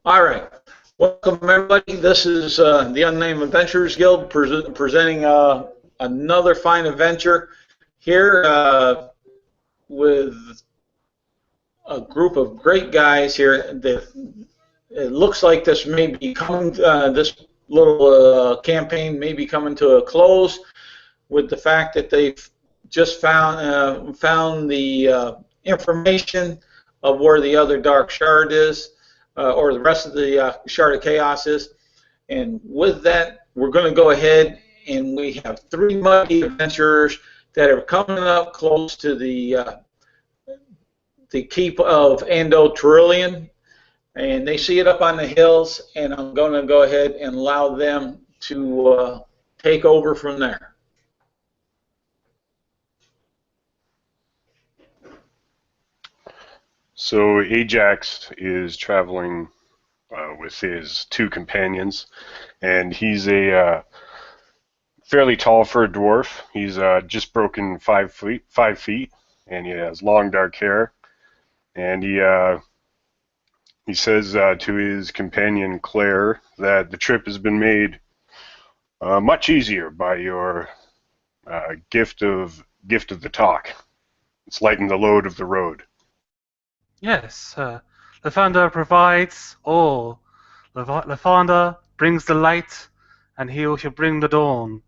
All right. Welcome, everybody. This is the Unnamed Adventurers Guild presenting another fine adventure here with a group of great guys here. It looks like this may be coming, this little campaign may be coming to a close with the fact that they've just found the information of where the other dark shard is. Or the rest of the Shard of Chaos is. And with that, we're going to go ahead and we have three mighty adventurers that are coming up close to the keep of Ando, Tirion, and they see it up on the hills, and I'm going to go ahead and allow them to take over from there. So Ajax is traveling with his two companions, and he's a fairly tall for a dwarf. He's just broken 5 feet, and he has long dark hair. And he says to his companion Claire that the trip has been made much easier by your gift of the talk. It's lightened the load of the road. Yes, the founder provides all. The founder brings the light, and he shall bring the dawn.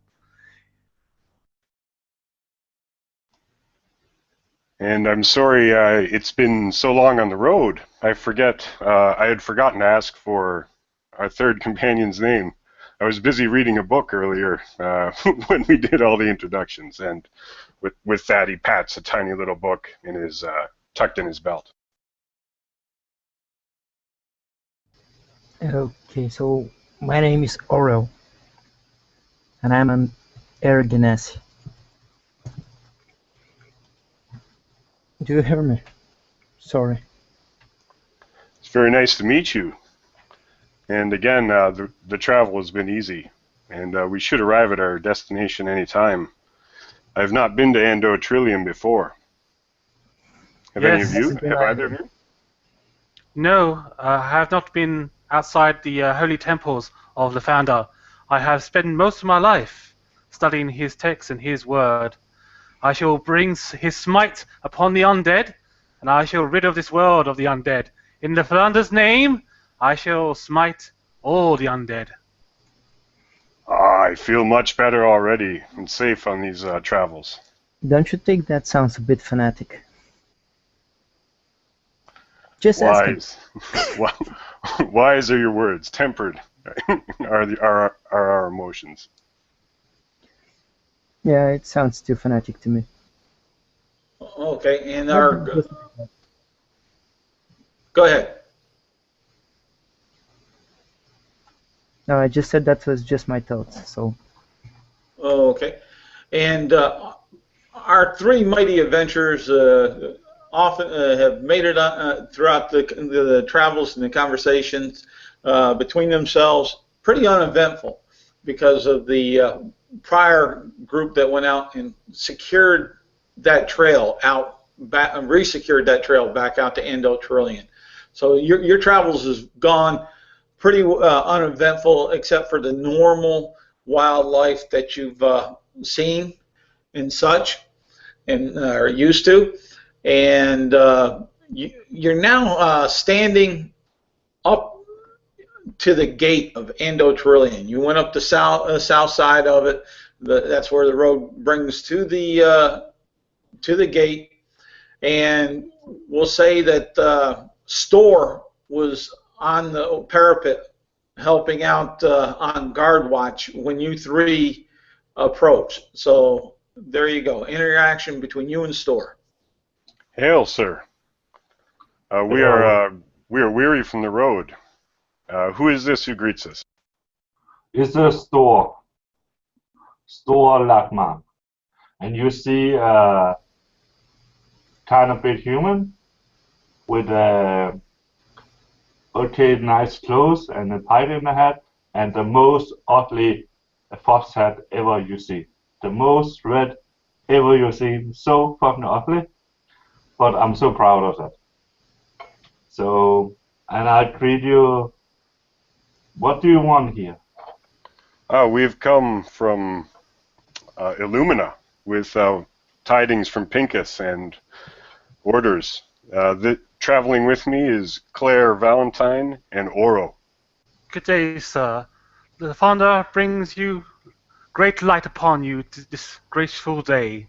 And I'm sorry it's been so long on the road. I had forgotten to ask for our third companion's name. I was busy reading a book earlier when we did all the introductions, and with that he pats a tiny little book in his tucked in his belt. Okay, so my name is Orel, and I'm an air genasi. Do you hear me? Sorry. It's very nice to meet you. And again, the travel has been easy, and we should arrive at our destination any time. I have not been to Ando Trillium before. Have any of you? Have either of you? No, I have not been outside the holy temples of the founder. I have spent most of my life studying his text and his word. I shall bring his smite upon the undead, and I shall rid of this world of the undead. In the founder's name, I shall smite all the undead. I feel much better already and safe on these travels. Don't you think that sounds a bit fanatic? Just wise. Wise are your words. Tempered are our emotions. Yeah, it sounds too fanatic to me. Okay, and go ahead. No, I just said that was just my thoughts. So. Okay, and our three mighty adventurers often have made it throughout the travels and the conversations between themselves pretty uneventful because of the prior group that went out and secured that trail out back and resecured that trail back out to Ando Trillion. So your travels has gone pretty uneventful except for the normal wildlife that you've seen and such and are used to. And you're now standing up to the gate of Ando Trillion. You went up the south side of it. That's where the road brings to the gate. And we'll say that Store was on the parapet helping out on guard watch when you three approached. So there you go. Interaction between you and Store. Hail, sir. We are weary from the road. Who is this who greets us? It's a Store Lachman. And you see kind of bit human with nice clothes and a pipe in the hat and the most ugly fox hat ever you see. The most red ever you see. So fucking ugly. But I'm so proud of that. So, and I greet you What do you want here? We've come from Illumina with tidings from PINCUS and orders. Traveling with me is Claire Valentine and Oro. Good day, sir. The founder brings you great light upon you this graceful day.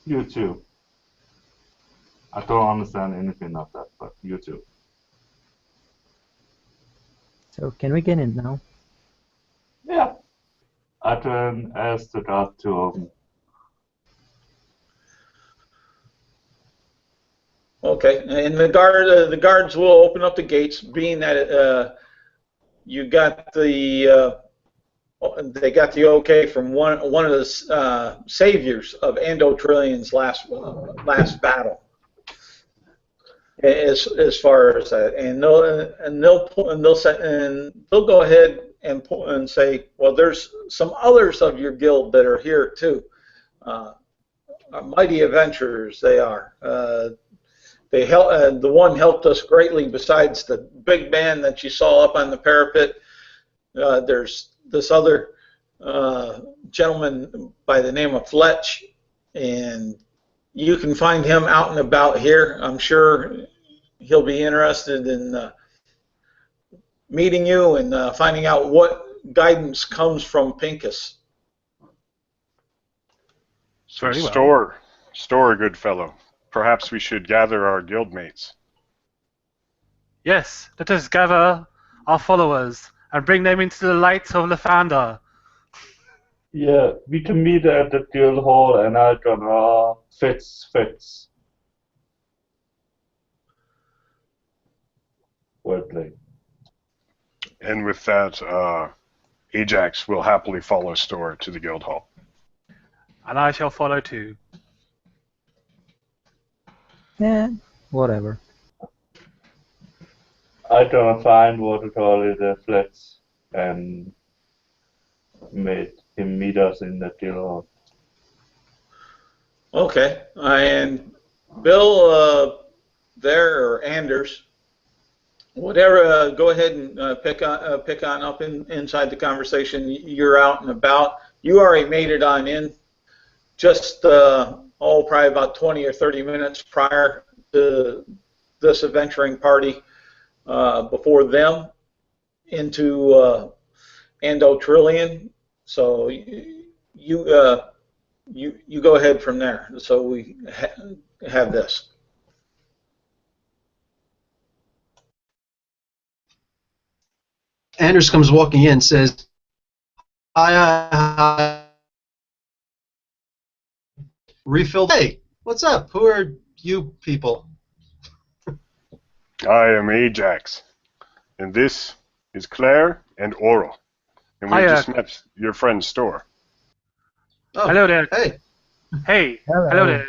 You too. I don't understand anything of that, but you too. So can we get in now? Yeah. I turn as the door to open. Okay, and the guards will open up the gates, being that you got the they got the okay from one of the saviors of Ando Trilion's last battle. As far as that, and they'll go ahead and say, well, there's some others of your guild that are here too. Mighty adventurers they are. They the one helped us greatly. Besides the big man that you saw up on the parapet, there's this other gentleman by the name of Fletch, and you can find him out and about here. I'm sure he'll be interested in meeting you and finding out what guidance comes from PINCUS. So Very well. store, good fellow. Perhaps we should gather our guildmates. Yes, let us gather our followers and bring them into the light of the founder. Yeah, we can meet at the guild hall and I'm gonna fix. Wordplay. And with that, Ajax will happily follow Store to the guild hall. And I shall follow too. Yeah, whatever. I don't find what to call it a flex and made him meet us in the guild hall. Okay, and Bill there or Anders, whatever. Go ahead and pick on up inside the conversation. You're out and about. You already made it on in. Just probably about 20 or 30 minutes prior to this adventuring party before them into Ando Trillion. So you go ahead from there. So we have this. Anders comes walking in, says, "Hi. Refill. Hey, what's up? Who are you people?" I am Ajax, and this is Claire and Oro. And we Hiya. just met your friend Store. Oh, Hello there. Hey. Hey, hello there.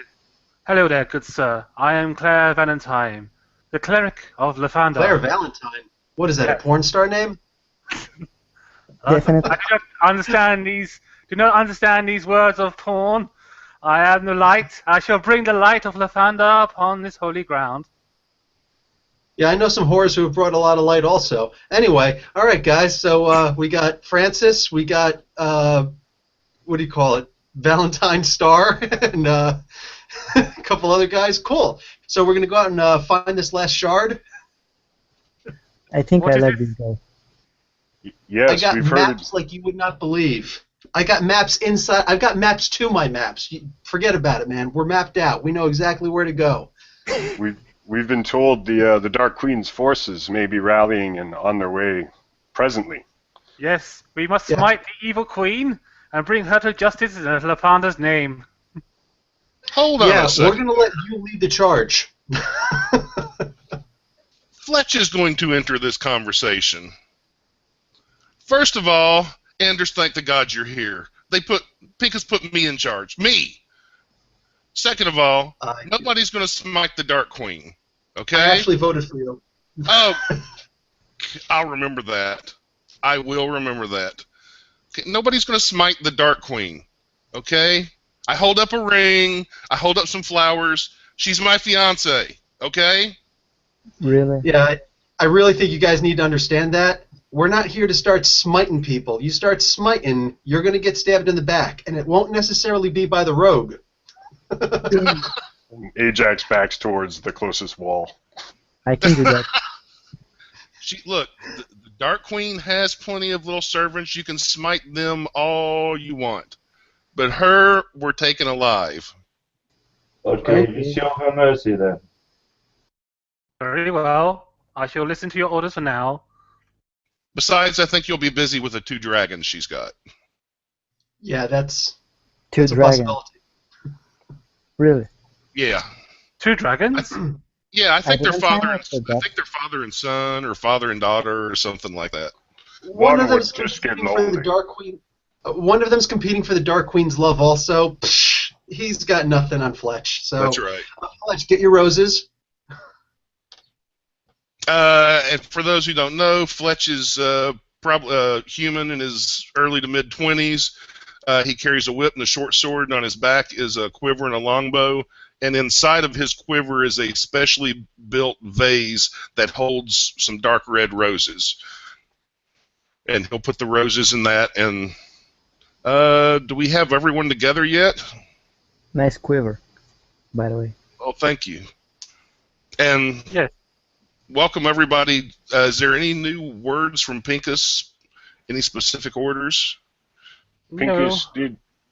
Hello there, good sir. I am Claire Valentine, the cleric of Lathander. Claire Valentine. What is that, Yeah. a porn star name? Definitely. I do not understand these words of porn. I am the light. I shall bring the light of Lathander upon this holy ground. Yeah, I know some whores who have brought a lot of light also. Anyway, all right, guys, so we got Francis, we got, what do you call it, Valentine Star, and a couple other guys. Cool. So we're going to go out and find this last shard. I think What I is like it? this guy. Yes, I got we've maps like you would not believe. I got maps inside. I've got maps to my maps. Forget about it, man. We're mapped out. We know exactly where to go. We've been told the Dark Queen's forces may be rallying and on their way presently. Yes, we must Yeah. smite the evil queen and bring her to justice in Lathander's name. Hold on Yeah, a we're second. going to let you lead the charge. Fletch is going to enter this conversation. First of all, Anders, thank the gods you're here. PINCUS put me in charge. Me! Second of all, nobody's going to smite the Dark Queen. Okay? I actually voted for you. Oh, I'll remember that. I will remember that. Okay, nobody's going to smite the Dark Queen. Okay? I hold up a ring. I hold up some flowers. She's my fiance. Okay? Really? Yeah, I really think you guys need to understand that. We're not here to start smiting people. You start smiting, you're going to get stabbed in the back, and it won't necessarily be by the rogue. Ajax backs towards the closest wall. I can do that. Look, the Dark Queen has plenty of little servants. You can smite them all you want. But her, we're taking alive. Okay, you show her mercy then. Very well. I shall listen to your orders for now. Besides, I think you'll be busy with the 2 dragons she's got. Yeah, that's Two a dragons. possibility. Really? Yeah. 2 dragons? Yeah, I think I they're didn't sign father up for and that. father and son, or father and daughter, or something like that. One of One them's was just competing getting for the old. Dark Queen. One of them's competing for the Dark Queen's love. Also, he's got nothing on Fletch. So, That's right. Fletch, get your roses. And for those who don't know, Fletch is probably human in his early to mid-20s. He carries a whip and a short sword, and on his back is a quiver and a longbow. And inside of his quiver is a specially built vase that holds some dark red roses. And he'll put the roses in that. And do we have everyone together yet? Nice quiver, by the way. Oh, thank you. And Yes. welcome, everybody. Is there any new words from Pincus? Any specific orders? Pincus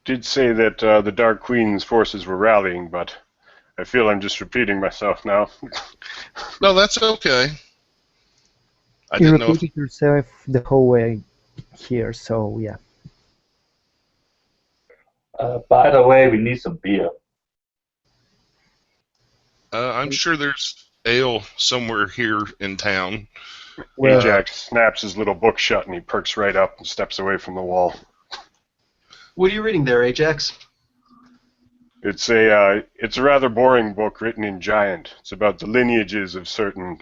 did say that the Dark Queen's forces were rallying, but I feel I'm just repeating myself now. No, that's okay. I You didn't know if repeated yourself the whole way here, so yeah. By the way, we need some beer. I'm sure there's ale somewhere here in town. Well, Ajax snaps his little book shut and he perks right up and steps away from the wall. What are you reading there, Ajax? It's a rather boring book written in Giant. It's about the lineages of certain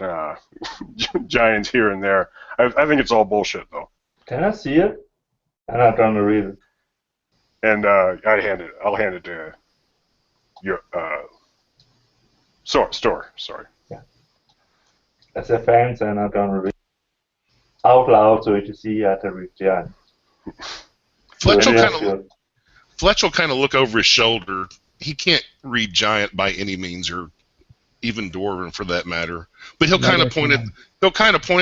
giants here and there. I think it's all bullshit though. Can I see it? I'm not gonna read it. And I'll hand it to your store. Sorry. As a fan, I'm not gonna read it out loud so you can see at the region. Fletch will kind of look over his shoulder. He can't read Giant by any means, or even Dwarven for that matter. But he'll kind of point at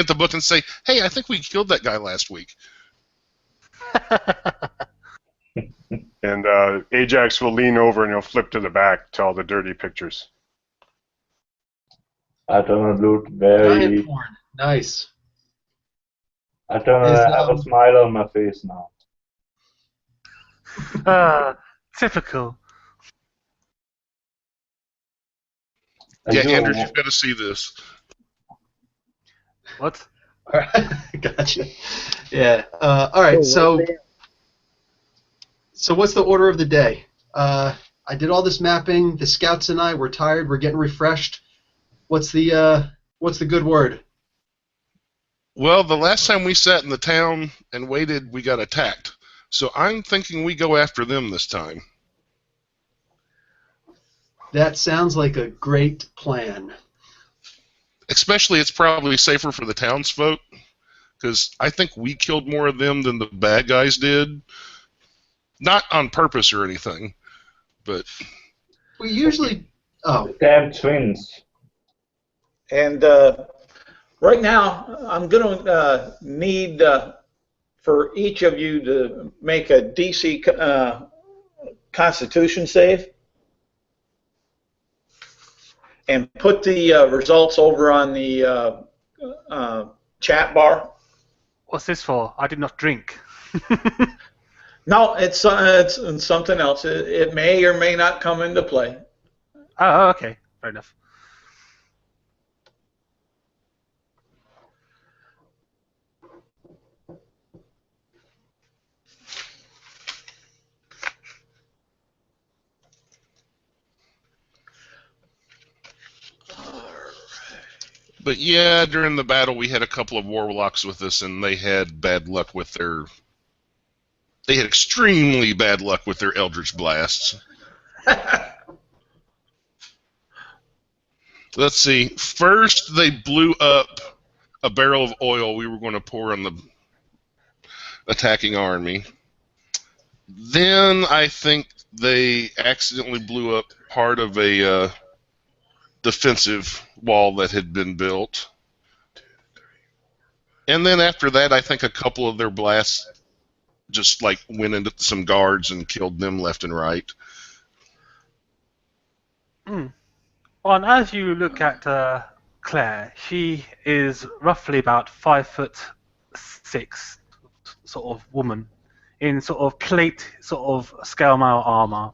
the book and say, "Hey, I think we killed that guy last week." And Ajax will lean over and he'll flip to the back to all the dirty pictures. I don't look very. Giant porn. Nice. I don't have a smile on my face now. Typical. Yeah, Andrew, you've got to see this. What? All right. Gotcha. Yeah. All right. So what's the order of the day? I did all this mapping. The scouts and I, we're tired. We're getting refreshed. What's the good word? Well, the last time we sat in the town and waited, we got attacked. So I'm thinking we go after them this time. That sounds like a great plan. Especially, it's probably safer for the townsfolk, because I think we killed more of them than the bad guys did. Not on purpose or anything, but... We usually... Oh. Damn twins. And right now, I'm going to need for each of you to make a DC Constitution save. And put the results over on the chat bar. What's this for? I did not drink. No, it's something else. It may or may not come into play. Oh, okay. Fair enough. But yeah, during the battle we had a couple of warlocks with us, and they had bad luck with their... They had extremely bad luck with their Eldritch Blasts. Let's see. First, they blew up a barrel of oil we were going to pour on the attacking army. Then I think they accidentally blew up part of a defensive wall that had been built. And then after that, I think a couple of their blasts just like went into some guards and killed them left and right. Well, and as you look at Claire, she is roughly about 5'6", sort of woman, in sort of plate, sort of scale mail armor.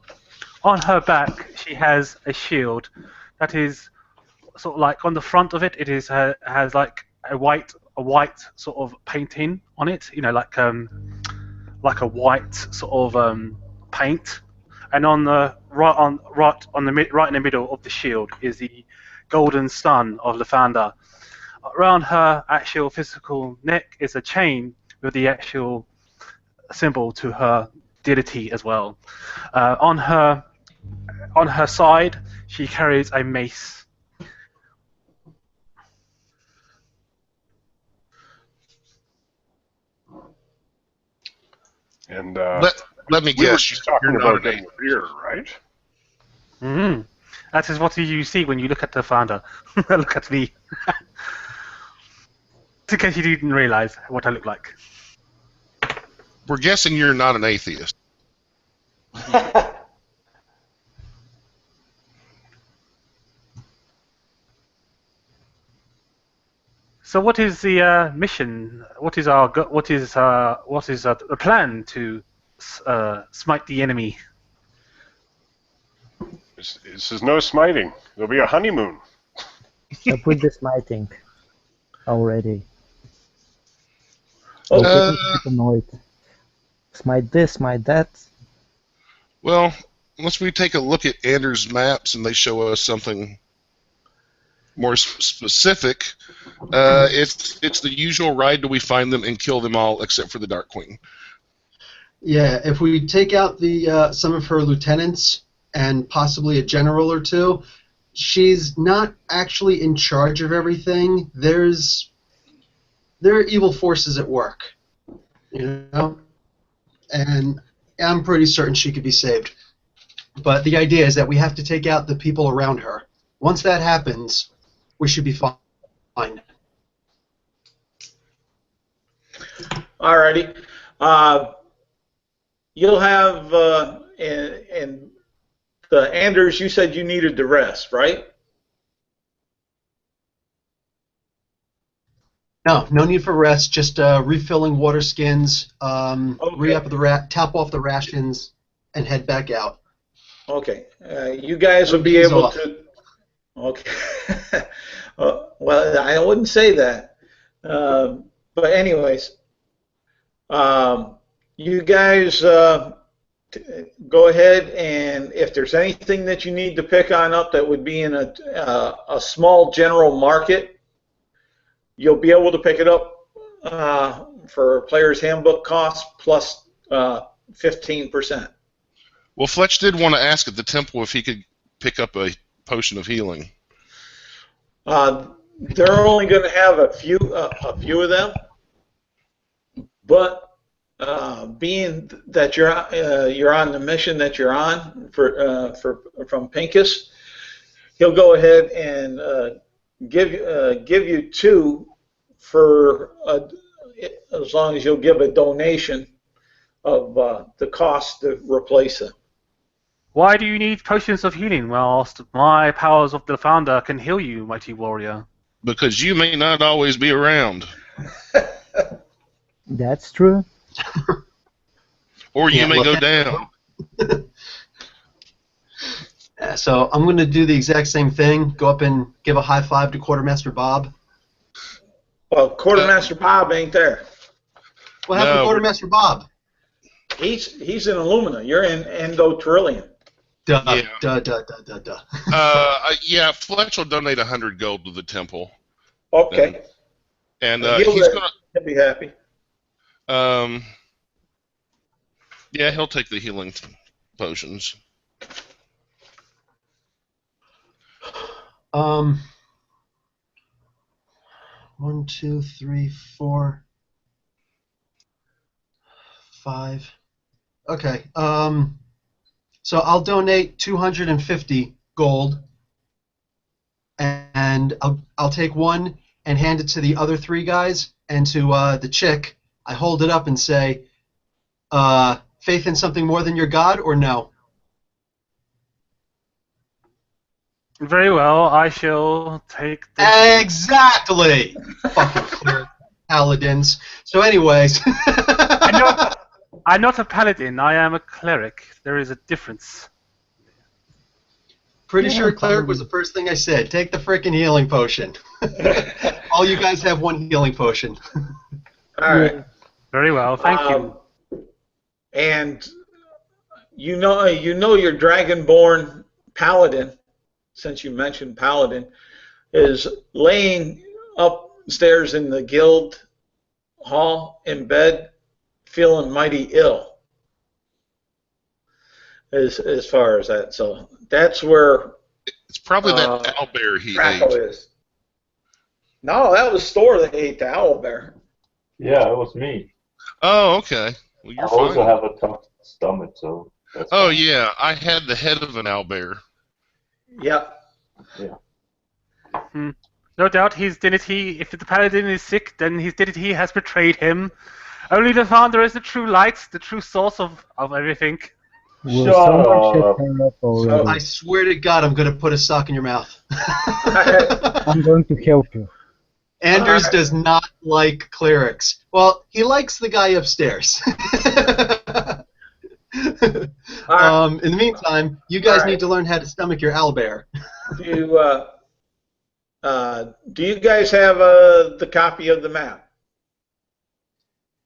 On her back, she has a shield that is sort of like on the front of it. It is has like a white sort of painting on it. You know, like a white sort of paint. And on the right in the middle of the shield is the golden sun of the founder. Around her actual physical neck is a chain with the actual symbol to her deity as well. On her side, she carries a mace. And Let me we were guess. just talking You're about not getting beer, right? Mm-hmm. That is what you see when you look at the founder. Look at me. In case you didn't realize what I look like. We're guessing you're not an atheist. So what is the mission? What is the plan to smite the enemy? This is no smiting. There'll be a honeymoon. I put the smiting already. Oh, Getting paranoid. Smite this, smite that. Well, once we take a look at Anders' maps and they show us something more specific, it's the usual ride till we find them and kill them all except for the Dark Queen. Yeah, if we take out the some of her lieutenants and possibly a general or two, she's not actually in charge of everything. There are evil forces at work, you know, and I'm pretty certain she could be saved. But the idea is that we have to take out the people around her. Once that happens, we should be fine. Alrighty. You'll have and the Anders. You said you needed to rest, right? No need for rest. Just refilling water skins, re-up the tap off the rations, and head back out. Okay. You guys will be able to. Okay. Well, I wouldn't say that. But anyways, you guys go ahead, and if there's anything that you need to pick on up that would be in a small general market, you'll be able to pick it up for player's handbook cost plus 15%. Well, Fletch did want to ask at the temple if he could pick up a potion of healing. They're only going to have a few of them, but being that you're on the mission that you're on from PINCUS, he'll go ahead and give you two for as long as you'll give a donation of the cost to replace them. Why do you need potions of healing whilst my powers of the founder can heal you, mighty warrior? Because you may not always be around. That's true. Or you may go down. So I'm going to do the exact same thing. Go up and give a high five to Quartermaster Bob. Well, Quartermaster Bob ain't there. What happened to Quartermaster Bob? He's in Illumina. You're in Ando Tirion. Duh. Yeah, Fletch will donate 100 gold to the temple. Okay. And he's gonna. He'll be happy. Yeah, he'll take the healing potions. 1, 2, 3, 4, 5. Okay. So I'll donate 250 gold, and I'll take one and hand it to the other 3 guys, and to the chick, I hold it up and say, faith in something more than your god, or no? Very well, I shall take the... Exactly! Fucking clear paladins. So anyways... I'm not a paladin, I am a cleric. There is a difference. Pretty sure cleric was the first thing I said. Take the frickin' healing potion. All you guys have one healing potion. All right. Very well, thank you. And you know your dragonborn paladin, since you mentioned paladin, is laying upstairs in the guild hall in bed, feeling mighty ill. As far as that, so that's where It's probably that owlbear he Draco ate. is. No, that was Thor that ate the owlbear. Yeah, it was me. Oh, okay. Well, I you're also fine. have a tough stomach, so that's Oh, fine. yeah. I had the head of an owlbear. Yep. Yeah. No doubt his divinity, if the paladin is sick, then his divinity has betrayed him. Only the founder is the true light, the true source of everything. Will Shut someone shut up. her up already? I swear to God, I'm going to put a sock in your mouth. I'm going to help you. Anders does not like clerics. Well, he likes the guy upstairs. In the meantime, you guys need to learn how to stomach your owlbear. Do you guys have the copy of the map?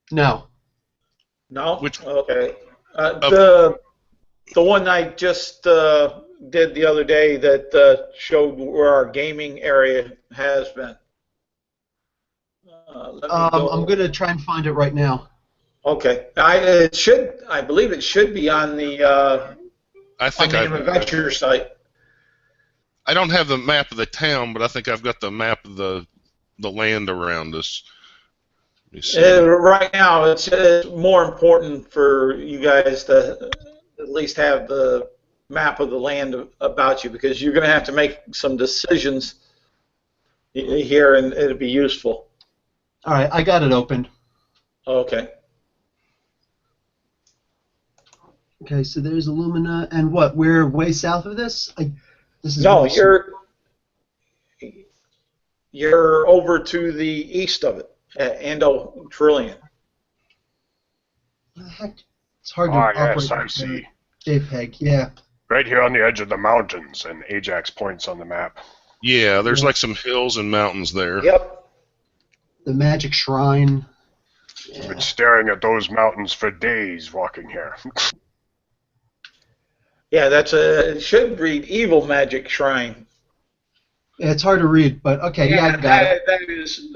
No. No? Which- Okay. The one I just did the other day that showed where our gaming area has been. Let me go. I'm going to try and find it right now. Okay. I believe it should be on the I think adventure site. I don't have the map of the town, but I think I've got the map of the land around us. Let me see. Right now, it's more important for you guys to at least have the map of the land about you, because you're going to have to make some decisions here, and it'll be useful. All right, I got it opened. Okay. Okay, so there's Illumina, and what? We're way south of this. This is No, really you're over to the east of it, at Ando Tirion. What the heck? It's hard to Yes, operate I see. JPEG. Yeah. Right here on the edge of the mountains, and Ajax points on the map. Yeah, there's like some hills and mountains there. Yep. The magic shrine. I've been staring at those mountains for days walking here. Yeah, it should read Evil Magic Shrine. Yeah, it's hard to read, but okay, yeah, I got it. That is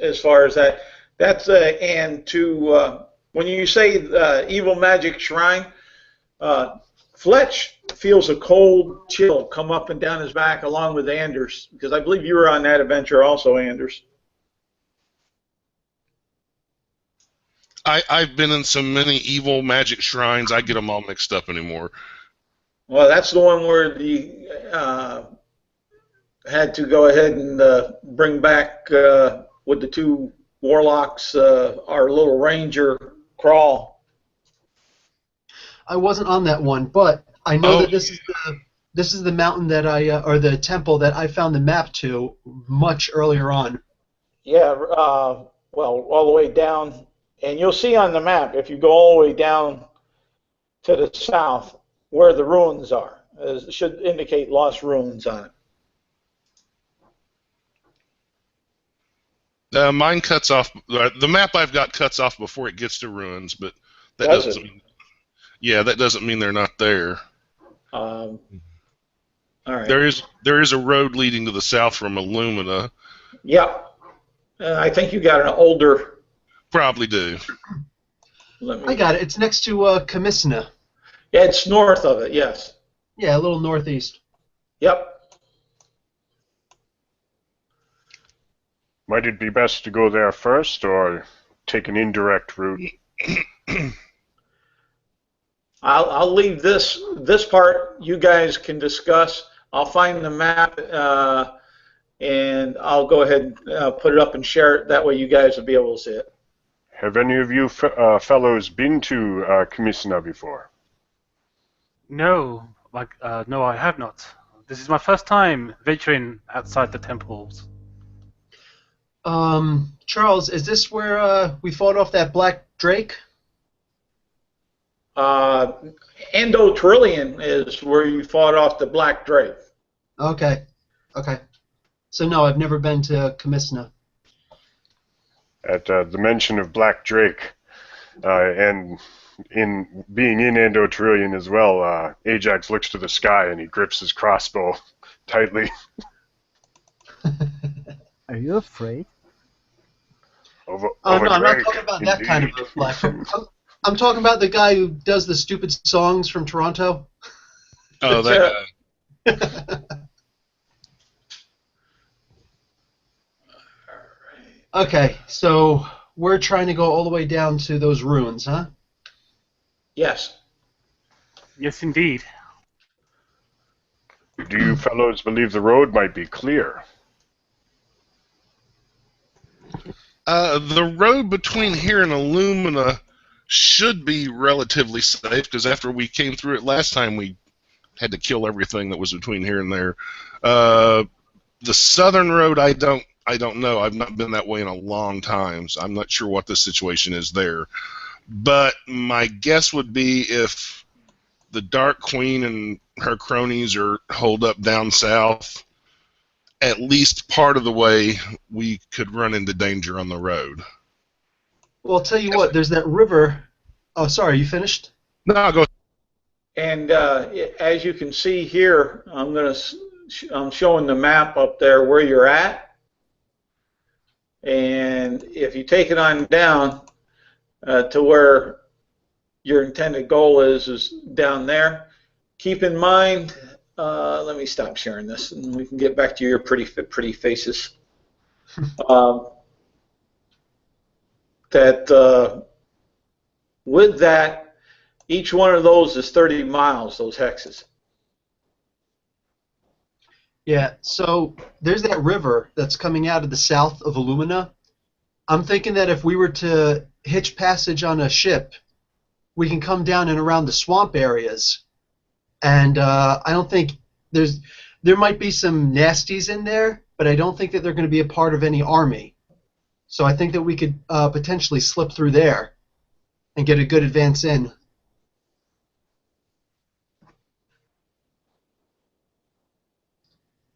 as far as that. That's and to when you say Evil Magic Shrine, Fletch feels a cold chill come up and down his back along with Anders, because I believe you were on that adventure also, Anders. I've been in so many evil magic shrines, I get them all mixed up anymore. Well, that's the one where the had to go ahead and bring back with the 2 warlocks our little ranger crawl. I wasn't on that one, but I know that this is the mountain that or the temple that I found the map to much earlier on. Yeah, well, all the way down, and you'll see on the map if you go all the way down to the south where the ruins are. It should indicate Lost Ruins on it. Mine cuts off. The map I've got cuts off before it gets to ruins, but that Does doesn't. Yeah, that doesn't mean they're not there. All right. There is a road leading to the south from Illumina. Yeah. I think you got an older. Probably do. I got it. It's next to Commissna. Yeah, it's north of it. Yes. Yeah, a little northeast. Yep. Might it be best to go there first, or take an indirect route? I'll leave this part. You guys can discuss. I'll find the map and I'll go ahead and put it up and share it. That way, you guys will be able to see it. Have any of you fellows been to Commissna before? No, no, I have not. This is my first time venturing outside the temples. Charles, is this where we fought off that black drake? Ando Tirion is where you fought off the Black Drake. Okay. Okay. So no, I've never been to Commissna. At the mention of Black Drake, and in being in Ando Tirion as well, Ajax looks to the sky and he grips his crossbow tightly. Are you afraid? No, I'm not talking about that kind of a black drake. I'm talking about the guy who does the stupid songs from Toronto. Oh, that guy. Okay, so we're trying to go all the way down to those ruins, huh? Yes. Yes, indeed. Do you fellows believe the road might be clear? The road between here and Illumina should be relatively safe, because after we came through it last time, we had to kill everything that was between here and there. The southern road, I don't know. I've not been that way in a long time, so I'm not sure what the situation is there. But my guess would be if the Dark Queen and her cronies are holed up down south, at least part of the way we could run into danger on the road. Well, I'll tell you what, there's that river. Oh, sorry, you finished? No, go. And as you can see here, I'm showing the map up there where you're at. And if you take it on down to where your intended goal is down there, keep in mind, let me stop sharing this and we can get back to your pretty faces. With that, each one of those is 30 miles, those hexes. Yeah, so there's that river that's coming out of the south of Illumina. I'm thinking that if we were to hitch passage on a ship, we can come down and around the swamp areas. And I don't think there might be some nasties in there, but I don't think that they're going to be a part of any army. So I think that we could potentially slip through there and get a good advance in.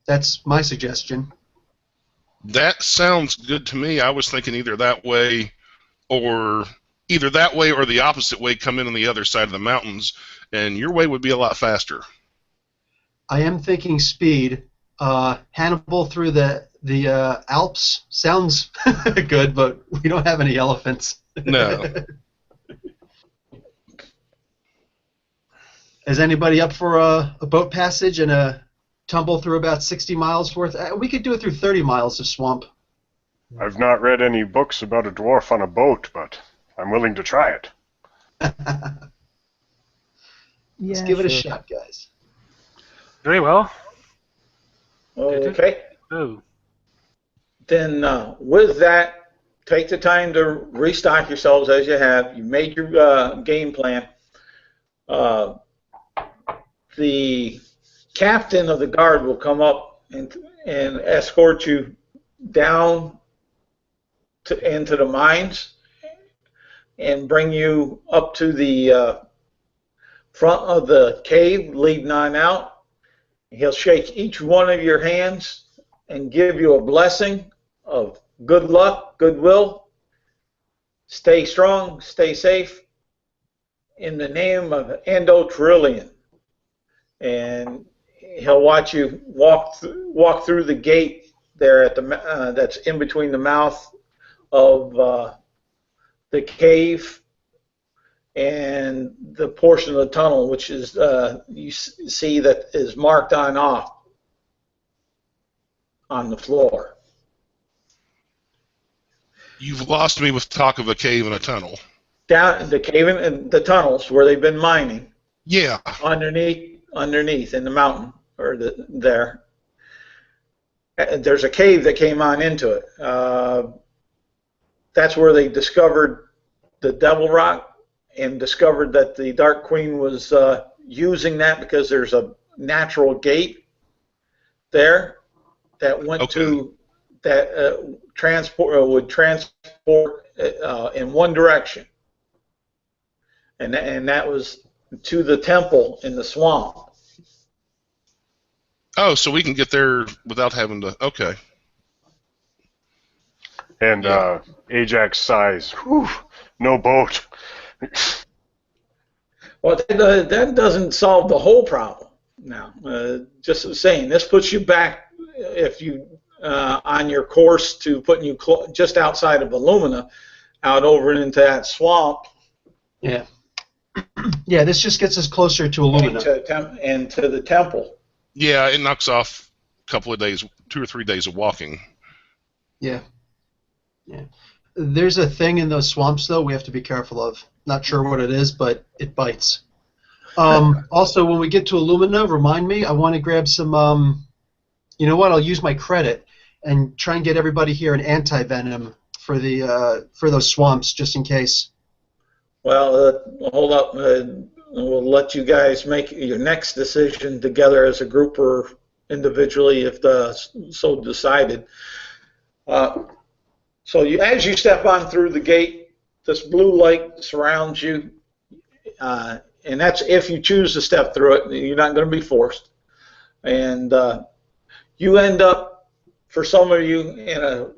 That's my suggestion. That sounds good to me. I was thinking either that way or the opposite way, come in on the other side of the mountains, and your way would be a lot faster. I am thinking speed. Hannibal through the Alps sounds good, but we don't have any elephants. No. Is anybody up for a boat passage and a tumble through about 60 miles worth? We could do it through 30 miles of swamp. I've not read any books about a dwarf on a boat, but I'm willing to try it. Let's give it a shot, guys. Very well. Okay. Oh. Then with that, take the time to restock yourselves as you have. You made your game plan. The captain of the guard will come up and escort you down into the mines and bring you up to the front of the cave leading on out. He'll shake each one of your hands and give you a blessing of good luck, goodwill. Stay strong, stay safe. In the name of Ando Tirion. And he'll watch you walk through the gate there at the that's in between the mouth of the cave and the portion of the tunnel, which is you see that is marked on the floor. You've lost me with talk of a cave and a tunnel. Down the cave and the tunnels where they've been mining. Yeah. Underneath in the mountain or there. There's a cave that came on into it. That's where they discovered the Devil Rock and discovered that the Dark Queen was using that because there's a natural gate there that went to that would transport in one direction, and that was to the temple in the swamp. Oh, so we can get there without having to. Okay. And Ajax sighs. Whew, no boat. Well, that doesn't solve the whole problem. Now, just saying, this puts you back if you on your course to putting you just outside of Illumina, out over into that swamp. Yeah. Yeah, this just gets us closer to Illumina. And to the temple. Yeah, it knocks off a couple of days, 2 or 3 days of walking. Yeah. Yeah. There's a thing in those swamps, though, we have to be careful of. Not sure what it is, but it bites. Also, when we get to Illumina, remind me, I want to grab some, you know what, I'll use my credit and try and get everybody here an anti-venom for those swamps, just in case. Well, hold up. We'll let you guys make your next decision together as a group or individually if so decided. So as you step on through the gate, this blue light surrounds you, and that's if you choose to step through it. You're not going to be forced. And you end up, for some of you, in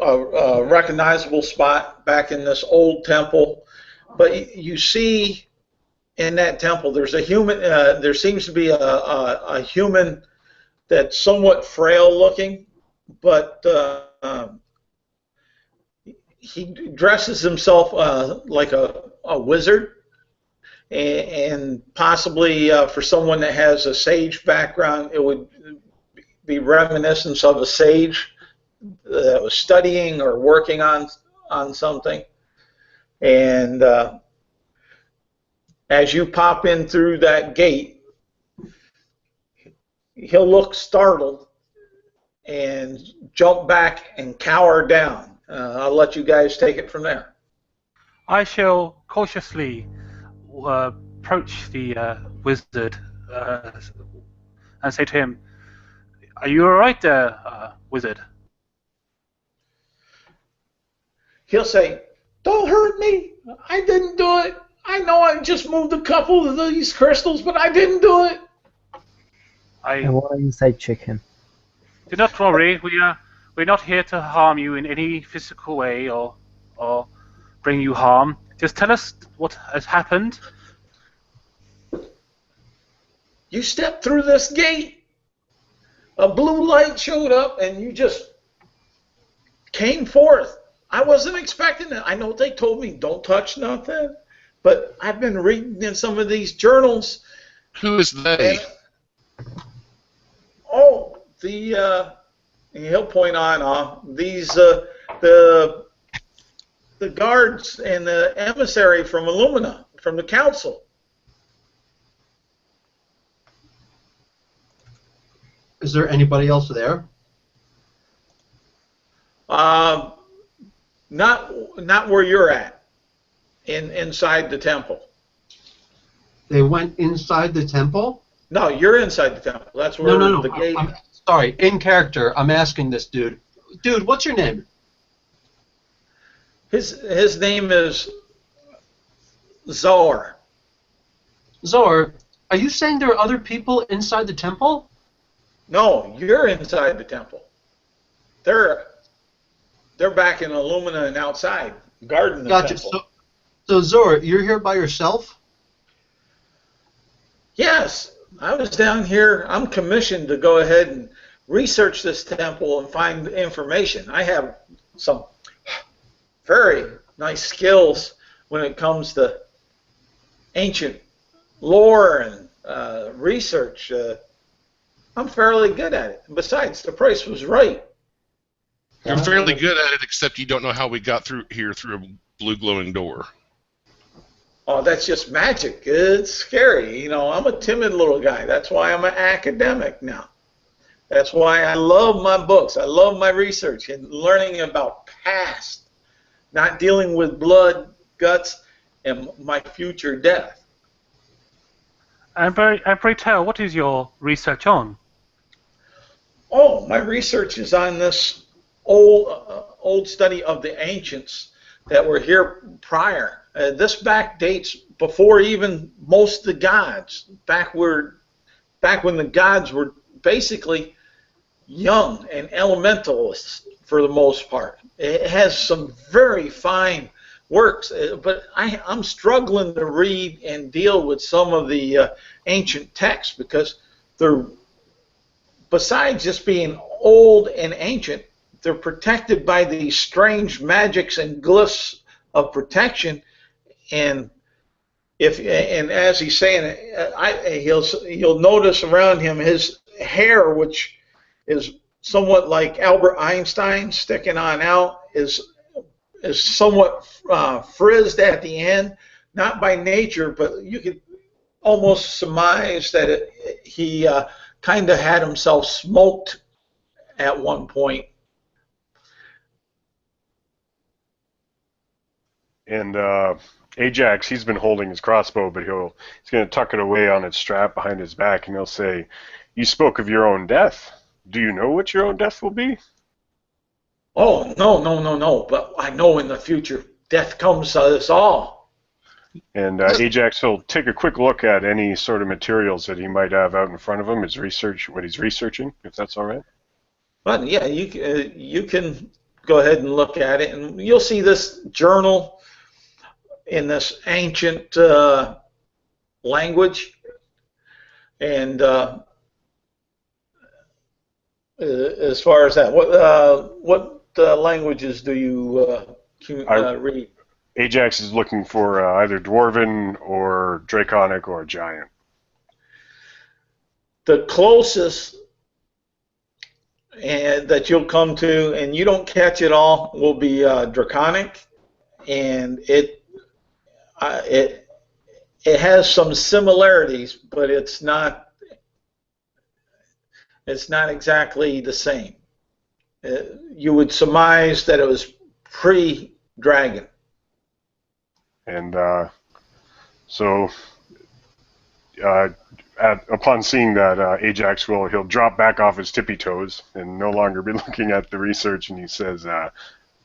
a recognizable spot back in this old temple. But you see in that temple, there's a human. There seems to be a human that's somewhat frail looking, but he dresses himself like a wizard, and possibly for someone that has a sage background, it would be reminiscent of a sage that was studying or working on something. And as you pop in through that gate, he'll look startled and jump back and cower down. I'll let you guys take it from there. I shall cautiously approach the wizard and say to him, "Are you all right there, wizard?" He'll say, "Don't hurt me. I didn't do it. I know I just moved a couple of these crystals, but I didn't do it." I want to inside check him. Do not worry. We're not here to harm you in any physical way or bring you harm. Just tell us what has happened. You stepped through this gate. A blue light showed up, and you just came forth. I wasn't expecting it. I know they told me don't touch nothing, but I've been reading in some of these journals. Who is they? And he'll point on these the guards and the emissary from Illumina, from the council. Is there anybody else there? Not where you're at. Inside the temple. They went inside the temple? No, you're inside the temple. That's where No. the gate. Sorry, in character, I'm asking this dude. Dude, what's your name? His name is Zor. Zor, are you saying there are other people inside the temple? No, you're inside the temple. They're back in Illumina and outside, guarding the temple. So Zor, you're here by yourself? Yes, I was down here. I'm commissioned to go ahead and research this temple and find information. I have some very nice skills when it comes to ancient lore and research. I'm fairly good at it. Besides, the price was right. You're fairly good at it, except you don't know how we got through here through a blue glowing door. Oh, that's just magic. It's scary. You know, I'm a timid little guy. That's why I'm an academic now. That's why I love my books. I love my research and learning about past, not dealing with blood, guts, and my future death. And pray tell, what is your research on? Oh, my research is on this old study of the ancients that were here prior. This backdates before even most of the gods. Back when the gods were basically young and elementalists for the most part. It has some very fine works, but I'm struggling to read and deal with some of the ancient texts because they're, besides just being old and ancient, they're protected by these strange magics and glyphs of protection. And as he's saying, you'll notice around him his hair, which is somewhat like Albert Einstein sticking on out, is somewhat frizzed at the end, not by nature, but you could almost surmise that he kind of had himself smoked at one point. And Ajax, he's been holding his crossbow, but he's going to tuck it away on its strap behind his back, and he'll say, "You spoke of your own death. Do you know what your own death will be?" Oh, no, but I know in the future death comes to us all. And Ajax will take a quick look at any sort of materials that he might have out in front of him, what he's researching, if that's all right. But yeah, you can go ahead and look at it, and you'll see this journal in this ancient language, and as far as that, what languages do you read? Ajax is looking for either Dwarven or Draconic or Giant. The closest that you'll come to, and you don't catch it all, will be Draconic, and it has some similarities, but it's not exactly the same. You would surmise that it was pre-dragon. And upon seeing that, Ajax he'll drop back off his tippy toes and no longer be looking at the research, and he says,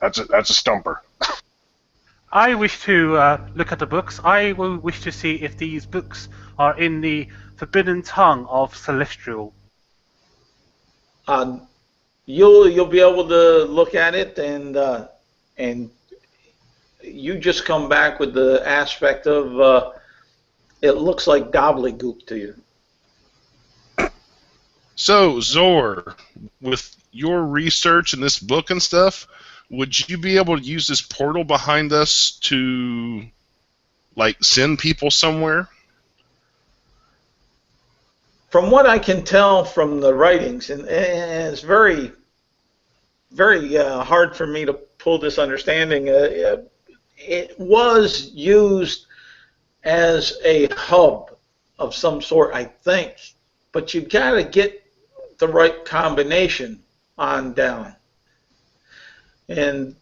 "That's a stumper." I wish to look at the books. I will wish to see if these books are in the forbidden tongue of Celestial. You'll be able to look at it, and you just come back with the aspect of it looks like gobbledygook to you. So, Zor, with your research and this book and stuff, would you be able to use this portal behind us to, like, send people somewhere? From what I can tell from the writings, and it's very, very hard for me to pull this understanding, it was used as a hub of some sort, I think, but you've got to get the right combination on down. And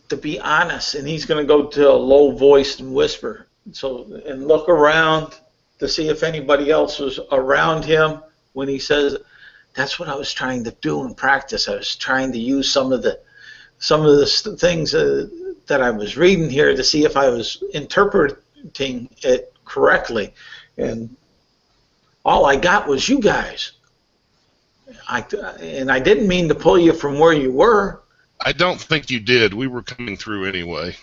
to be honest, and he's going to go to a low voice and whisper, and look around to see if anybody else was around him when he says, "That's what I was trying to do in practice. I was trying to use some of the things that I was reading here to see if I was interpreting it correctly, and all I got was you guys. And I didn't mean to pull you from where you were." I don't think you did. We were coming through anyway.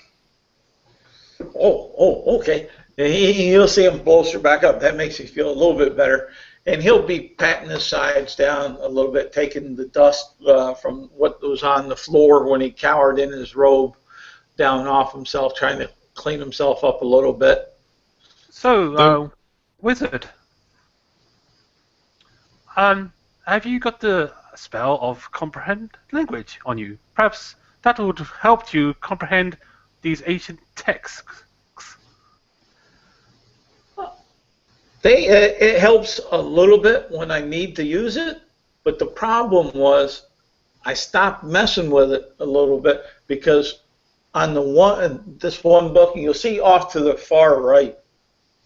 Oh, okay. And you'll see him bolster back up. That makes me feel a little bit better. And he'll be patting his sides down a little bit, taking the dust from what was on the floor when he cowered in his robe down off himself, trying to clean himself up a little bit. So, Wizard, have you got the spell of comprehend language on you. Perhaps that would help you comprehend these ancient texts. It helps a little bit when I need to use it, but the problem was I stopped messing with it a little bit because on this one book, you'll see off to the far right,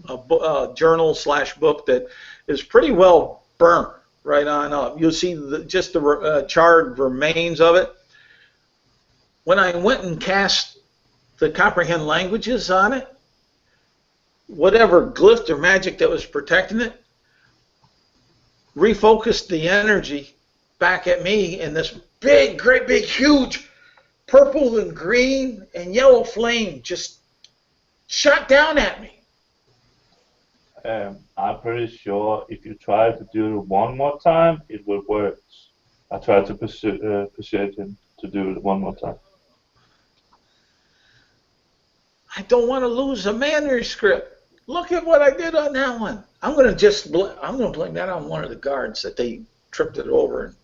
a journal/book that is pretty well burnt right on up. You'll see just the charred remains of it. When I went and cast the comprehend languages on it, whatever glyph or magic that was protecting it refocused the energy back at me, and this great big, huge purple and green and yellow flame just shot down at me. I'm pretty sure if you try to do it one more time, it will work. I tried to persuade him to do it one more time. I don't want to lose a manuscript. Look at what I did on that one. I'm going to blame that on one of the guards that they tripped it over and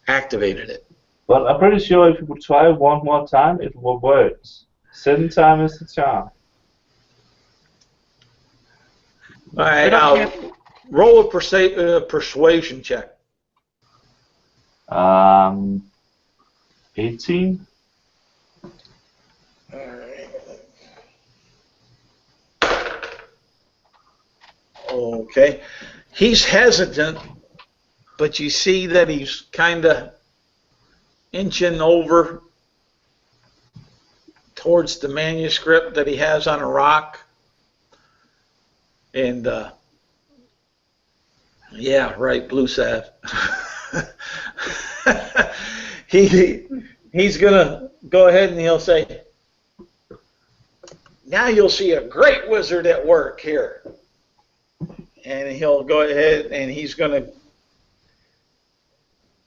activated it. But I'm pretty sure if you would try one more time, it will work. Second time is the charm. All right, I'll roll a persuasion check. 18. All right. Okay. He's hesitant, but you see that he's kind of inching over towards the manuscript that he has on a rock. And, yeah, right, blue salve. He's going to go ahead and he'll say, now you'll see a great wizard at work here. And he'll go ahead and he's going to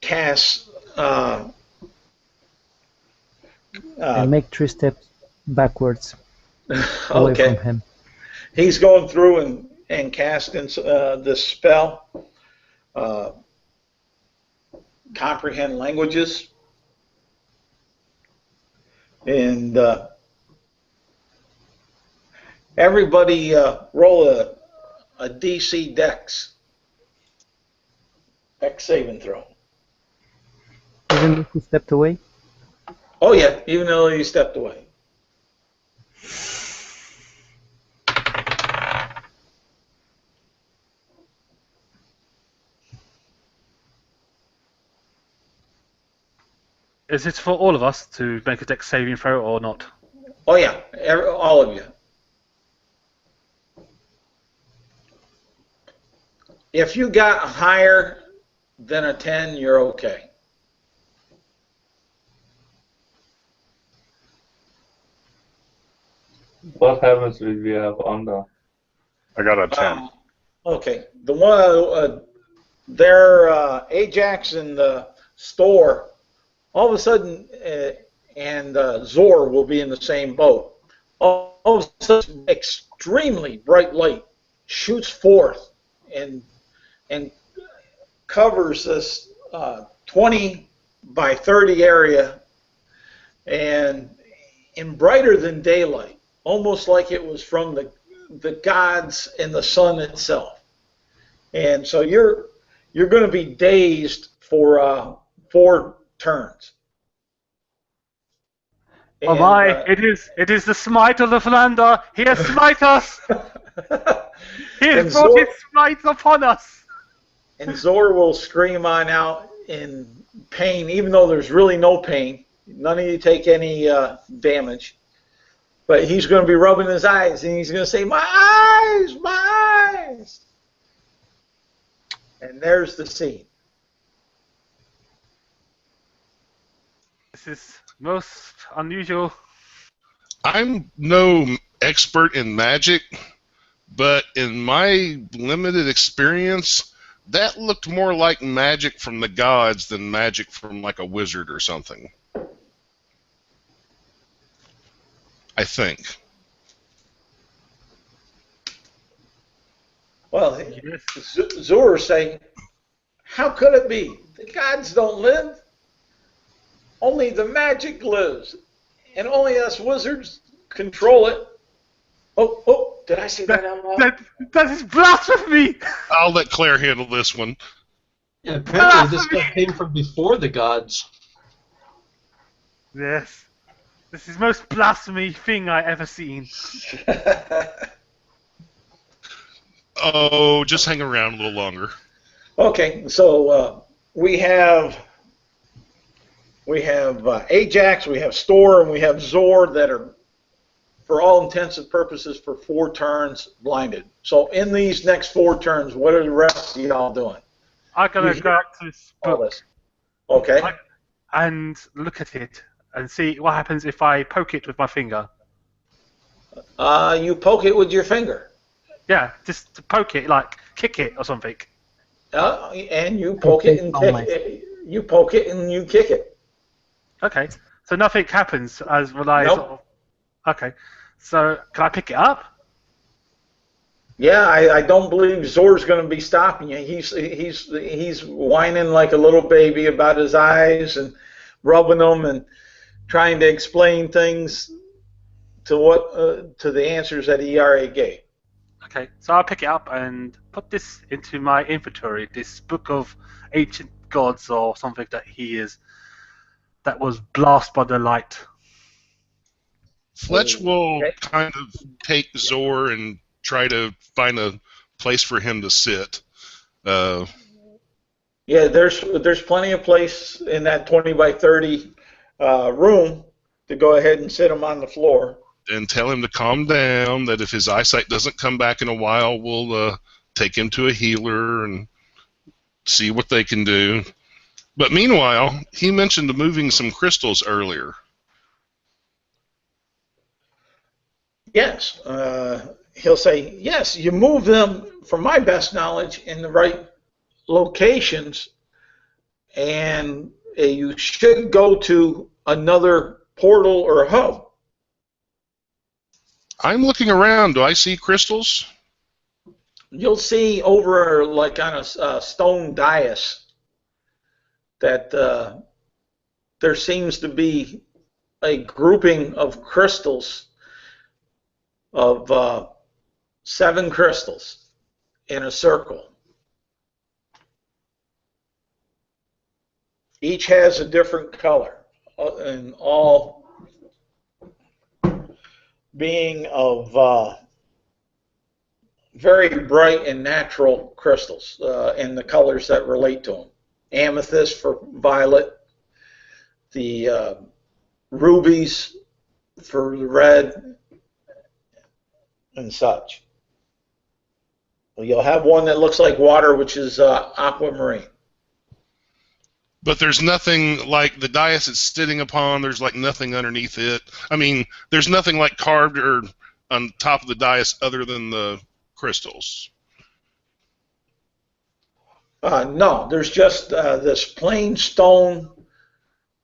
cast... and make 3 steps backwards away from him. He's going through and casting this spell, comprehend languages, and everybody roll a DC Dex saving throw. Even if he stepped away? Oh yeah, even though he stepped away. Is it for all of us to make a dex saving throw or not? Oh yeah, all of you. If you got higher than a 10, you're okay. What happens if we have under? I got a 10. Okay. The one, they're Ajax in the store. All of a sudden, and Zor will be in the same boat. All of a sudden, extremely bright light shoots forth and covers this 20 by 30 area, and in brighter than daylight, almost like it was from the gods and the sun itself. And so you're going to be dazed for 4 turns. Oh my! It is the smite of the Philander. He has smite us. He has brought his smite upon us. And Zor will scream on out in pain, even though there's really no pain. None of you take any damage. But he's going to be rubbing his eyes, and he's going to say, "My eyes, my eyes!" And there's the scene. This is most unusual. I'm no expert in magic, but in my limited experience, that looked more like magic from the gods than magic from like a wizard or something. I think. Well, Zor saying, "How could it be? The gods don't live. Only the magic lives. And only us wizards control it. Oh, did I say that out loud? That is blasphemy! I'll let Claire handle this one. Yeah, apparently this stuff came from before the gods. Yes. This is the most blasphemy thing I ever seen. Oh, just hang around a little longer. Okay, so we have Ajax, we have Storr, and we have Zor that are, for all intents and purposes, for 4 turns blinded. So in these next 4 turns, what are the rest of y'all doing? I'm gonna go up to this book Okay. and look at it and see what happens if I poke it with my finger. You poke it with your finger. Yeah, just to poke it, like kick it or something. And you poke it and kick it. You poke it and you kick it. Okay, so nothing happens as relies. Nope. Okay, so can I pick it up? Yeah, I don't believe Zor's going to be stopping you. He's whining like a little baby about his eyes and rubbing them and trying to explain things to the answers that he already gave. Okay, so I'll pick it up and put this into my inventory. This book of ancient gods or something that was blasted by the light. Fletch will kind of take Zor and try to find a place for him to sit. Yeah, there's plenty of place in that 20 by 30 room to go ahead and sit him on the floor. And tell him to calm down, that if his eyesight doesn't come back in a while, we'll take him to a healer and see what they can do. But meanwhile, he mentioned moving some crystals earlier. Yes. He'll say, yes, you move them, from my best knowledge, in the right locations, and you should go to another portal or hub. I'm looking around. Do I see crystals? You'll see over, like on a stone dais, that there seems to be a grouping of crystals, of 7 crystals in a circle. Each has a different color, and all being of very bright and natural crystals, and the colors that relate to them. Amethyst for violet, the rubies for the red, and such. Well, you'll have one that looks like water, which is aquamarine. But there's nothing like the dais it's sitting upon. There's like nothing underneath it. I mean, there's nothing like carved or on top of the dais other than the crystals. No, there's just this plain stone,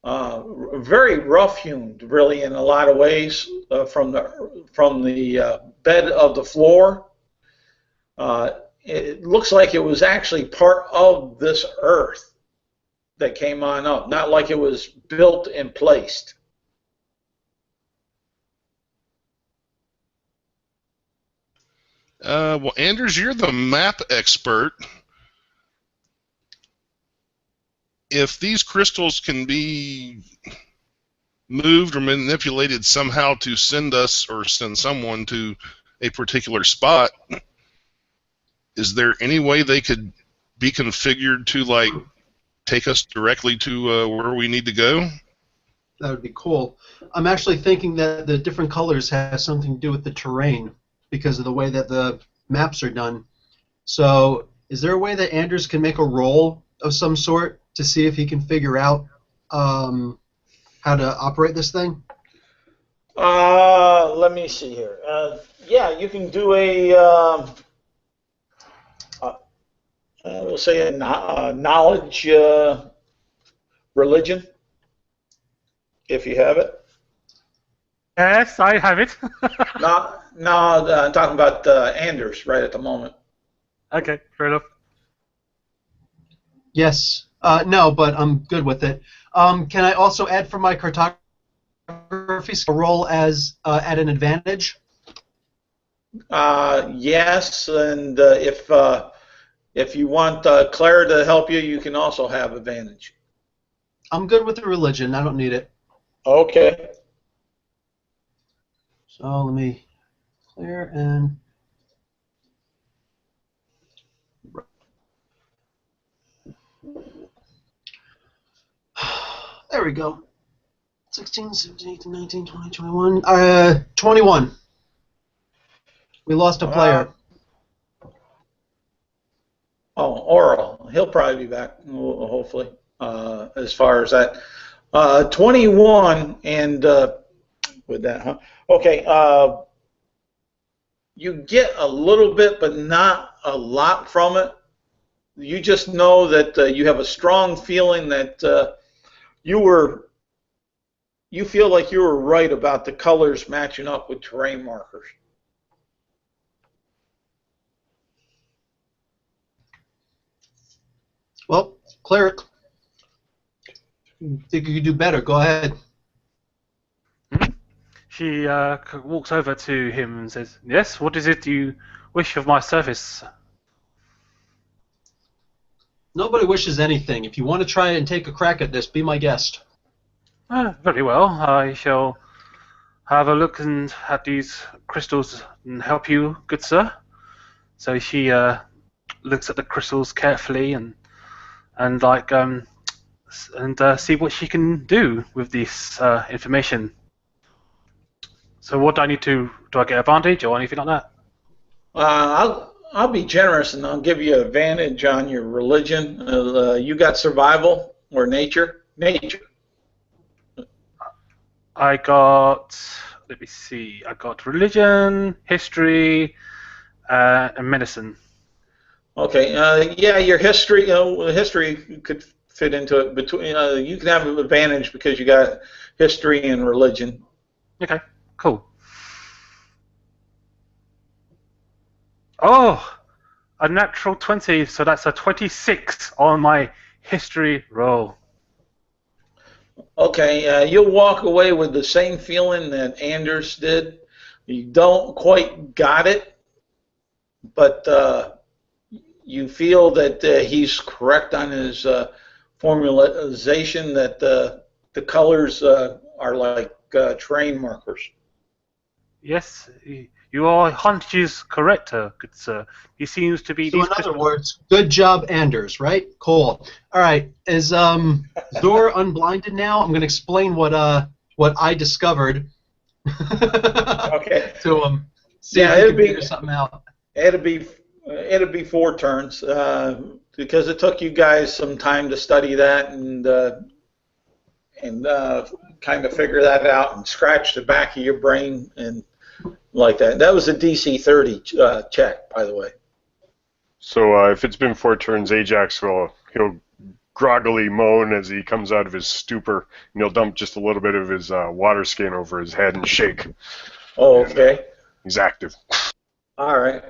very rough-hewn, really, in a lot of ways, from the bed of the floor. It looks like it was actually part of this earth that came on up, not like it was built and placed. Well, Anders, you're the map expert. If these crystals can be moved or manipulated somehow to send us or send someone to a particular spot, is there any way they could be configured to, like, take us directly to where we need to go? That would be cool. I'm actually thinking that the different colors has something to do with the terrain because of the way that the maps are done. So is there a way that Anders can make a roll of some sort to see if he can figure out how to operate this thing? Let me see here. Yeah, you can do a we'll say a knowledge religion, if you have it. Yes, I have it. No, I'm talking about Anders right at the moment. Okay, fair enough. Yes, No, but I'm good with it. Can I also add for my cartography skill roll as at an advantage? Yes, and if you want Claire to help you, you can also have advantage. I'm good with the religion. I don't need it. Okay. So let me clear and. There we go. 16, 17, 18, 19, 20, 21. 21. We lost a player. Oral. He'll probably be back, hopefully, as far as that. 21, and with that, huh? Okay. You get a little bit, but not a lot from it. You just know that you have a strong feeling that you feel like you were right about the colors matching up with terrain markers. Well, cleric, think you could do better. Go ahead. She walks over to him and says, "Yes, what is it you wish of my service?" Nobody wishes anything. If you want to try and take a crack at this, be my guest. Very well. I shall have a look at these crystals and help you, good sir. So she looks at the crystals carefully and see what she can do with this information. So what do I need to? Do I get advantage or anything like that? I'll be generous and I'll give you advantage on your religion. You got survival or nature? Nature. I got. Let me see. I got religion, history, and medicine. Okay. Yeah, your history. History could fit into it. Between you can have an advantage because you got history and religion. Okay. Cool. Oh, a natural 20, so that's a 26 on my history roll. Okay, you'll walk away with the same feeling that Anders did. You don't quite got it, but you feel that he's correct on his formalization that the colors are like terrain markers. Yes, your hunch is correct, good sir. He seems to be. So in other words, good job, Anders. Right? Cool. All right. Is Zor unblinded now? I'm going to explain what I discovered. Okay. To him. See Yeah, if he it'd can figure something out. It'd be 4 turns because it took you guys some time to study that and kind of figure that out and scratch the back of your brain and like that. That was a DC 30 check, by the way. So if it's been 4 turns, Ajax he'll groggily moan as he comes out of his stupor, and he'll dump just a little bit of his water skin over his head and shake. Oh, okay. And, he's active. All right.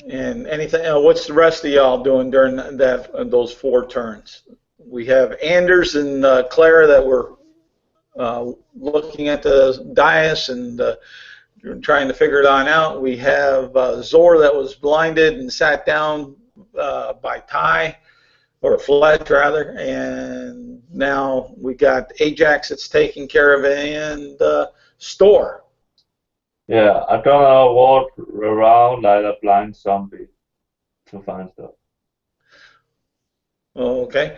And anything? What's the rest of y'all doing during those 4 turns? We have Anders and Clara that were looking at the dais and trying to figure it on out. We have Zor that was blinded and sat down by Ty, or Fletch rather, and now we got Ajax that's taking care of it, and Store. Yeah, I'm gonna walk around like a blind zombie to find stuff. Okay.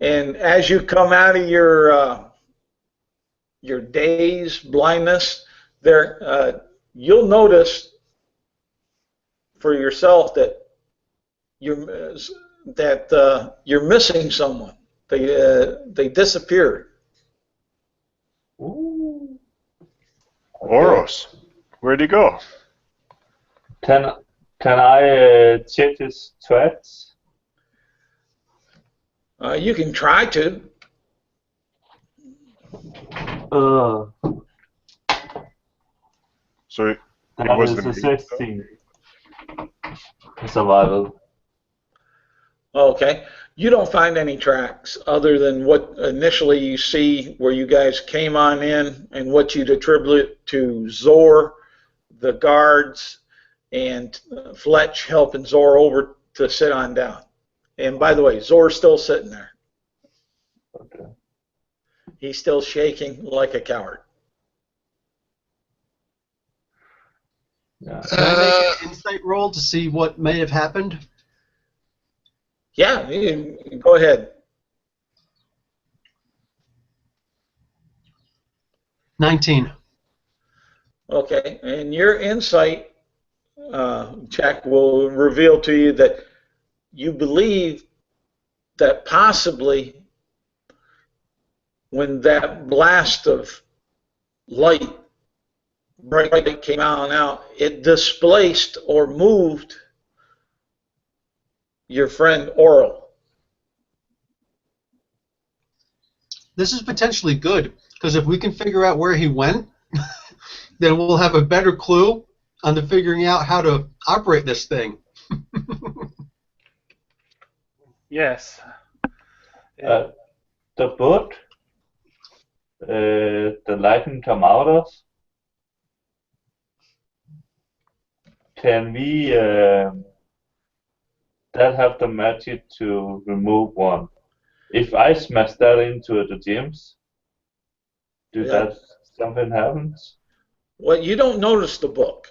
And as you come out of your daze, blindness, there you'll notice for yourself that you're missing someone. They disappeared. Ooh. Oros, where'd he go? Can I check his threats? You can try to. So it That was is the a 16. Survival. Okay. You don't find any tracks other than what initially you see where you guys came on in and what you'd attribute to Zor, the guards, and Fletch helping Zor over to sit on down. And by the way, Zor's still sitting there. Okay. He's still shaking like a coward. Yeah. Can I make an insight roll to see what may have happened? Yeah, go ahead. 19. Okay, and your insight check will reveal to you that you believe that possibly when that blast of light, bright light came out, it displaced or moved your friend Oral. This is potentially good, because if we can figure out where he went, then we'll have a better clue on to figuring out how to operate this thing. Yes. The boat, the light can come out of. Can we that have the magic to remove one? If I smash that into the gems, that something happens? Well, you don't notice the book.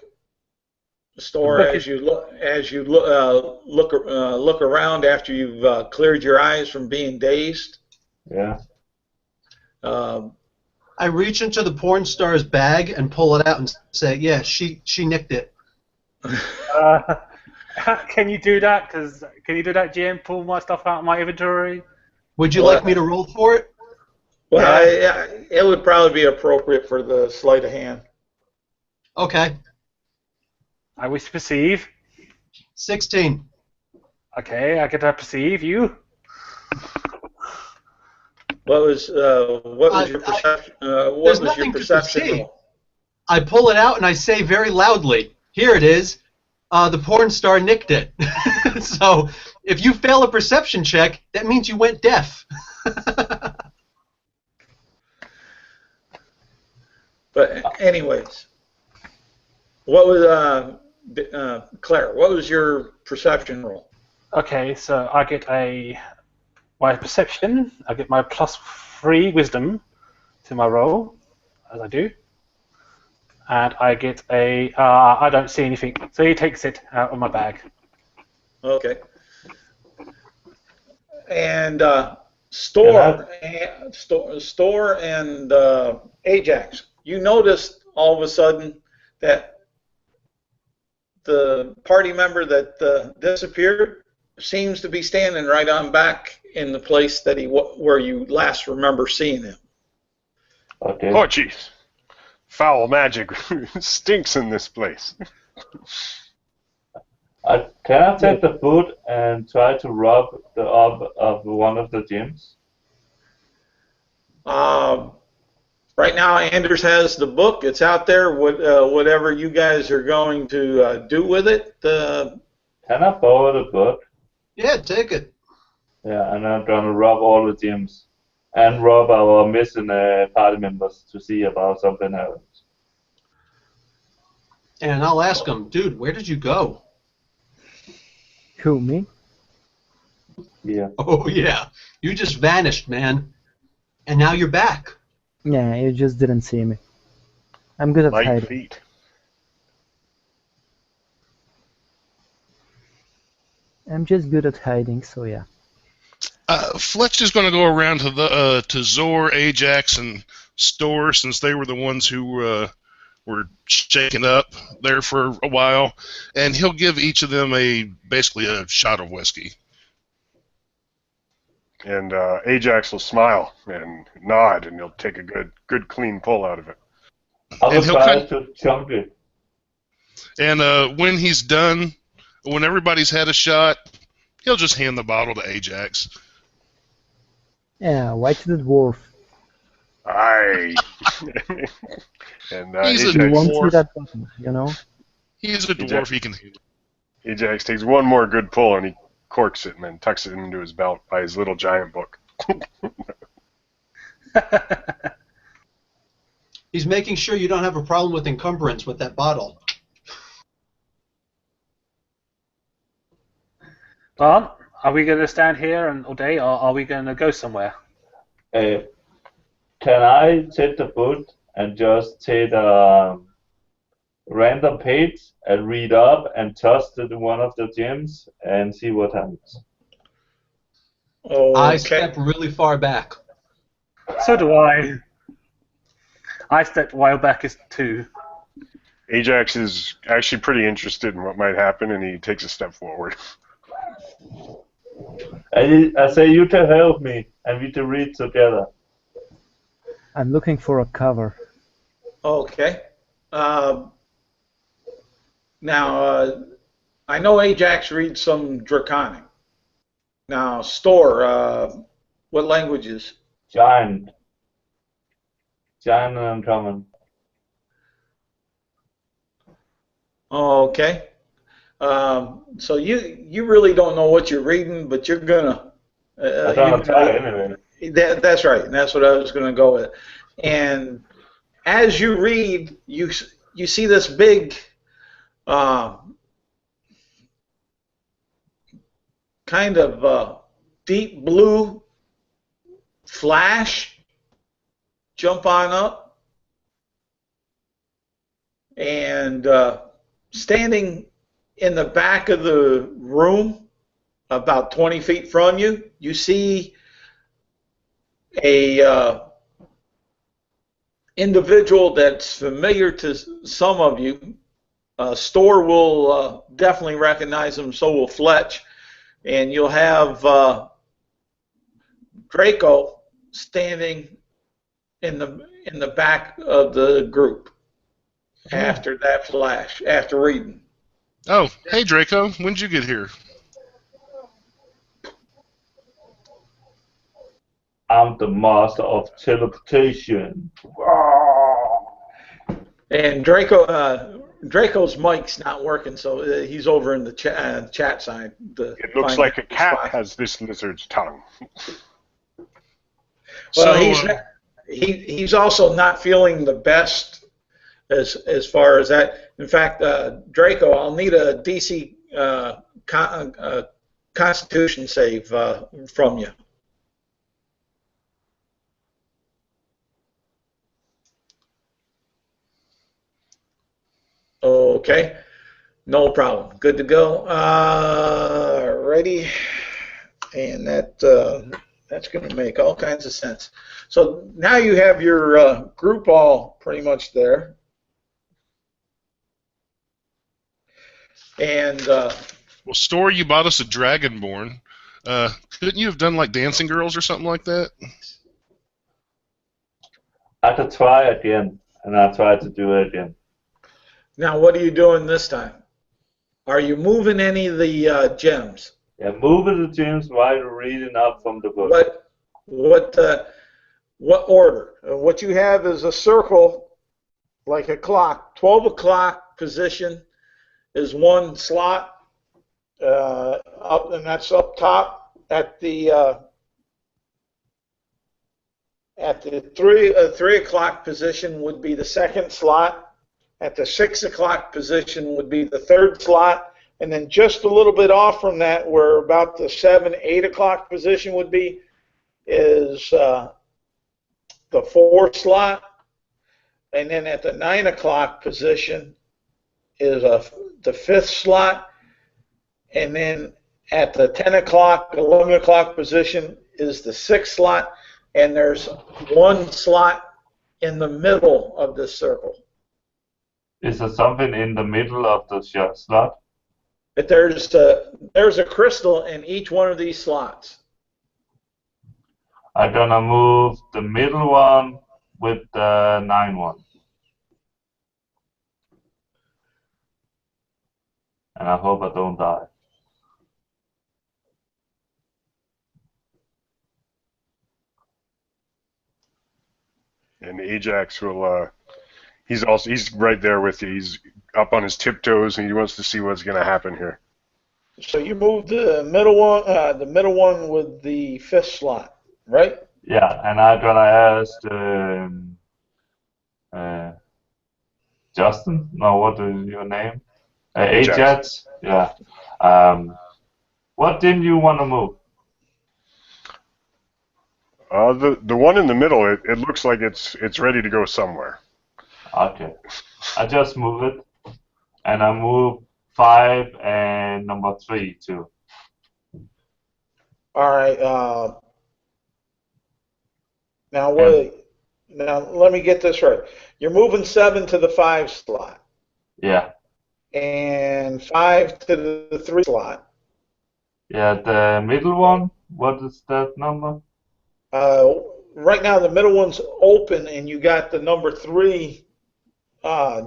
The store book as you look around after you've cleared your eyes from being dazed. Yeah. I reach into the porn star's bag and pull it out and say, "Yeah, she nicked it." Can you do that? Can you do that, GM? Pull my stuff out of my inventory? Would you like me to roll for it? Well, it would probably be appropriate for the sleight of hand. Okay. I wish to perceive. 16. Okay, I get to perceive you. What was your perception? What was your perception roll? I pull it out and I say very loudly, "Here it is. The porn star nicked it." So if you fail a perception check, that means you went deaf. But anyways, what was Claire? What was your perception roll? Okay, so I get my perception. I get my +3 wisdom to my roll, as I do, and I get I don't see anything, so he takes it out of my bag. Okay. And Store and Ajax, you noticed all of a sudden that the party member that disappeared seems to be standing right on back in the place that where you last remember seeing him. Okay. Oh, jeez. Foul magic stinks in this place. Can I take the boot and try to rob the orb of one of the gems? Right now, Anders has the book. It's out there. Whatever you guys are going to do with it. Can I borrow the book? Yeah, take it. Yeah, and I'm gonna rob all the gems and rob our missing party members to see about something happens. And I'll ask him, "Dude, where did you go?" Who, me? Yeah. "Oh, yeah. You just vanished, man. And now you're back." Yeah, you just didn't see me. I'm good at Light hiding. feet. I'm just good at hiding, so yeah. Fletch is going to go around to Zor, Ajax, and Store, since they were the ones who were shaken up there for a while, and he'll give each of them basically a shot of whiskey. And Ajax will smile and nod, and he'll take a good clean pull out of it. I will And he'll try to chunk it. And when he's done, when everybody's had a shot, he'll just hand the bottle to Ajax. Yeah, white the dwarf. Aye. And He's a Ajax, You won't see dwarf. that button, you know? He's a dwarf, he can handle it. Ajax takes one more good pull, and he corks it and then tucks it into his belt by his little giant book. He's making sure you don't have a problem with encumbrance with that bottle. Well, are we going to stand here all day, or are we going to go somewhere? Can I take the book and just take a random page and read up and toss it in one of the gyms and see what happens? I Okay. step really far back. So do I. I stepped way back too. Ajax is actually pretty interested in what might happen, and he takes a step forward. I say you can help me, and we can read together. I'm looking for a cover. Okay. Now, I know Ajax reads some Draconic. Now, Store, what languages? Giant and uncommon. Okay. So you really don't know what you're reading, but you're gonna. I'm gonna try anyway. That's right. And that's what I was gonna go with. And as you read, you see this big, kind of deep blue flash jump on up, and standing in the back of the room, about 20 feet from you, you see a individual that's familiar to some of you. Store will definitely recognize him, so will Fletch, and you'll have Draco standing in the back of the group after that flash, after reading. Oh, hey Draco, when did you get here? I'm the master of teleportation. And Draco's mic's not working, so he's over in the chat side. It looks like a cat has this lizard's tongue. Well, he's also not feeling the best as far as that. In fact, Draco, I'll need a DC Constitution save from you. Okay, no problem. Good to go. Ready, and that's going to make all kinds of sense. So now you have your group all pretty much there. And well, Store, you bought us a Dragonborn. Couldn't you have done like Dancing Girls or something like that? I could try again, and I tried to do it again. Now, what are you doing this time? Are you moving any of the gems? Yeah, moving the gems while reading up from the book. What order? What you have is a circle, like a clock. 12 o'clock position is one slot, up, and that's up top at the 3 o'clock position would be the second slot. At the 6 o'clock position would be the third slot, and then just a little bit off from that, where about the 7, 8 o'clock position would be, is the fourth slot, and then at the 9 o'clock position is the fifth slot, and then at the 10 o'clock, 11 o'clock position is the sixth slot, and there's one slot in the middle of this circle. Is there something in the middle of the slot? But there's a crystal in each one of these slots. I'm gonna move the middle one with the 9 one. And I hope I don't die. And Ajax will, he's right there with you. He's up on his tiptoes, and he wants to see what's going to happen here. So you moved the middle one with the fifth slot, right? Yeah, and I'm gonna ask Justin. No, what is your name? Ajax. Ajax. Yeah. What didn't you want to move? The one in the middle, it looks like it's ready to go somewhere. Okay. I just move it, and I move 5 and number 3 too. All right. Now And what? Now let me get this right. You're moving 7 to the 5 slot yeah, and 5 to the 3 slot. yeah, the middle one. What is that number? Right now the middle one's open, and you got the number 3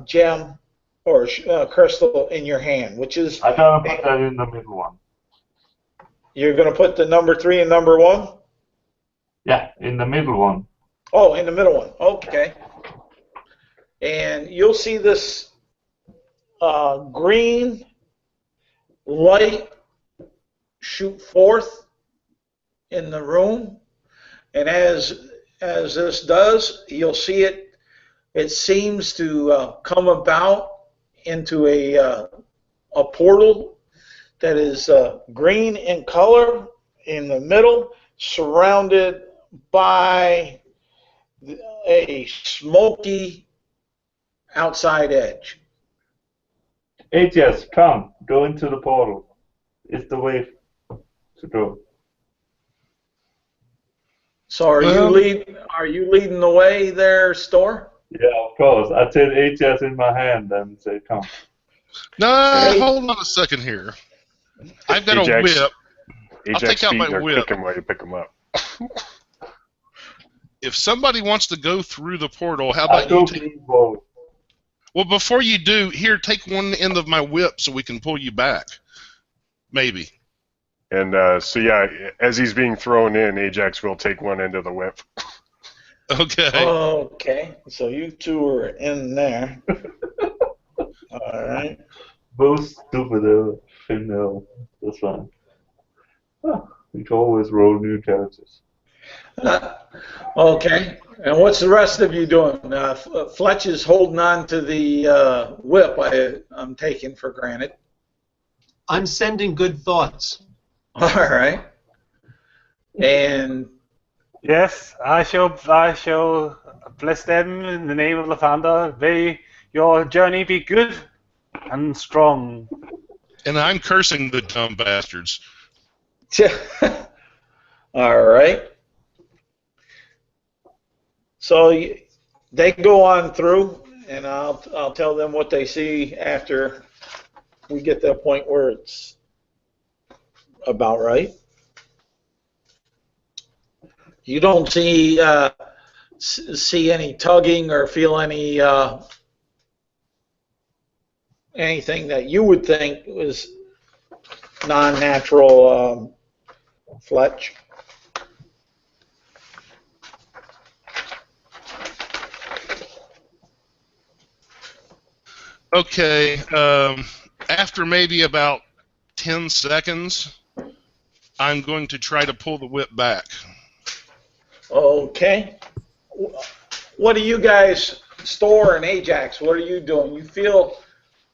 gem or crystal in your hand, which is I'm gonna put that in the middle one. you're going to put the number 3 and number 1. Yeah, in the middle one. Oh, in the middle one. Okay. And you'll see this green light shoot forth in the room, and as this does, you'll see it. It seems to come about into a portal that is green in color in the middle, surrounded by a smoky outside edge. Ajax, come, go into the portal. It's the way to go. So are you leading the way there, Store? Yeah, of course. I take Ajax in my hand and say, come. No, Hey. hold on a second here. I've got Ajax, a whip. Ajax take out feet my are whip. kicking while you pick them up. If somebody wants to go through the portal, how I about go you take... blue both. Well, before you do, here, take one end of my whip so we can pull you back. Maybe. And so yeah, as he's being thrown in, Ajax will take one end of the whip. Okay. Okay, so you two are in there. All right. Both stupid female. That's fine. We can always roll new characters. Okay, and what's the rest of you doing? Fletch is holding on to the whip, I'm taking for granted. I'm sending good thoughts. All right. And Yes, I shall bless them in the name of the founder. May your journey be good and strong. And I'm cursing the dumb bastards. all right. So they go on through, and I'll tell them what they see after we get to the point where it's about right. You don't see any tugging or feel any anything that you would think was non-natural, Fletch. Okay, after maybe about 10 seconds, I'm going to try to pull the whip back. Okay. What do you guys, Store and Ajax, what are you doing?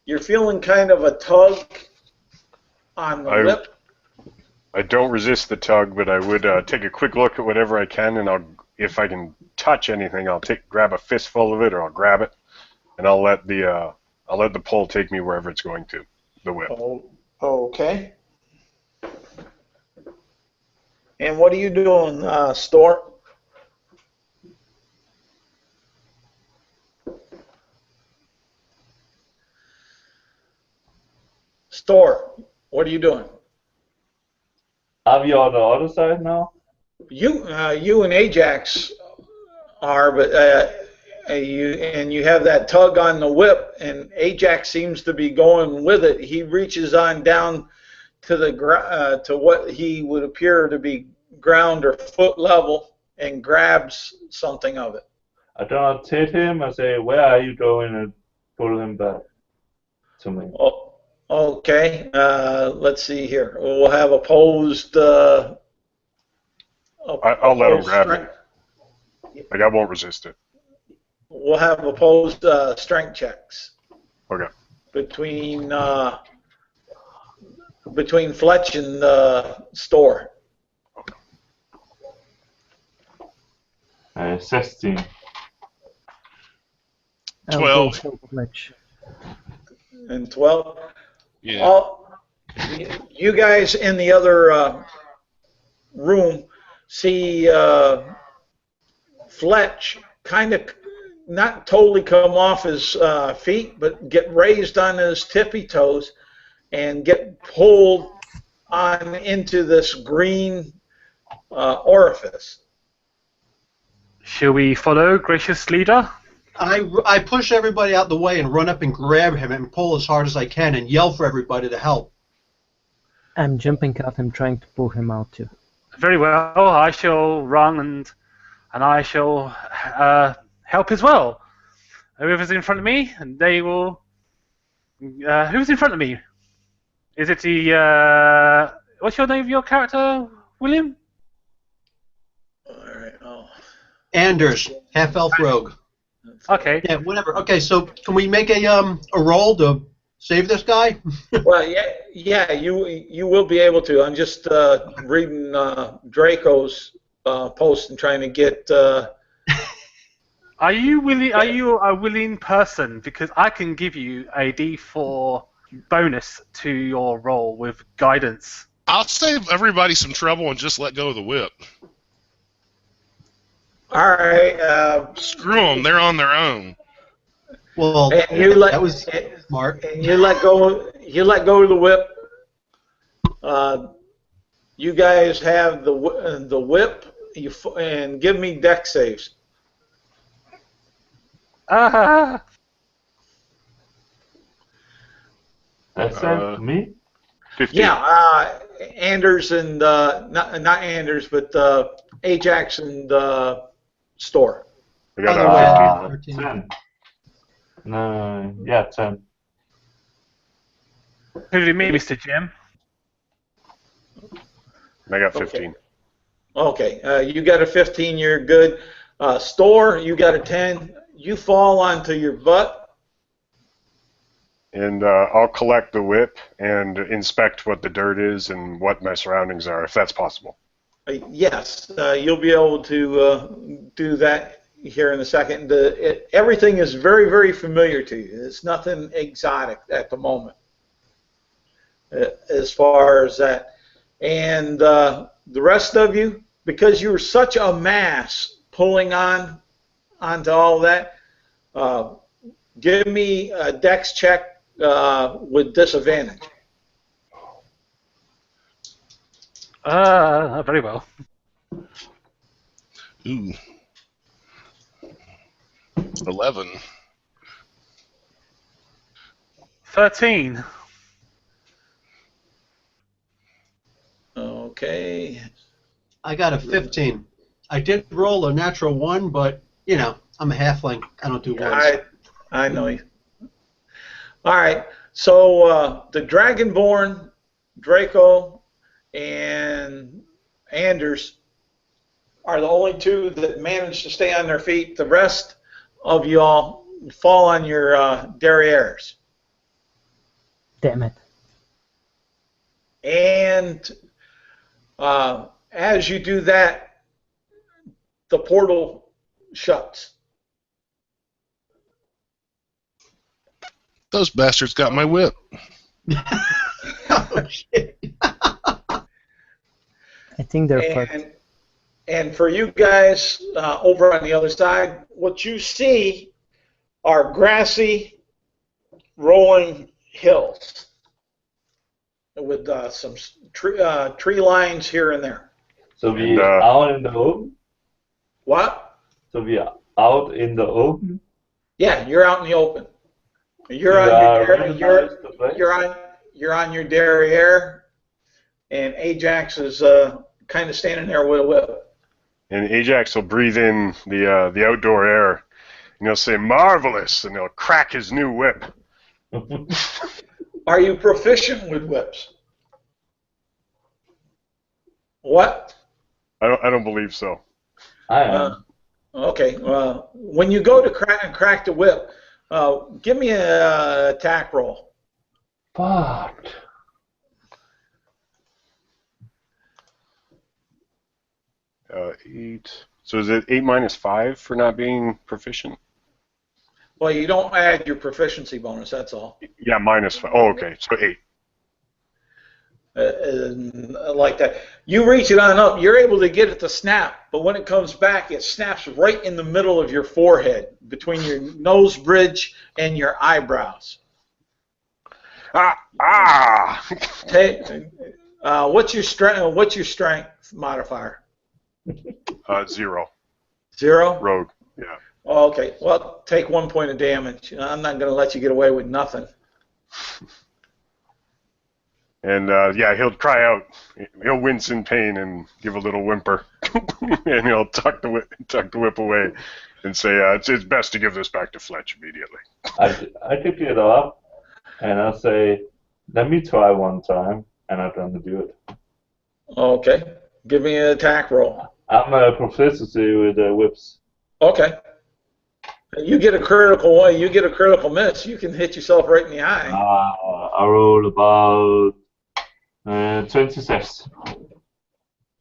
You're feeling kind of a tug on the whip? I don't resist the tug, but I would take a quick look at whatever I can, and if I can touch anything, I'll grab a fistful of it, or I'll grab it, and I'll let the pull take me wherever it's going to, the whip. Oh, okay. And what are you doing, Store? Store, what are you doing? Are we on the other side now? You and Ajax are, but you have that tug on the whip, and Ajax seems to be going with it. He reaches on down to the to what he would appear to be ground or foot level, and grabs something of it. I don't take him. I say, where are you going, and pull him back to me. Oh, Okay, let's see here. We'll have opposed. I'll let him opposed grab strength. it. Like, I won't resist it. We'll have opposed strength checks Okay. between Fletch and Store. 16. I'll 12. go for Fletch. And 12. Yeah. All, you guys in the other room see Fletch kind of not totally come off his feet, but get raised on his tippy toes and get pulled on into this green orifice. Shall we follow, gracious leader? I push everybody out the way and run up and grab him and pull as hard as I can and yell for everybody to help. I'm jumping out and trying to pull him out too. Very well. I shall run and I shall help as well. Whoever's in front of me, and they will. Who's in front of me? Is it the? What's your name of your character, William? All right. Oh. Anders, half-elf rogue. Okay. Yeah, whatever. Okay, so can we make a roll to save this guy? Well, yeah, you will be able to. I'm just reading Draco's post and trying to get. Are you willing? Are you a willing person? Because I can give you a D4 bonus to your roll with guidance. I'll save everybody some trouble and just let go of the whip. All right. Screw them. They're on their own. Well, And you let that was smart. and you let go. You let go of the whip. You guys have the whip. And give me deck saves. Ah. That's me? 15. Yeah, Anders and not Anders, but Ajax and Store. I got Other a way. 15. 10. No, yeah, 10. Who do you mean, Mr. Jim? I got 15. Okay, you got a 15. You're good. Store, you got a 10. You fall onto your butt. And I'll collect the whip and inspect what the dirt is and what my surroundings are, if that's possible. Yes, you'll be able to do that here in a second. Everything is very, very familiar to you. It's nothing exotic at the moment as far as that. And the rest of you, because you were such a mass pulling onto all that, give me a dex check with disadvantage. Very well. Ooh. 11. 13. Okay. I got a 15. I did roll a natural 1, but, you know, I'm a halfling. I don't do ones. I know you. All right. So the Dragonborn, Draco, and Anders are the only two that managed to stay on their feet. The rest of y'all fall on your derrieres. Damn it. And as you do that, the portal shuts. Those bastards got my whip. Oh, shit. I think they're fucked. And for you guys over on the other side, what you see are grassy, rolling hills with some tree lines here and there. So we are out in the open? What? So we are out in the open? Yeah, you're out in the open. You're on your derriere, and Ajax is kind of standing there with a whip. And Ajax will breathe in the outdoor air, and he'll say, "Marvelous," and he'll crack his new whip. Are you proficient with whips? What? I don't believe so. I am. Okay. When you go to crack the whip, give me an attack roll. Fuck. Eight. So is it 8 minus 5 for not being proficient? Well, you don't add your proficiency bonus. That's all. Yeah, minus 5. Oh, okay. So 8. Like that. You reach it on up. You're able to get it to snap, but when it comes back, it snaps right in the middle of your forehead, between your nose bridge and your eyebrows. Hey, what's your strength? What's your strength modifier? 0. 0? Rogue. Yeah. Oh, okay. Well, take 1 point of damage. I'm not going to let you get away with nothing. And yeah, he'll cry out. He'll wince in pain and give a little whimper, and he'll tuck the whip away, and say, "It's best to give this back to Fletch immediately." I pick it up, and I say, "Let me try one time," and I'm going to do it. Okay. Give me an attack roll. I'm a proficiency with whips. Okay. You get a critical. You get a critical miss. You can hit yourself right in the eye. I rolled about 26.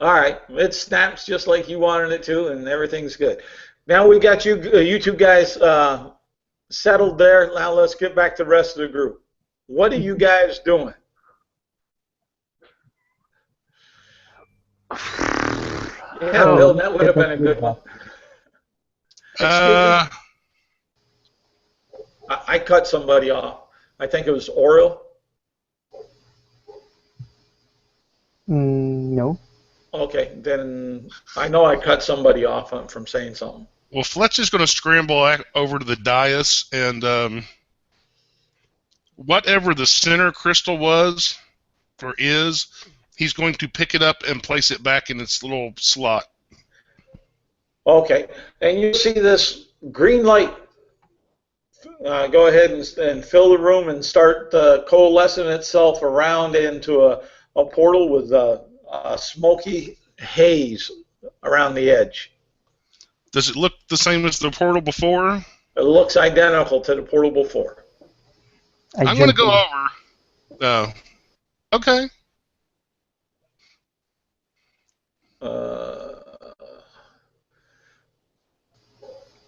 All right. It snaps just like you wanted it to, and everything's good. Now we got you two guys settled there. Now let's get back to the rest of the group. What are you guys doing? Yeah, Bill, that would have been a good one. I cut somebody off. I think it was Oriole. No. Okay, then I know I cut somebody off from saying something. Well, Fletch is going to scramble over to the dais, and whatever the center crystal was, or is, he's going to pick it up and place it back in its little slot. Okay, and you see this green light. Go ahead and fill the room and start coalescing itself around into a portal with a smoky haze around the edge. Does it look the same as the portal before? It looks identical to the portal before. I'm going to go over. Oh, okay.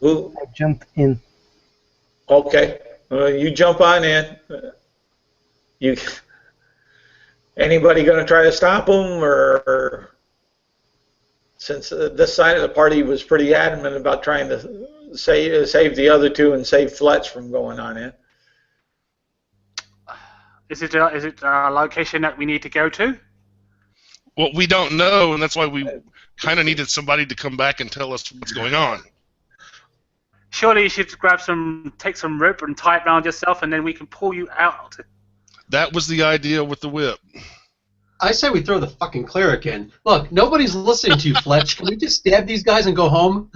I jumped in. Okay, you jump on in. Anybody going to try to stop him, or since this side of the party was pretty adamant about trying to save the other two and save Fletch from going on in? Is it a location that we need to go to? Well, we don't know, and that's why we kind of needed somebody to come back and tell us what's going on. Surely you should take some rope and tie it around yourself, and then we can pull you out. That was the idea with the whip. I say we throw the fucking cleric in. Look, nobody's listening to you, Fletch. Can we just stab these guys and go home?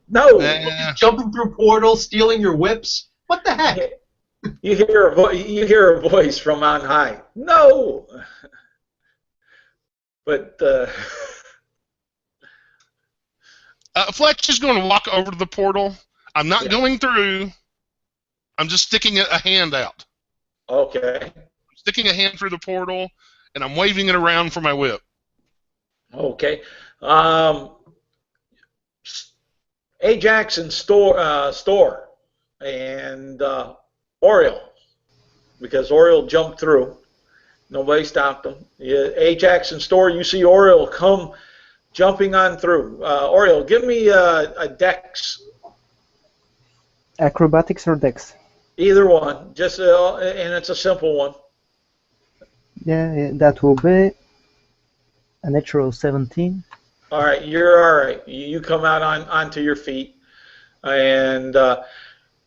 No. Just jumping through portals, stealing your whips. What the heck? You hear a voice from on high. No. But Fletch is going to walk over to the portal. I'm not going through. I'm just sticking a hand out. Okay. I'm sticking a hand through the portal, and I'm waving it around for my whip. Okay. Ajax and Store and Oriole, because Oriole jumped through. Nobody stopped him. Ajax and Store, you see Oriole come jumping on through. Oriole, give me a dex. Acrobatics or dex? Either one. Just and it's a simple one. Yeah, that will be a natural 17. All right, you're all right. You come out onto your feet, and the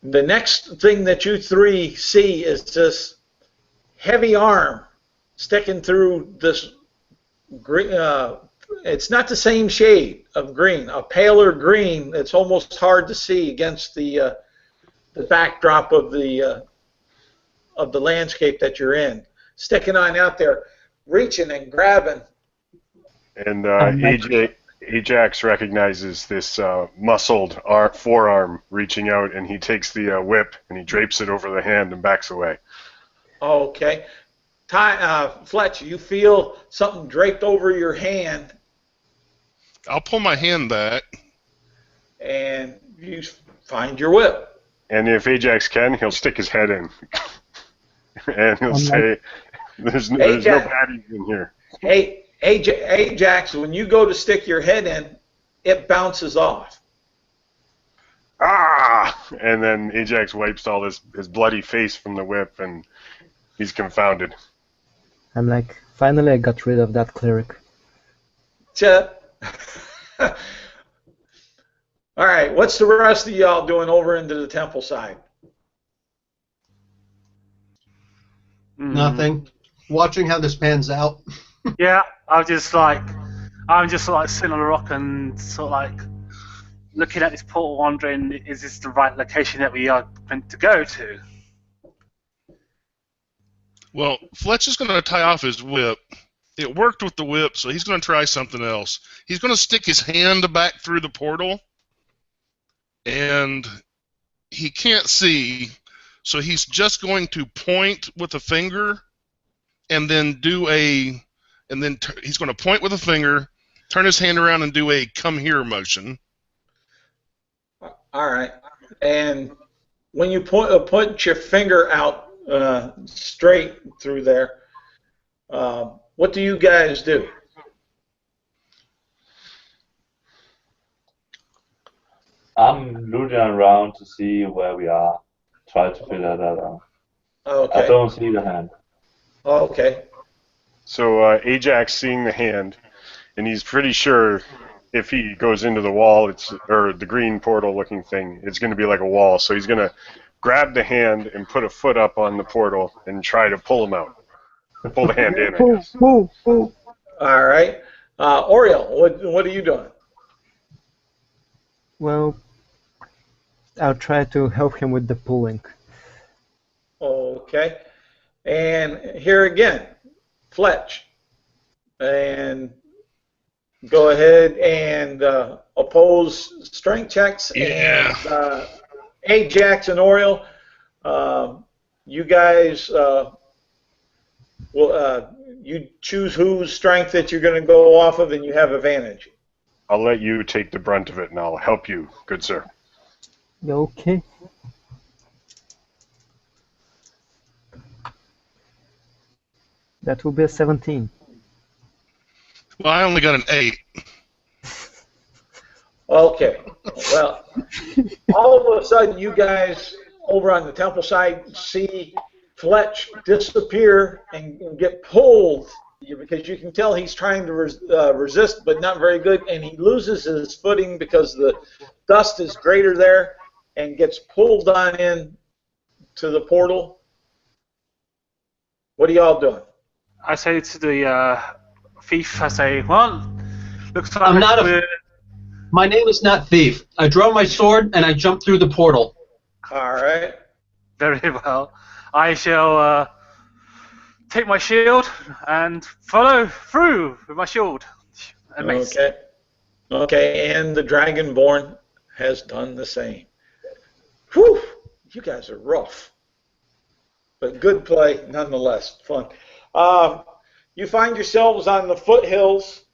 next thing that you three see is this heavy arm sticking through this green. It's not the same shade of green. A paler green. It's almost hard to see against the backdrop of the of the landscape that you're in, sticking on out there, reaching and grabbing. And Ajax recognizes this muscled forearm reaching out, and he takes the whip and he drapes it over the hand and backs away. Okay. Fletch, you feel something draped over your hand, I'll pull my hand back. and you find your whip. And if Ajax can, he'll stick his head in. And he'll say, there's no baddies in here. Hey, Ajax, when you go to stick your head in, it bounces off. Ah! And then Ajax wipes all his bloody face from the whip, and he's confounded. I'm like, finally I got rid of that cleric. All right, what's the rest of y'all doing over into the temple side? Nothing. Watching how this pans out. Yeah, I'm just like sitting on a rock and sort of like looking at this portal, wondering, is this the right location that we are meant to go to? Well, Fletch is going to tie off his whip. It worked with the whip, so he's going to try something else. He's going to stick his hand back through the portal, and he can't see, so he's just going to point with a finger, and then he's going to point with a finger, turn his hand around, and do a come here motion. All right, and when you put your finger out straight through there, what do you guys do? I'm looking around to see where we are. Try to figure that out. Okay. I don't see the hand. Okay. So Ajax seeing the hand, and he's pretty sure if he goes into the wall, or the green portal-looking thing, it's going to be like a wall. So he's going to grab the hand and put a foot up on the portal and try to pull him out. Pull the hand in, I guess. All right. Oriel, what are you doing? Well, I'll try to help him with the pulling. Okay. And here again, Fletch. And go ahead and oppose strength checks. Yeah. And Ajax and Oriel, you guys you choose whose strength that you're going to go off of, and you have advantage. I'll let you take the brunt of it, and I'll help you, good sir. Okay. That will be a 17. Well, I only got an 8. Okay. Well, all of a sudden, you guys over on the temple side see Fletch disappear and get pulled, because you can tell he's trying to resist, but not very good, and he loses his footing because the dust is greater there, and gets pulled on in to the portal. What are y'all doing? I say to the thief, I say, well, looks like I'm not My name is not Thief. I draw my sword and I jump through the portal. All right. Very well. I shall take my shield and follow through with my shield. And mace. Okay. Okay, and the Dragonborn has done the same. Whew! You guys are rough. But good play nonetheless. Fun. You find yourselves on the foothills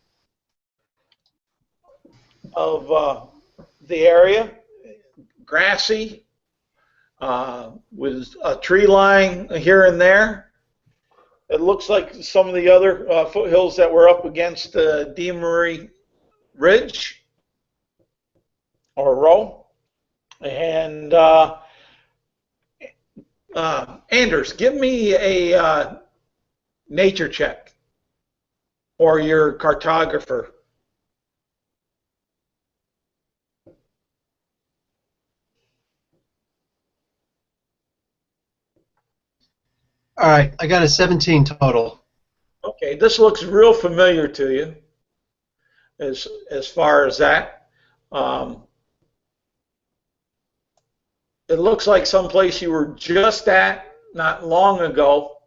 of the area, grassy, with a tree line here and there. It looks like some of the other foothills that were up against Deamery Ridge or Row. And Anders, give me a nature check, or your cartographer. All right, I got a 17 total. Okay, this looks real familiar to you as far as that. It looks like someplace you were just at not long ago,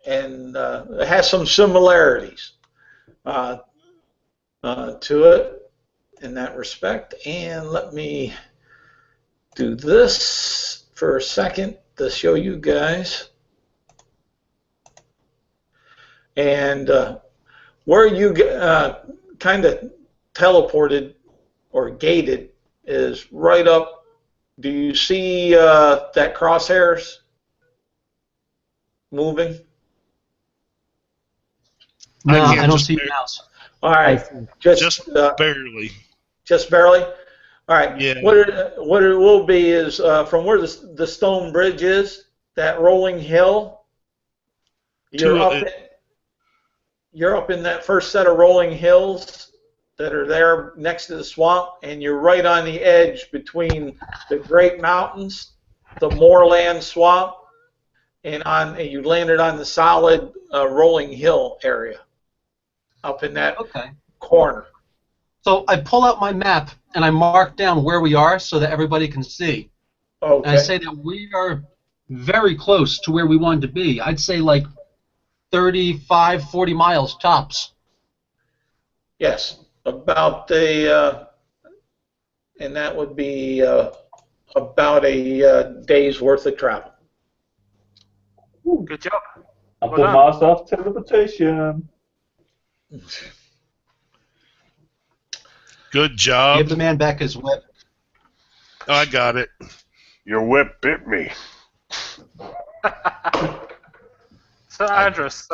and it has some similarities to it in that respect. And let me do this for a second to show you guys. And where you kind of teleported or gated is right up. Do you see that crosshairs moving? No, I can't I don't just see bar- your mouse. All right, just barely. just barely. All right. Yeah. What it will be is from where the stone bridge is, that rolling hill. You're up in that first set of rolling hills that are there next to the swamp, and you're right on the edge between the Great Mountains, the moorland swamp, and you landed on the solid rolling hill area up in that corner. So I pull out my map and I mark down where we are so that everybody can see. Okay. And I say that we are very close to where we wanted to be. I'd say like 35, 40 miles tops. Yes, about and that would be about a day's worth of travel. Good job. I'm Well the done. master of teleportation. Good job. Give the man back his whip. Oh, I got it. Your whip bit me. So, Andres,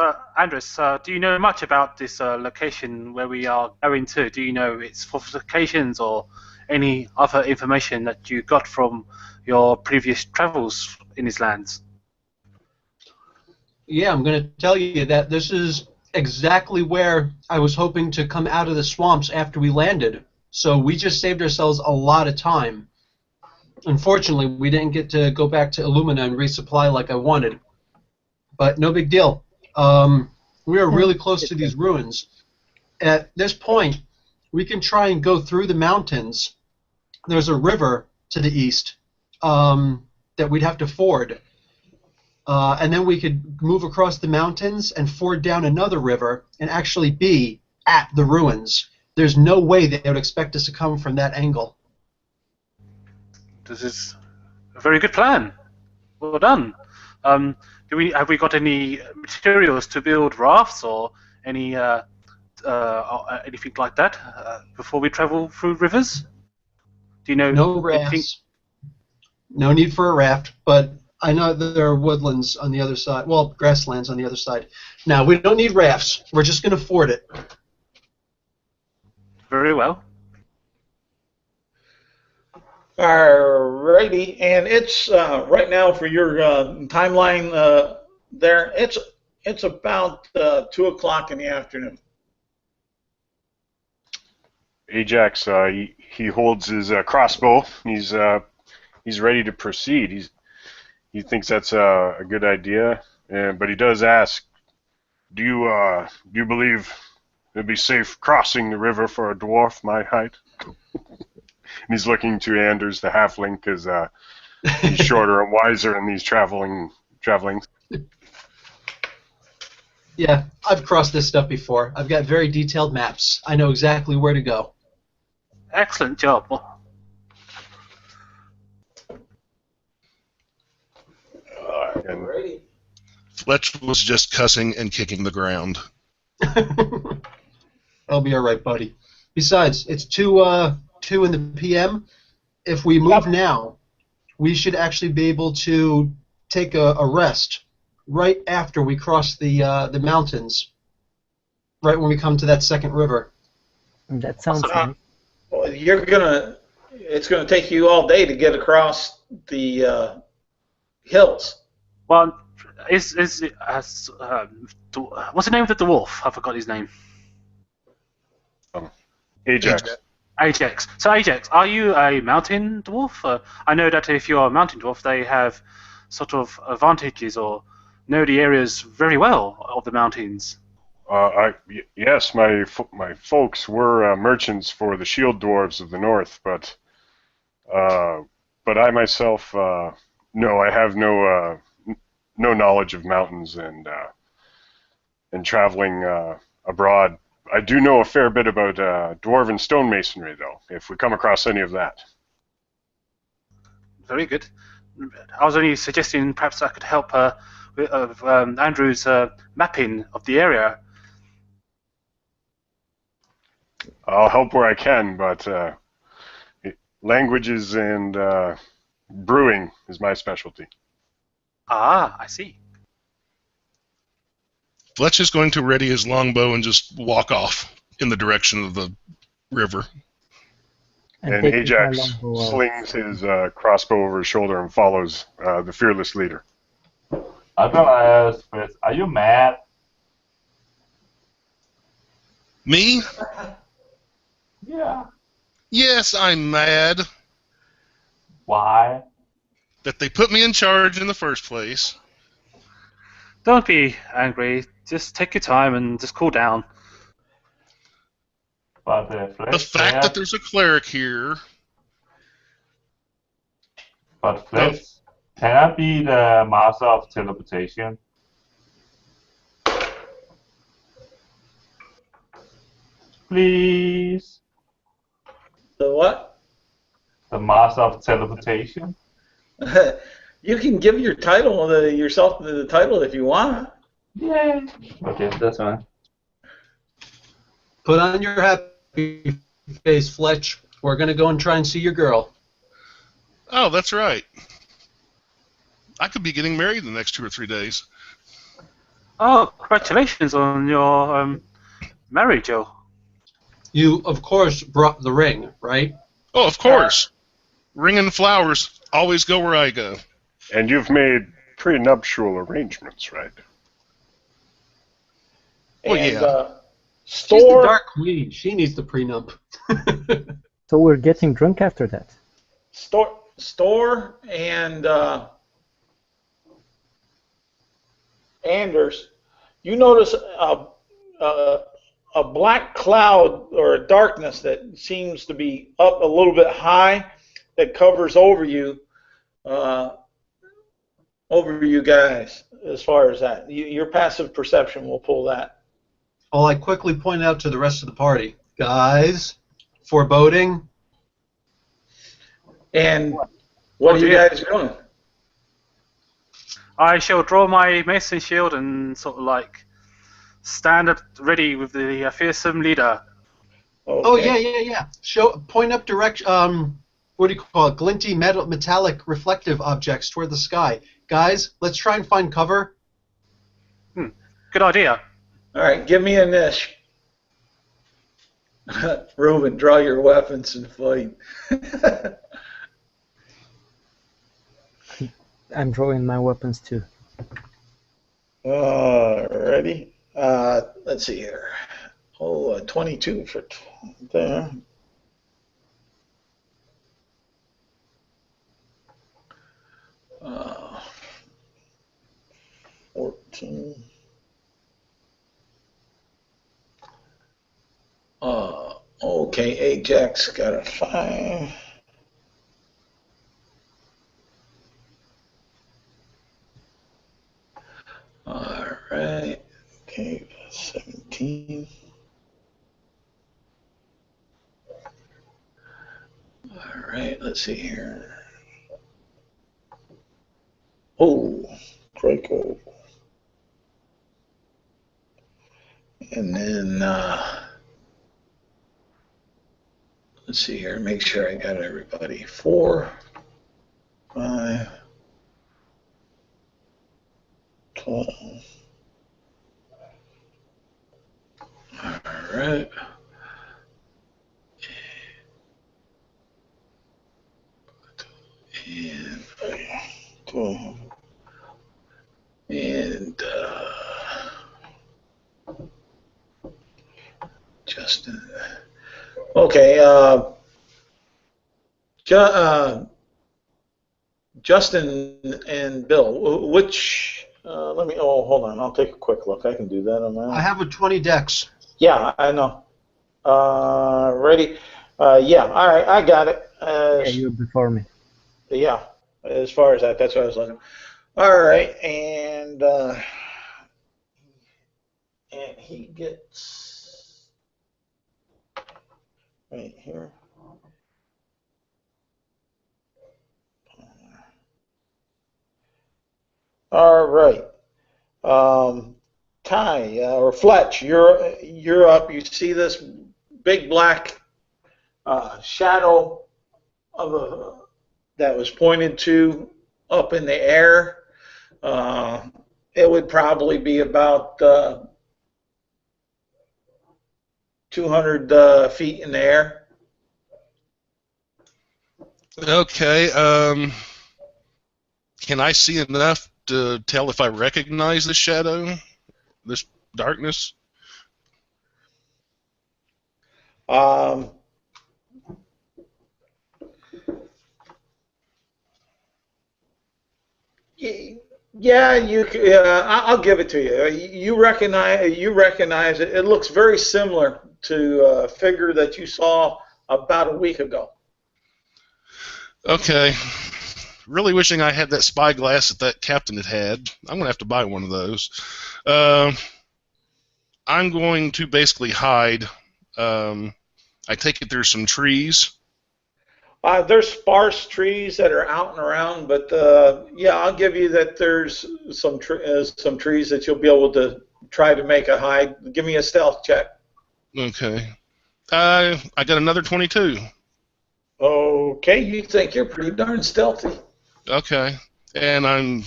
do you know much about this location where we are going to? Do you know its fortifications or any other information that you got from your previous travels in these lands? Yeah, I'm going to tell you that this is exactly where I was hoping to come out of the swamps after we landed. So we just saved ourselves a lot of time. Unfortunately, we didn't get to go back to Illumina and resupply like I wanted. But no big deal. We are really close to these ruins. At this point, we can try and go through the mountains. There's a river to the east that we'd have to ford. And then we could move across the mountains and ford down another river and actually be at the ruins. There's no way they would expect us to come from that angle. This is a very good plan. Well done. Have we got any materials to build rafts or any anything like that before we travel through rivers? Do you know? No rafts. No need for a raft, but I know that there are woodlands on the other side. Well, grasslands on the other side. Now, we don't need rafts. We're just going to ford it. Very well. Alrighty, and it's right now for your timeline there. It's about 2 o'clock in the afternoon. Ajax, he holds his crossbow. He's ready to proceed. He thinks that's a good idea, but he does ask, do you believe it'd be safe crossing the river for a dwarf my height? And he's looking to Anders the halfling because he's shorter and wiser in these travelings. Yeah, I've crossed this stuff before. I've got very detailed maps. I know exactly where to go. Excellent job. Alrighty. Fletch was just cussing and kicking the ground. I'll be all right, buddy. Besides, it's 2 in the p.m. If we move now, we should actually be able to take a rest right after we cross the mountains, right when we come to that second river. That sounds nice. Well, it's gonna take you all day to get across the hills. Well, what's the name of the dwarf? I forgot his name. Ajax. Ajax. So Ajax, are you a mountain dwarf? I know that if you're a mountain dwarf, they have sort of advantages or know the areas very well of the mountains. Yes, my folks were merchants for the shield dwarves of the north, but I myself, no, I have no knowledge of mountains and traveling abroad. I do know a fair bit about dwarven stonemasonry, though, if we come across any of that. Very good. I was only suggesting perhaps I could help with Andrew's mapping of the area. I'll help where I can, but languages and brewing is my specialty. Ah, I see. Fletch is going to ready his longbow and just walk off in the direction of the river. And take Ajax my longbow out. slings his crossbow over his shoulder and follows the fearless leader. I'm gonna ask Fritz, are you mad? Me? Yeah. Yes, I'm mad Why? that they put me in charge in the first place. Don't be angry. Just take your time and just cool down. But The Fritz, fact that there's a cleric here. But Fritz, can I be the master of teleportation? Please. The what? The master of teleportation? You can give your title yourself the title if you want. Yay. Okay, that's fine. Put on your happy face, Fletch. We're going to go and try and see your girl. Oh, that's right. I could be getting married in the next 2 or 3 days. Oh, congratulations on your marriage, Joe. You, of course, brought the ring, right? Oh, of course. Ring and flowers always go where I go. And you've made prenuptial arrangements, right? Oh, And, yeah. She's the Store, Dark Queen. She needs the prenup. So we're getting drunk after that. Store, and Anders, you notice a black cloud or a darkness that seems to be up a little bit high that covers over you guys. As far as that, your passive perception will pull that. Well, I quickly point out to the rest of the party, guys, foreboding. And what are you dear. guys doing? I shall draw my mason shield and sort of like stand at ready with the fearsome leader. Okay. Oh yeah. Point up direction. What do you call it? Glinty metallic reflective objects toward the sky. Guys, let's try and find cover. Good idea. All right, give me a niche. Reuben, draw your weapons and fight. I'm drawing my weapons too. Ready? Let's see here. 22 for there. Uh, 14. Okay, Ajax got a 5. All right. Okay, 17. All right, let's see here. Oh, Draco. And then, let's see here, make sure I got everybody. 4, 5, 12. All right. And 12. And Justin. Okay. Justin and Bill. Which? Let me. Oh, hold on. I'll take a quick look. I can do that on my own. I have a 20 dex. Yeah, I know. Ready? Yeah. All right. I got it. Yeah, you're before me. Yeah. As far as that, that's what I was looking. All right, and he gets right here. All right. Ty or Fletch, you're up. You see this big black shadow of that was pointed to up in the air. Uh, it would probably be about 200 feet in the air. Okay. Can I see enough to tell if I recognize this shadow, this darkness? Um, yeah, I'll give it to you. You recognize it. It looks very similar to a figure that you saw about a week ago. Okay. Really wishing I had that spyglass that captain had. I'm gonna have to buy one of those. I'm going to basically hide. I take it there's some trees. There's sparse trees that are out and around, but yeah, I'll give you that. There's some trees that you'll be able to try to make a hide. Give me a stealth check. Okay. I got another 22. Okay, you think you're pretty darn stealthy. Okay. And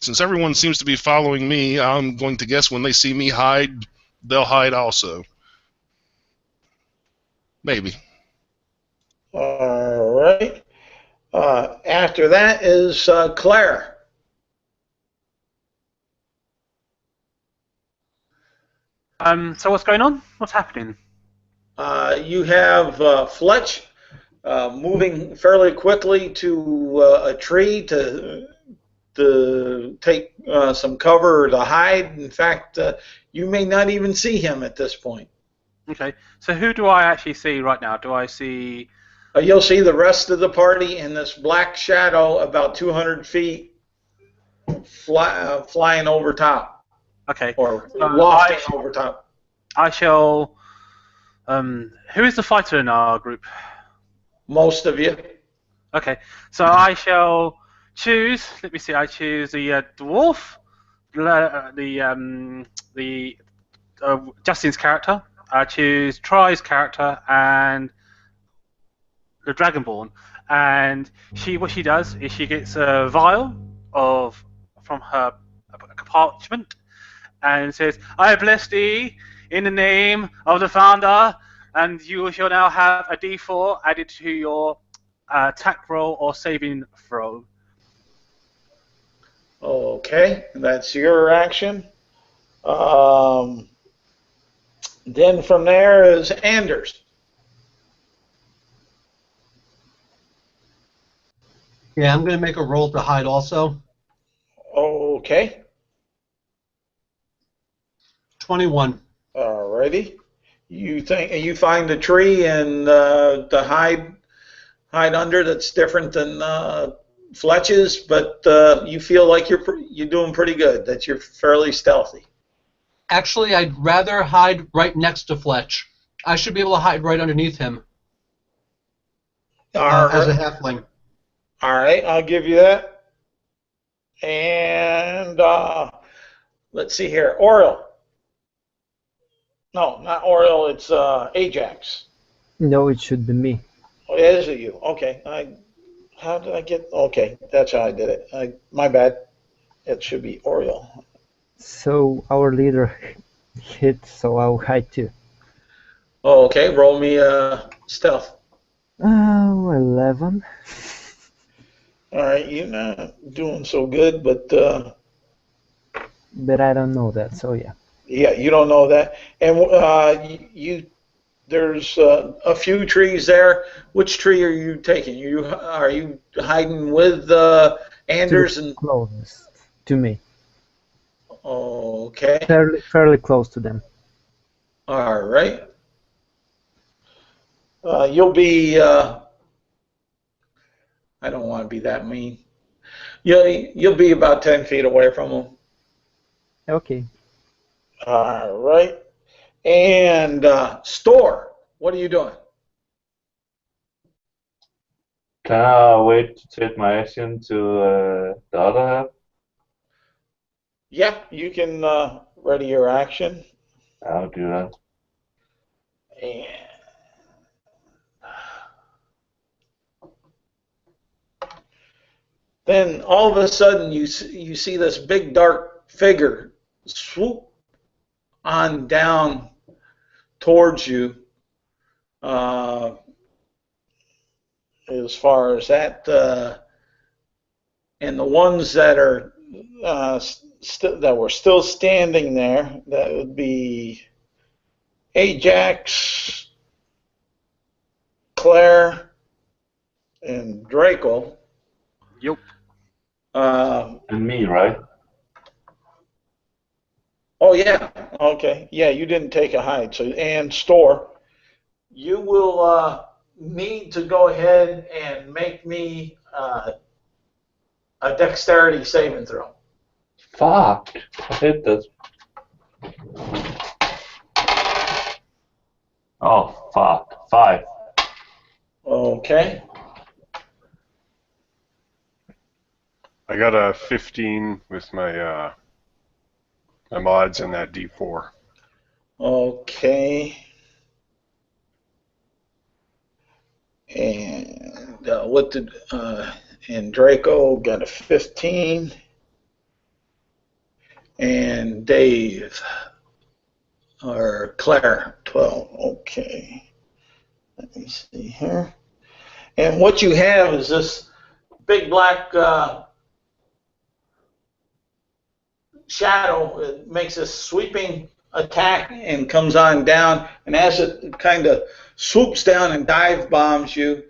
since everyone seems to be following me, I'm going to guess when they see me hide, they'll hide also. Maybe. All right. After that is Claire. So what's going on? What's happening? You have Fletch moving fairly quickly to a tree to take some cover or to hide. In fact, you may not even see him at this point. Okay. So who do I actually see right now? Do I see? You'll see the rest of the party in this black shadow about 200 feet flying over top. Okay. Or lofting over top. I shall. Who is the fighter in our group? Most of you. Okay. So I shall choose. Let me see. I choose the dwarf, the Justin's character. I choose Try's character and the Dragonborn. And what she does is she gets a vial from her compartment and says, "I bless thee in the name of the founder, and you shall now have a D4 added to your attack roll or saving throw." Okay, that's your action. Then from there is Anders. Yeah, I'm going to make a roll to hide also. Okay. 21. Alrighty. You find a tree and to hide under that's different than Fletch's, but you feel like you're doing pretty good. That you're fairly stealthy. Actually, I'd rather hide right next to Fletch. I should be able to hide right underneath him as a halfling. All right, I'll give you that. And let's see here, Oriel. No, not Oriel. It's Ajax. No, it should be me. Oh, is it you? Okay. How did I get? Okay, that's how I did it. My bad. It should be Oriel. So our leader hit, so I'll hide too. Oh, okay. Roll me stealth. 11. All right, you're not doing so good, but But I don't know that, so yeah. yeah, you don't know that. And there's a few trees there. Which tree are you taking? Are you hiding with Anders and closest to me? Okay. Fairly close to them. All right. You'll be. I don't want to be that mean. You'll be about 10 feet away from him. Okay. All right. And Store, what are you doing? Can I wait to take my action to the other half? Yeah, you can ready your action. I'll do that. And then all of a sudden you see this big dark figure swoop on down towards you. As far as that, and the ones that are that were still standing there, that would be Ajax, Claire, and Draco. Yup. And me, right? Oh yeah, okay, yeah. You didn't take a hide, so and Store, you will need to go ahead and make me a dexterity saving throw. Fuck! I hit this. Oh, fuck. 5. Okay. I got a 15 with my my mods and that D4. Okay. And what did and Draco got a 15, and Dave or Claire 12. Okay. Let me see here. And what you have is this big black shadow. It makes a sweeping attack and comes on down, and as it kind of swoops down and dive bombs you,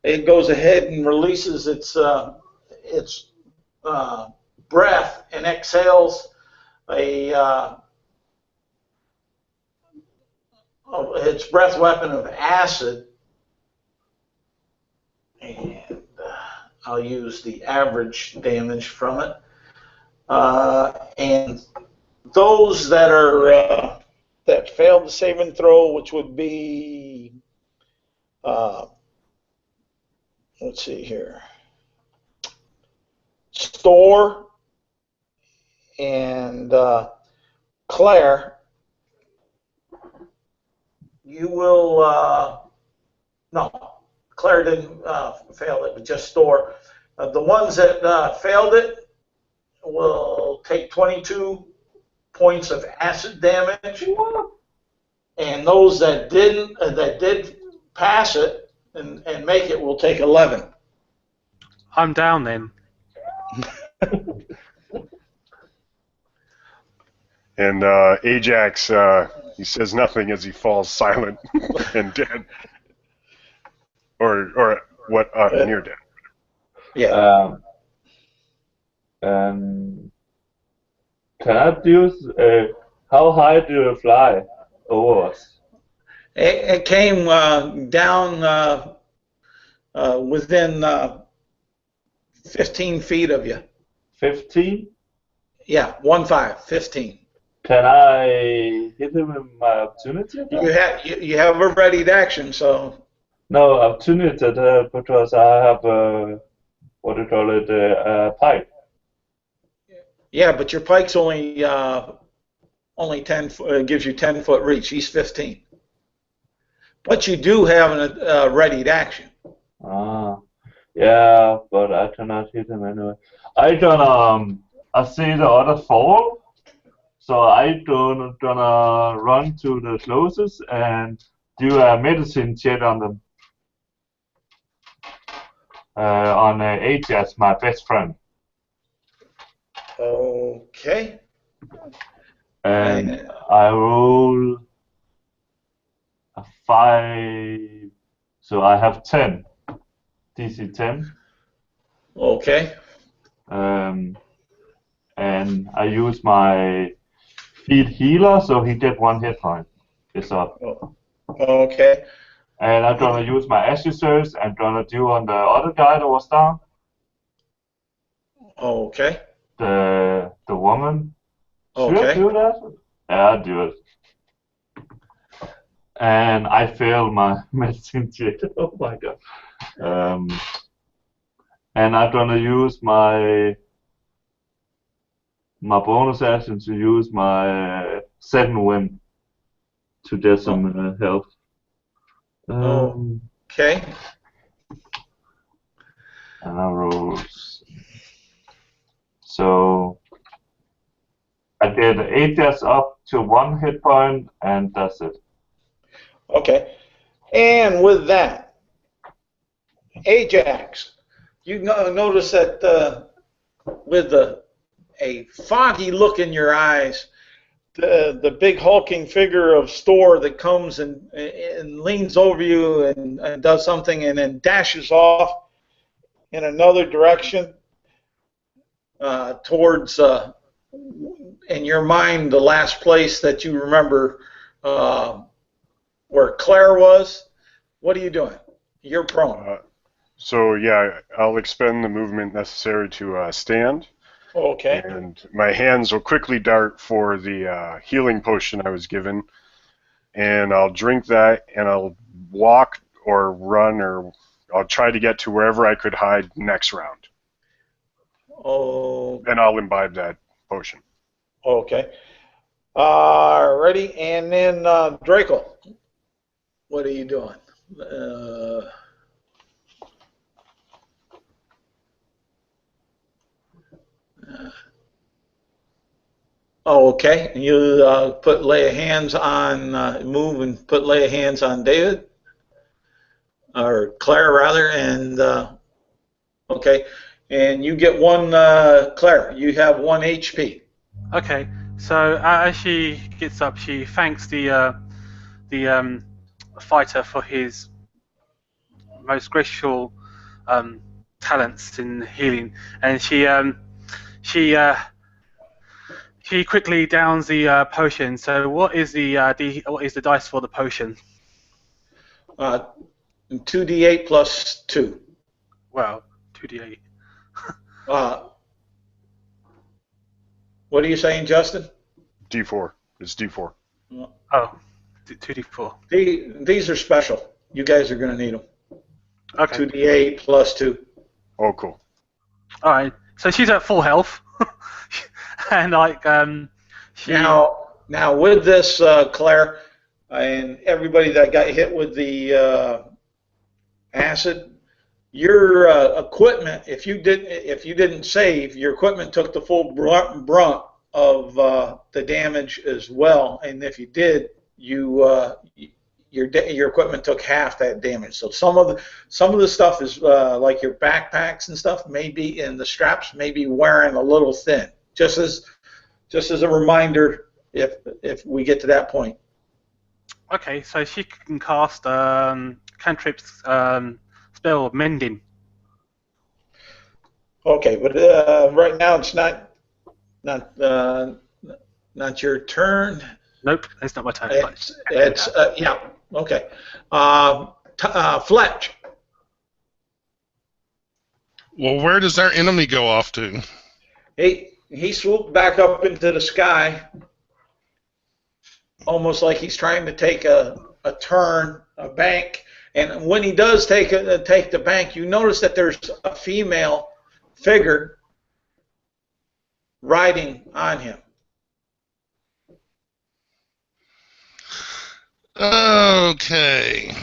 it goes ahead and releases its breath and exhales its breath weapon of acid, and I'll use the average damage from it. And those that are that failed the save and throw, which would be let's see here, Store and Claire, you will no, Claire didn't fail it, but just Store. The ones that failed it will take 22 points of acid damage, and those that didn't, that did pass it and make it, will take 11. I'm down then. And Ajax, he says nothing as he falls silent and dead, or what? Near dead. Yeah. Can I do? How high do you fly over us? It came down within 15 feet of you. 15? Yeah, 15. Can I hit him with my opportunity attack? You have a readied action, so. No, opportunity attack because I have what do you call it? A pike. Yeah, but your pike's only 10. Gives you 10-foot reach. He's 15. But you do have a readied action. Ah, yeah, but I cannot hit him anyway. I see the other fall, so I gonna run to the closest and do a medicine check on them. On Ajax, my best friend. Okay. And I roll a 5, so I have 10. DC 10. Okay. And I use my feed healer, so he get 1 hit point. It's up. Okay. And I'm gonna use my Ashes. I'm gonna do on the other guy that was down. Okay. The woman. Should I Okay. do that? Yeah, I'll do it. And I failed my medicine check. Oh my god. And I'm gonna use my bonus action to use my second wind to get some help. Okay. And I roll. So I did 8 deaths up to 1 hit point, and that's it. Okay. And with that, Ajax, you notice that with a foggy look in your eyes, the big hulking figure of Store that comes and leans over you and does something and then dashes off in another direction towards, in your mind, the last place that you remember where Claire was. What are you doing? You're prone. So yeah, I'll expend the movement necessary to stand. Okay. And my hands will quickly dart for the healing potion I was given, and I'll drink that, and I'll walk or run, or I'll try to get to wherever I could hide next round. Oh. And I'll imbibe that potion. Okay. Ready? And then Draco, what are you doing? Okay. You lay of hands on move and lay of hands on David or Claire rather, and okay. And you get one, Claire. You have 1 HP. Okay, so as she gets up, she thanks the fighter for his most graceful talents in healing, and she quickly downs the potion. So what is what is the dice for the potion? 2d8 plus 2. Well, 2d8. What are you saying, Justin? D4. It's D4. Oh, 2d4. These are special. You guys are going to need them. Okay. 2d8 plus 2. Oh, cool. All right. So she's at full health, and like she. Now with this, Claire, and everybody that got hit with the acid, your equipment, if you didn't save, your equipment took the full brunt of the damage as well, and if you did, your equipment took half that damage. So some of the stuff is like your backpacks and stuff maybe, and the straps may be wearing a little thin. Just as a reminder, if we get to that point. Okay, so she can cast cantrips. Spell of mending. Okay, but right now it's not your turn. Nope, it's not my turn. It's yeah. Okay. Fletch. Well, where does our enemy go off to? He swooped back up into the sky, almost like he's trying to take a turn, a bank. And when he does take the bank, you notice that there's a female figure riding on him. Okay.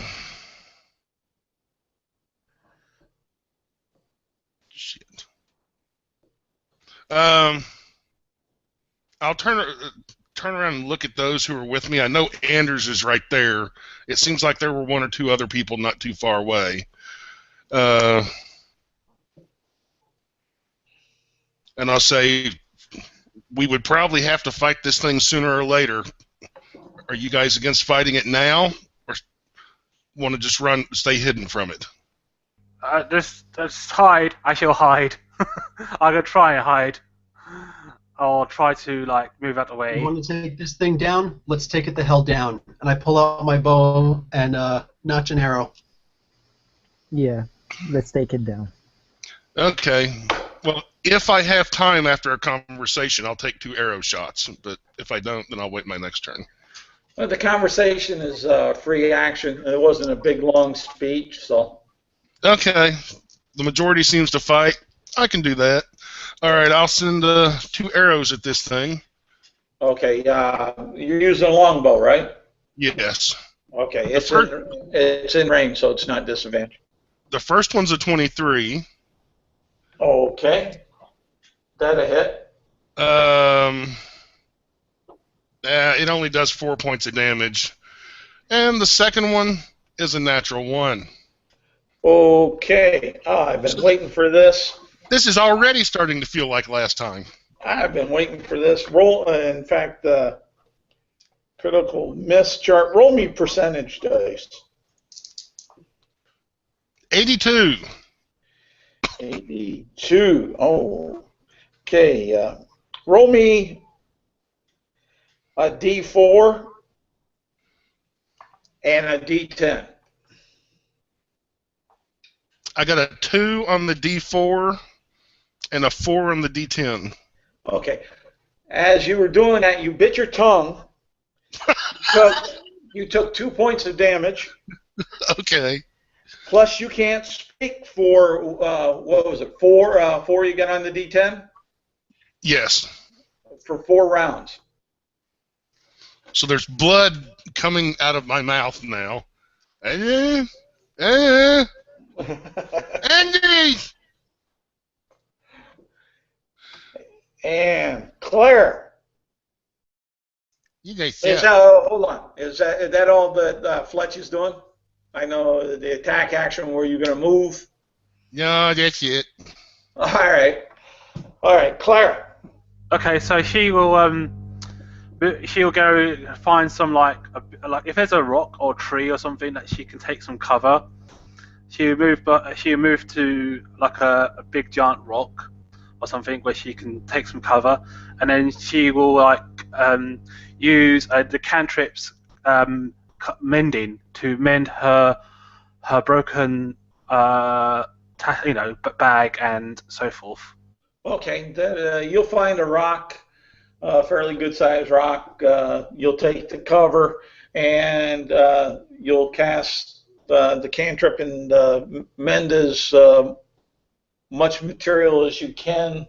Shit. I'll turn around and look at those who are with me. I know Anders is right there. It seems like there were 1 or 2 other people not too far away. And I'll say, we would probably have to fight this thing sooner or later. Are you guys against fighting it now, or want to just stay hidden from it? Just hide. I shall hide. I'm gonna try and hide. I'll try to move out the way. You want to take this thing down? Let's take it the hell down. And I pull out my bow and notch an arrow. Yeah, let's take it down. Okay. Well, If I have time after a conversation, I'll take 2 arrow shots. But if I don't, then I'll wait my next turn. Well, the conversation is free action. It wasn't a big, long speech, so. Okay. The majority seems to fight. I can do that. All right, I'll send 2 arrows at this thing. Okay, you're using a longbow, right? Yes. Okay, it's in range, so it's not disadvantage. The first one's a 23. Okay. That a hit? It only does 4 points of damage. And the second one is a natural 1. Okay. I've been waiting for this. This is already starting to feel like last time. I've been waiting for this. Roll, in fact, critical miss chart. Roll me percentage dice. 82. 82. Oh. Okay. Roll me a D4 and a D10. I got a 2 on the D4 and a 4 on the D10. Okay. As you were doing that, you bit your tongue. You took 2 points of damage. Okay. Plus, you can't speak for, what was it, 4 you got on the D10? Yes. For 4 rounds. So there's blood coming out of my mouth now. Andy! And Claire. You guys hold on. Is that all that Fletch is doing? I know the attack action where you're going to move. No, that's it. All right. All right, Claire. Okay, so she'll go find some like if there's a rock or tree or something that she can take some cover. She'll move to like a big giant rock or something where she can take some cover, and then she will like use the cantrips mending to mend her broken bag and so forth. Okay, then you'll find a rock, a fairly good-sized rock. You'll take the cover, and you'll cast the cantrip and mend as much material as you can.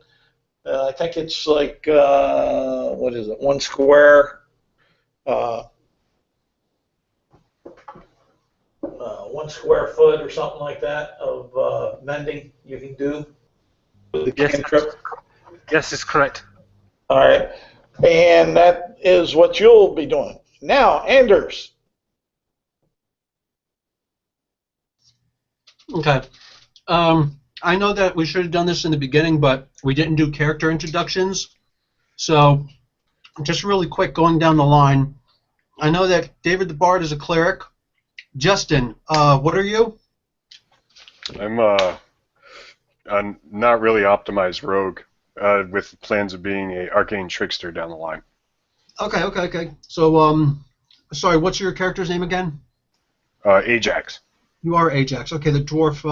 I think it's like, what is it, 1 square, 1 square foot or something like that of mending you can do with the cantrip. Yes, it's correct. All right, and that is what you'll be doing. Now, Anders. Okay. I know that we should have done this in the beginning, but we didn't do character introductions. So, just really quick going down the line. I know that David the Bard is a cleric. Justin, what are you? I'm a not really optimized rogue with plans of being a arcane trickster down the line. Okay. So, sorry, what's your character's name again? Ajax. You are Ajax. Okay, the dwarf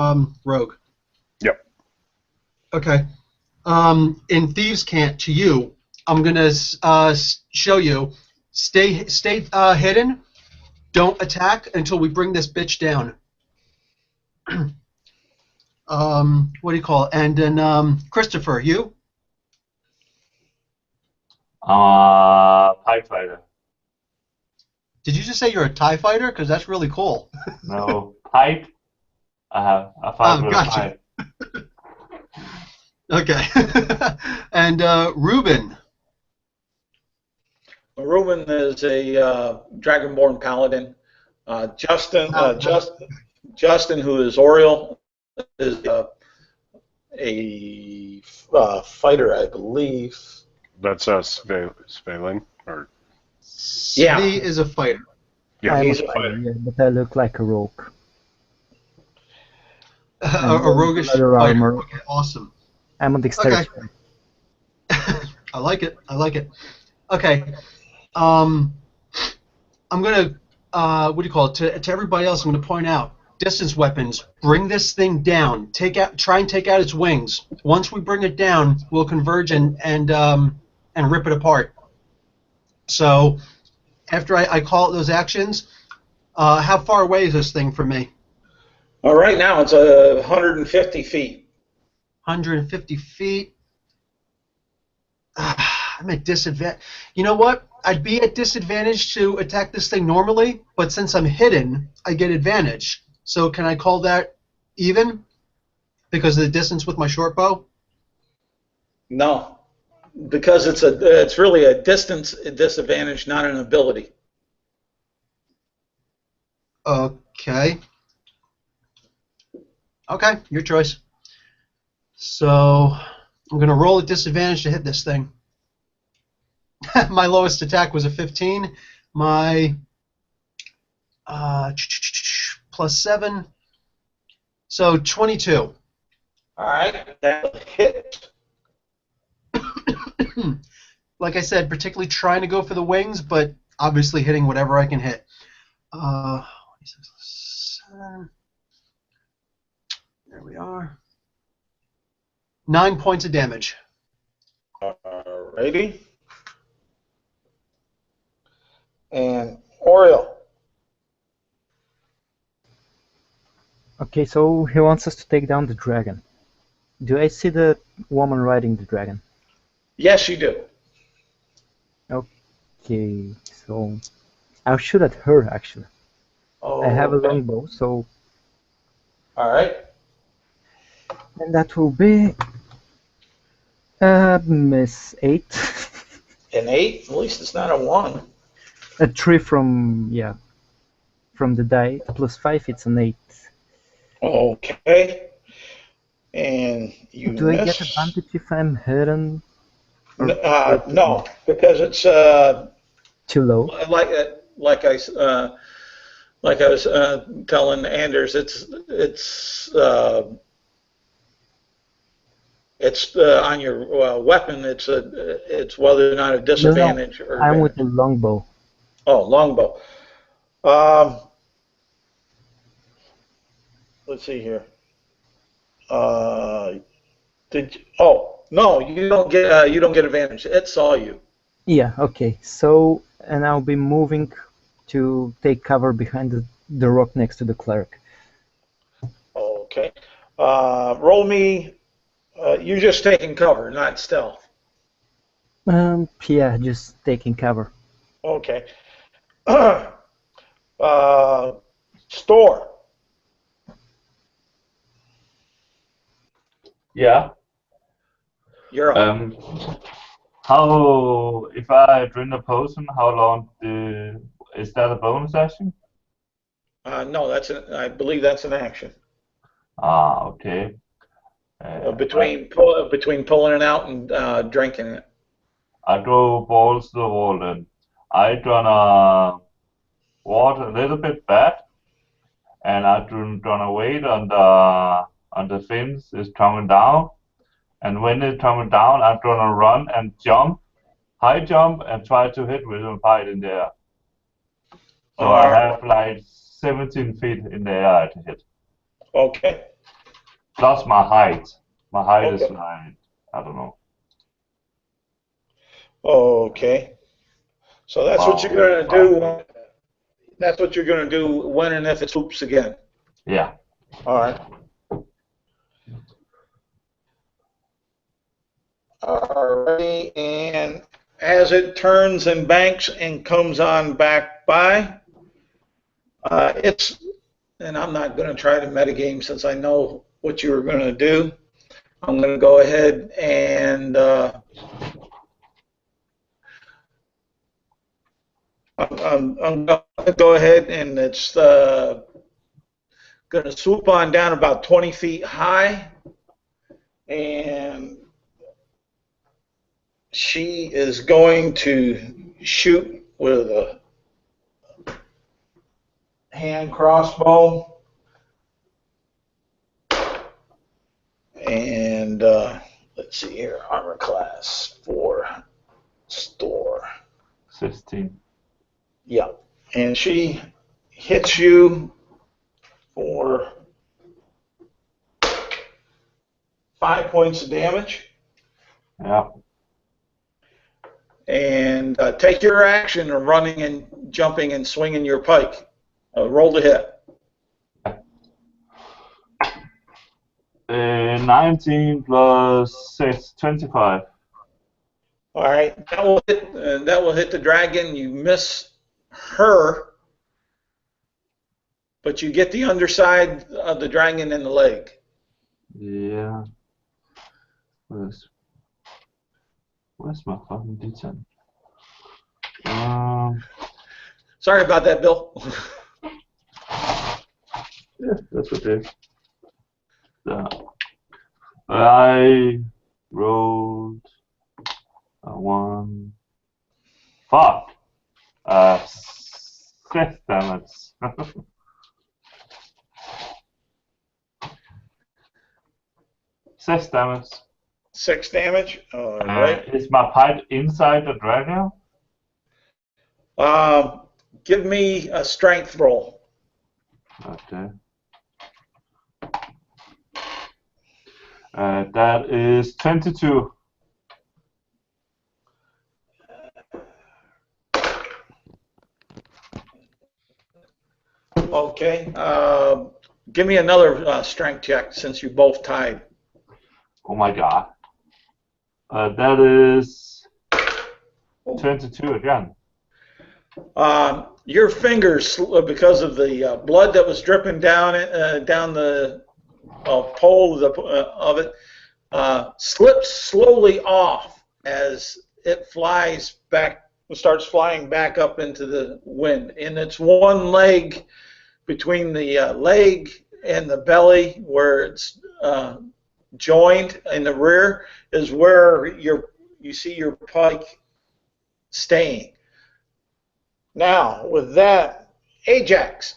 rogue. Yep. Okay. In Thieves' Cant, to you, I'm gonna show you. Stay hidden. Don't attack until we bring this bitch down. What do you call it? And then Christopher, you? TIE fighter. Did you just say you're a TIE fighter? Because that's really cool. No, pipe. I have a fight with gotcha. a pipe. Okay. And Ruben. Ruben is a Dragonborn paladin. Justin, who is Oriel, is a fighter, I believe. That's us, Svalin, or Yeah. He is a fighter. yeah, I'm he's a a fighter. fighter, yeah, but I look like a rogue. A roguish leather fighter. armor. Okay, awesome. I'm a dexterity. Okay. I like it. Okay. I'm gonna what do you call it? To everybody else, I'm gonna point out distance weapons. Bring this thing down. Try and take out its wings. Once we bring it down, we'll converge and rip it apart. So after I call those actions, how far away is this thing from me? Right now it's 150 feet. 150 feet. I'm at disadvantage. You know what? I'd be at disadvantage to attack this thing normally, but since I'm hidden, I get advantage. So can I call that even? Because of the distance with my short bow? No, because it's really a distance disadvantage, not an ability. Okay. Okay, your choice. So I'm going to roll at disadvantage to hit this thing. My lowest attack was a 15. My plus 7. So 22. All right, that hit. Like I said, particularly trying to go for the wings, but obviously hitting whatever I can hit. 7. There we are. 9 points of damage. Alrighty. And Oriole. Okay, so he wants us to take down the dragon. Do I see the woman riding the dragon? Yes, you do. Okay, so I'll shoot at her actually. Oh, I have a okay. longbow, so All right. and that will be miss 8. An 8. At least it's not a 1. A 3 from the die plus 5. It's an 8. Okay. And you Do I miss. get advantage if I'm hidden? No, because it's Too low. like I was telling Anders, it's on your weapon. It's whether or not a disadvantage or I'm advantage. with the longbow. Oh, longbow. Let's see here. No, you don't get advantage. It saw you. Yeah, okay. So, and I'll be moving to take cover behind the rock next to the cleric. Okay. Roll me. You're just taking cover, not stealth. Yeah, just taking cover. Okay. Store. Yeah. You're on. How if I drink a potion? How long is that a bonus action? No, I believe that's an action. Okay. Between pulling it out and drinking it. I throw balls to the wall then. I gonna walk a little bit back, and I gonna wait on the fence is coming down, and when it's coming down, I'm gonna run and jump, high jump, and try to hit with a fight in the air. So I have like 17 feet in the air to hit. Okay. Plus my height. My height is Okay. like, I don't know. Okay. So that's what you're gonna do. That's what you're gonna do when and if it swoops again. Yeah. All right. Alrighty, and as it turns and banks and comes on back by, and I'm not going to try to metagame since I know what you were going to do. I'm going to go ahead and I'm going to go ahead and it's going to swoop on down about 20 feet high, and she is going to shoot with a hand crossbow, and let's see here, armor class 4, store. 16. Yeah, and she hits you for 5 points of damage. Yeah. And take your action of running and jumping and swinging your pike. Roll to hit. 19 plus 6, 25. All right, that will hit the dragon. You miss her, but you get the underside of the dragon in the leg. Yeah. Where's my fucking D10? Sorry about that, Bill. Yeah, that's okay. So, I rolled a 1. Fuck. 6 damage. 6 damage. 6 damage. All right. Is my pipe inside the dragon? Give me a strength roll. Okay. That is 22. Okay. Give me another strength check since you both tied. Oh my god. That is 22 again. Your fingers, because of the blood that was dripping down the pole of it, slips slowly off as it starts flying back up into the wind. And it's one leg between the leg and the belly where it's joined in the rear is where you see your pike staying. Now, with that, Ajax.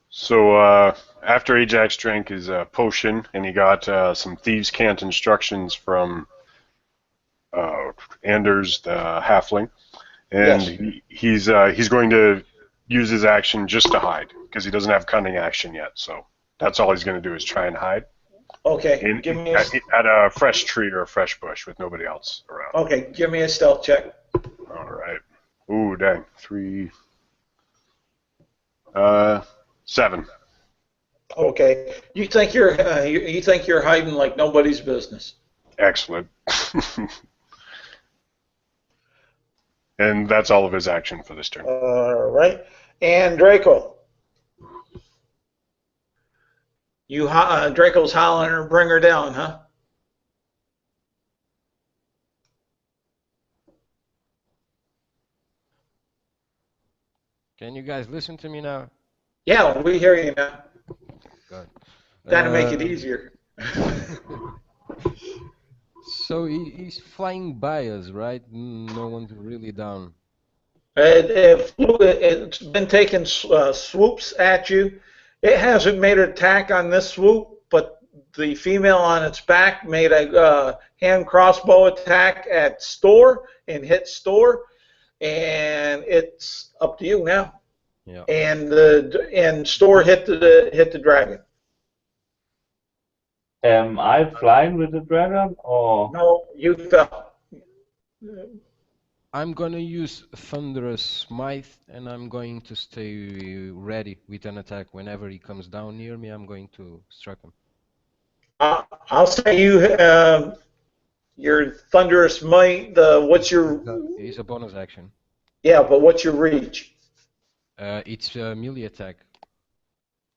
So after Ajax drank his potion, and he got some thieves' cant instructions from Anders the halfling, and yes. he's going to use his action just to hide because he doesn't have cunning action yet. So that's all he's going to do is try and hide. Okay, give me at a fresh tree or a fresh bush with nobody else around. Okay, give me a stealth check. All right. Ooh, dang. 3. 7. Okay, you think you're hiding like nobody's business. Excellent. And that's all of his action for this turn. All right, and Draco. Draco's hollering her, bring her down, huh? Can you guys listen to me now? Yeah, we hear you now. Good. That'll make it easier. So he's flying by us, right? No one's really down. It's been taking swoops at you. It hasn't made an attack on this swoop, but the female on its back made a hand crossbow attack at Store and hit Store, and it's up to you now. Yeah. And Store hit the dragon. Am I flying with the dragon, or no? You fell. I'm gonna use Thunderous Smite, and I'm going to stay ready with an attack. Whenever he comes down near me, I'm going to strike him. I'll say your Thunderous Might. What's your? It's a bonus action. Yeah, but what's your reach? It's a melee attack.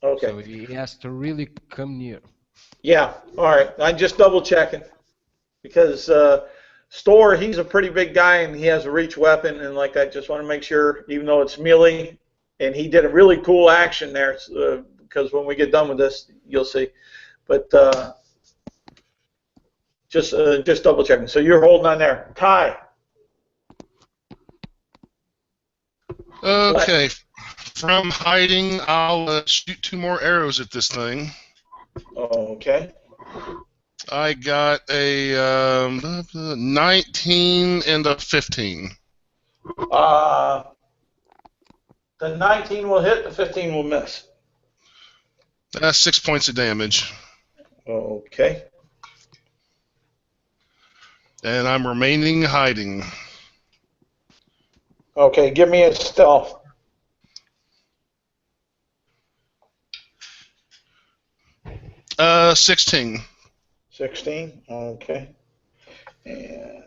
Okay. So he has to really come near. Yeah. All right. I'm just double checking because Store, he's a pretty big guy and he has a reach weapon, and like I just want to make sure, even though it's melee, and he did a really cool action there because when we get done with this, you'll see. But just double checking. So you're holding on there, Ty. Okay. From hiding, I'll shoot 2 more arrows at this thing. Okay. I got a 19 and a 15. The 19 will hit, the 15 will miss. That's 6 points of damage. Okay. And I'm remaining hiding. Okay, give me a stealth. Uh, 16. 16, okay. And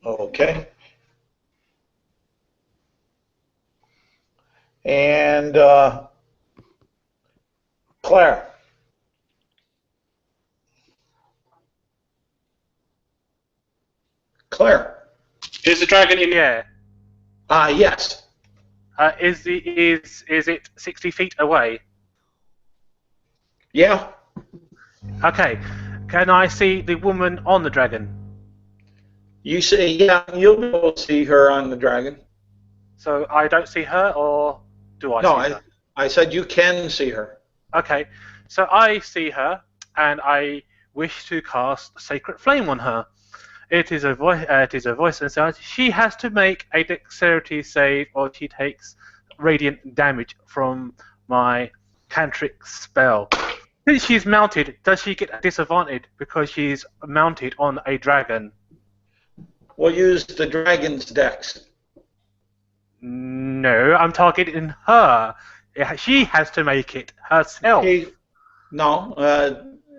okay. And Claire. Claire. Is the dragon in the air? Yes. Is it 60 feet away? Yeah. Okay. Can I see the woman on the dragon? You say, yeah, you'll be able to see her on the dragon. So I don't see her, or do I see her? I said you can see her. Okay. So I see her, and I wish to cast Sacred Flame on her. It is a voice. And sound. She has to make a dexterity save, or she takes radiant damage from my cantrip spell. Since she's mounted, does she get a disadvantage because she's mounted on a dragon? We'll use the dragon's dex. No, I'm targeting her. She has to make it herself.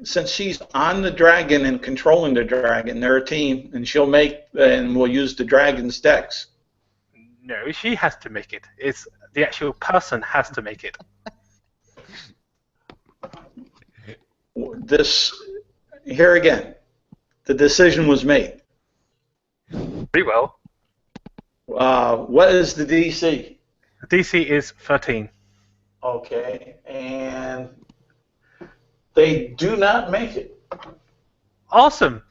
Since she's on the dragon and controlling the dragon, they're a team, and we'll use the dragon's dex. No, she has to make it. It's the actual person has to make it. Here again, the decision was made. Pretty well. What is the DC? The DC is 13. Okay, and they do not make it. Awesome.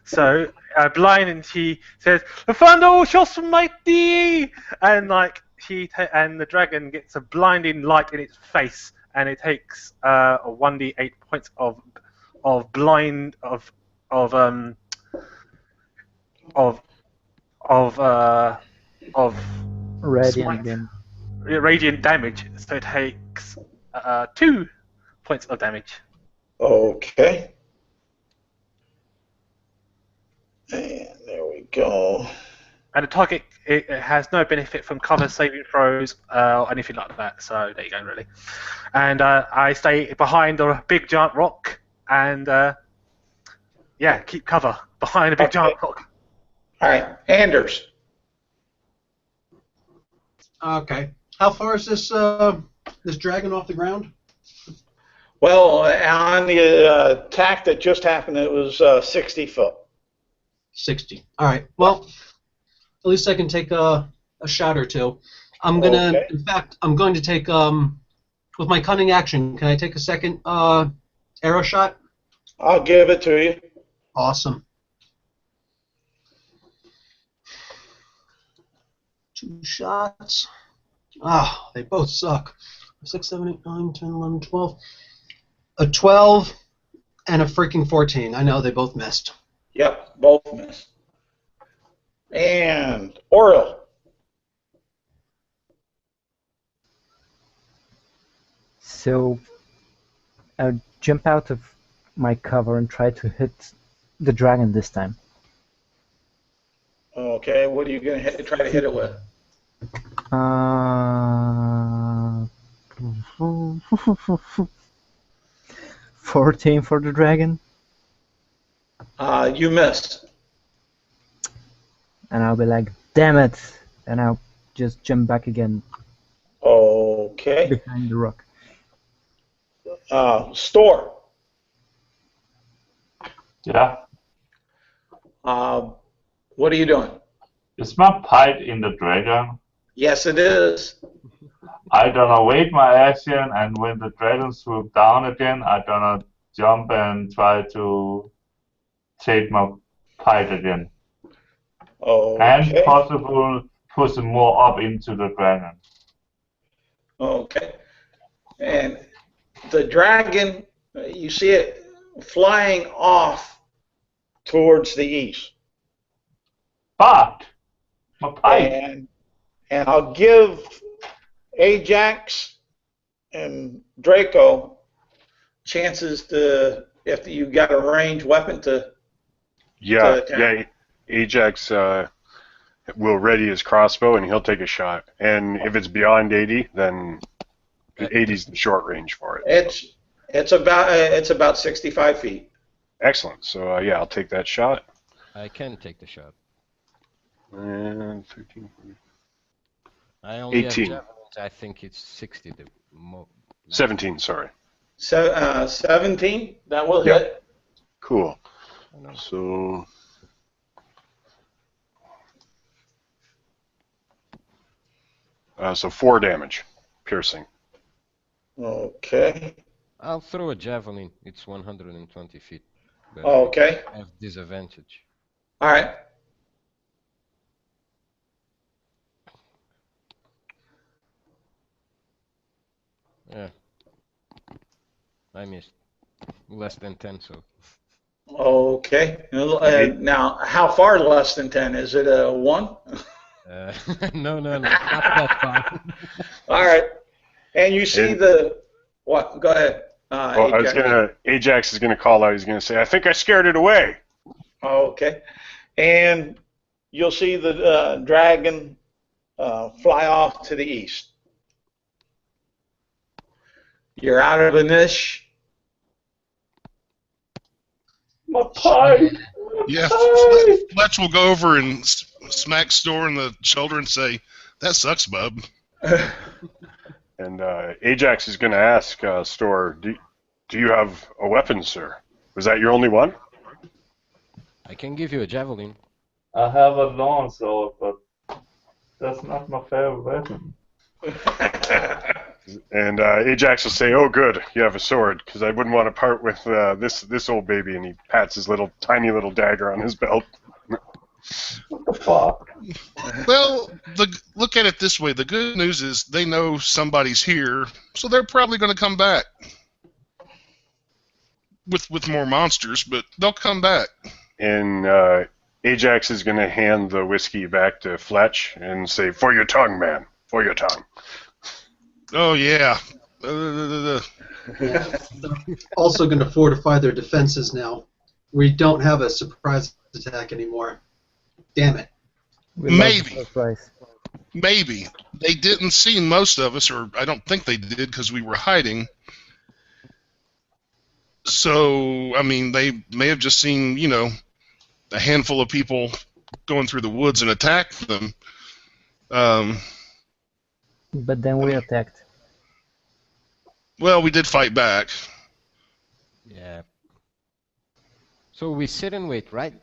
So blind, and she says, "The thunder shall smite thee," and and the dragon gets a blinding light in its face, and it takes a 1d8 points of radiant damage. So it takes 2 points of damage. Okay. And there we go. And the target it has no benefit from cover saving throws or anything like that. So there you go, really. And I stay behind a big giant rock and keep cover behind a big giant rock. All right, Anders. Okay. How far is this dragon off the ground? Well, on the attack that just happened, it was 60 foot. 60. All right. Well, at least I can take a shot or two. I'm gonna, in fact, I'm going to take with my cunning action. Can I take a second arrow shot? I'll give it to you. Awesome. 2 shots. Ah, they both suck. 6, 7, 8, 9, 10, 11, 12. A 12 and a freaking 14. I know they both missed. Yep, both missed. And Oriel. So I'll jump out of my cover and try to hit the dragon this time. Okay, what are you going to try to hit it with? 14 for the dragon. You missed. And I'll be like, damn it! And I'll just jump back again. Okay. Behind the rock. Store. Yeah. What are you doing? Is my pipe in the dragon? Yes, it is. I gonna wait my action, and when the dragon swoop down again, I gonna jump and try to take my pipe again. Okay. And possible push more up into the dragon. Okay. And the dragon, you see it flying off towards the east. But My pipe. and I'll give Ajax and Draco chances to, if you got a ranged weapon, to attack. Yeah. Ajax will ready his crossbow and he'll take a shot. And if it's beyond 80, then 80 is the short range for it. It's about 65 feet. Excellent. So yeah, I'll take that shot. I can take the shot. And 13. I only 18. have javelins. I think it's 60. 17. Sorry. 17. That will Yep. hit. Cool. So. So 4 damage, piercing. Okay. I'll throw a javelin. It's 120 feet. But Okay. I have disadvantage. All right. Yeah. I missed. Less than 10, so. Okay. Now, how far less than 10? Is it a 1? No, not that far. All right. And you see what? Go ahead. Ajax is gonna call out. He's gonna say, "I think I scared it away." Okay. And you'll see the dragon fly off to the east. You're out of a niche. My pipe. Yeah, Fletch will go over and smack Store in the shoulder and say, "That sucks, bub." And Ajax is gonna ask Store, "Do you have a weapon, sir? Was that your only one?" I can give you a javelin. I have a longsword, but that's not my favorite weapon. And Ajax will say, "Oh, good, you have a sword, because I wouldn't want to part with this old baby." And he pats his tiny little dagger on his belt. What the fuck? Well, look at it this way. The good news is they know somebody's here, so they're probably going to come back with more monsters, but they'll come back. And Ajax is going to hand the whiskey back to Fletch and say, "For your tongue, man, for your tongue." Oh, yeah. Also going to fortify their defenses now. We don't have a surprise attack anymore. Damn it. Maybe. Surprise. Maybe. They didn't see most of us, or I don't think they did because we were hiding. So, I mean, they may have just seen, a handful of people going through the woods and attacked them. But then we attacked. Well, we did fight back. Yeah. So we sit and wait, right?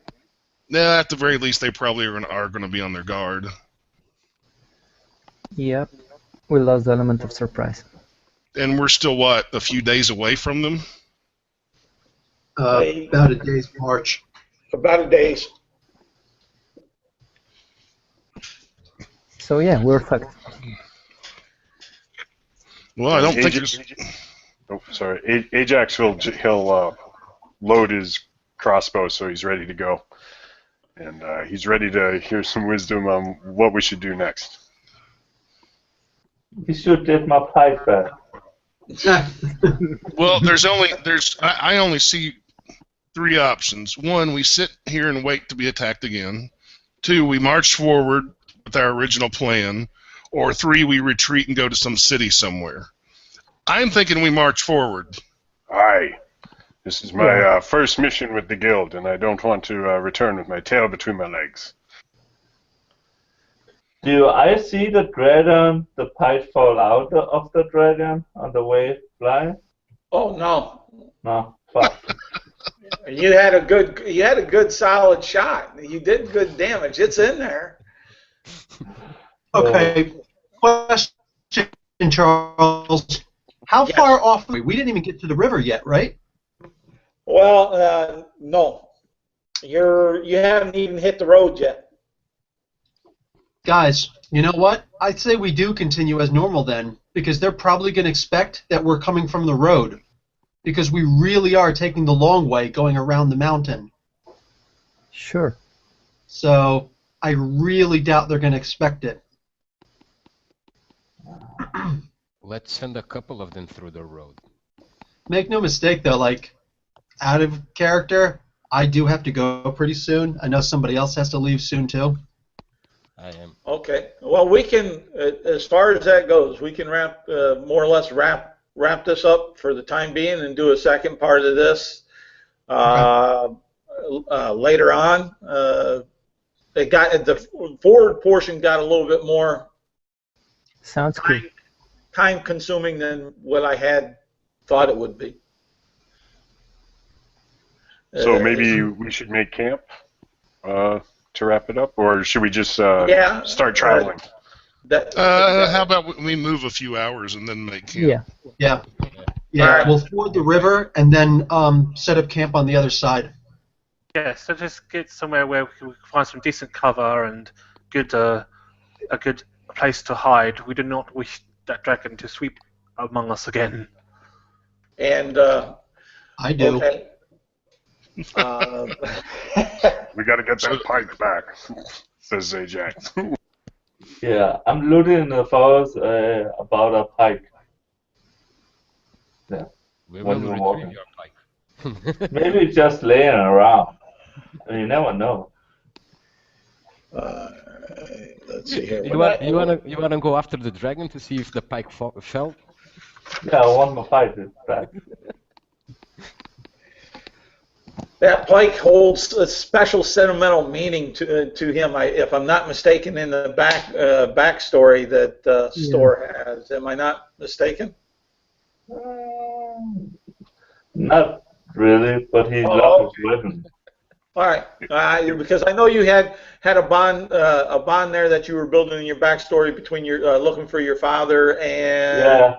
Yeah, at the very least, they probably are going to be on their guard. Yep. We lost the element of surprise. And we're still, a few days away from them? About a day's march. About a day's. So yeah, we're fucked. Well, I don't think there's... Oh, sorry. Ajax he'll load his crossbow so he's ready to go. And he's ready to hear some wisdom on what we should do next. We should get my pipe back. Well, I only see 3 options. 1, we sit here and wait to be attacked again. 2, we march forward with our original plan. Or 3, we retreat and go to some city somewhere. I'm thinking we march forward. Aye. This is my first mission with the guild, and I don't want to return with my tail between my legs. Do I see the dragon, the pipe fall out of the dragon on the way flying? Oh no. No, fuck. You had a good solid shot. You did good damage. It's in there. Okay. Question, Charles. How Yes. far off are we? We didn't even get to the river yet, right? Well, no. You haven't even hit the road yet. Guys, you know what? I'd say we do continue as normal then, because they're probably going to expect that we're coming from the road, because we really are taking the long way going around the mountain. Sure. So I really doubt they're going to expect it. Let's send a couple of them through the road. Make no mistake, though, like, out of character, I do have to go pretty soon. I know somebody else has to leave soon, too. I am. Okay. Well, we can, as far as that goes, we can more or less wrap this up for the time being and do a second part of this later on. The forward portion got a little bit more Sounds good. time consuming than what I had thought it would be. So maybe we should make camp to wrap it up, or should we just start traveling? How about we move a few hours and then make camp? Yeah. Alright. We'll ford the river and then set up camp on the other side. Yeah, so just get somewhere where we can find some decent cover and a good place to hide. We do not wish that dragon to sweep among us again. And I do. okay. We got to get that pike back, says Ajax. Yeah, I'm looking in the forest about a pike. Yeah. We When will we're retrieve walking. your pike. Maybe it's just laying around. You never know. Let's see here. You wanna go after the dragon to see if the pike fell? Yeah, I want to fight it back. That pike holds a special sentimental meaning to him. If I'm not mistaken, in the backstory that Store has. Am I not mistaken? Not really, but he loves his weapon. All right, because I know you had a bond there that you were building in your backstory between your looking for your father and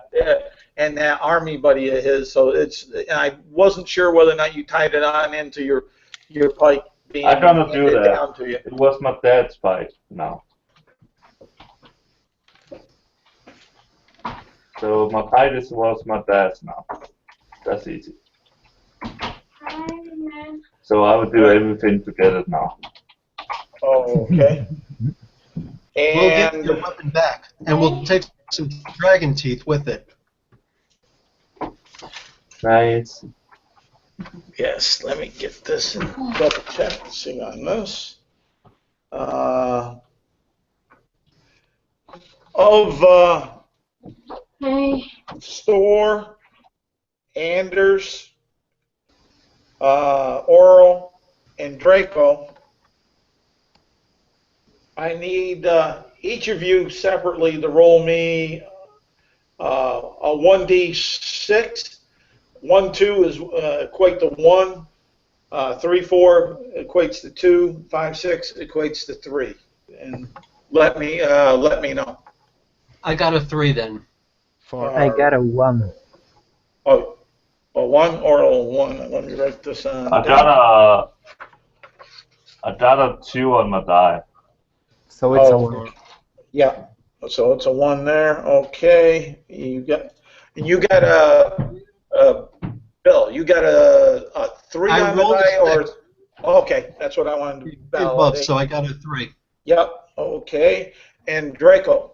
that army buddy of his. So and I wasn't sure whether or not you tied it on into your pike being I'm gonna do that. down to you. It was my dad's fight now. So my fight was my dad's now. That's easy. So I will do everything to get it now. Oh, okay. We'll get And your weapon back, and we'll take some dragon teeth with it. Nice. yes, let me get this and double check and see on this. Store, Anders, Oral, and Draco, I need each of you separately to roll me a 1d6. 1, 2 is equate to 1. 3, 4 equates to 2. 5, 6 equates to 3. And let me know. I got a 3 then. I got a 1. Oh, a 1 or a 1. Let me write this on. I got a 2 on my die. So it's a 1. Yeah. So it's a 1 there. Okay. You got a Bill. You got a 3 I on the rolled a die, or 6. okay, that's what I wanted to Did both, validate. so I got a 3. Yep. Okay. And Draco.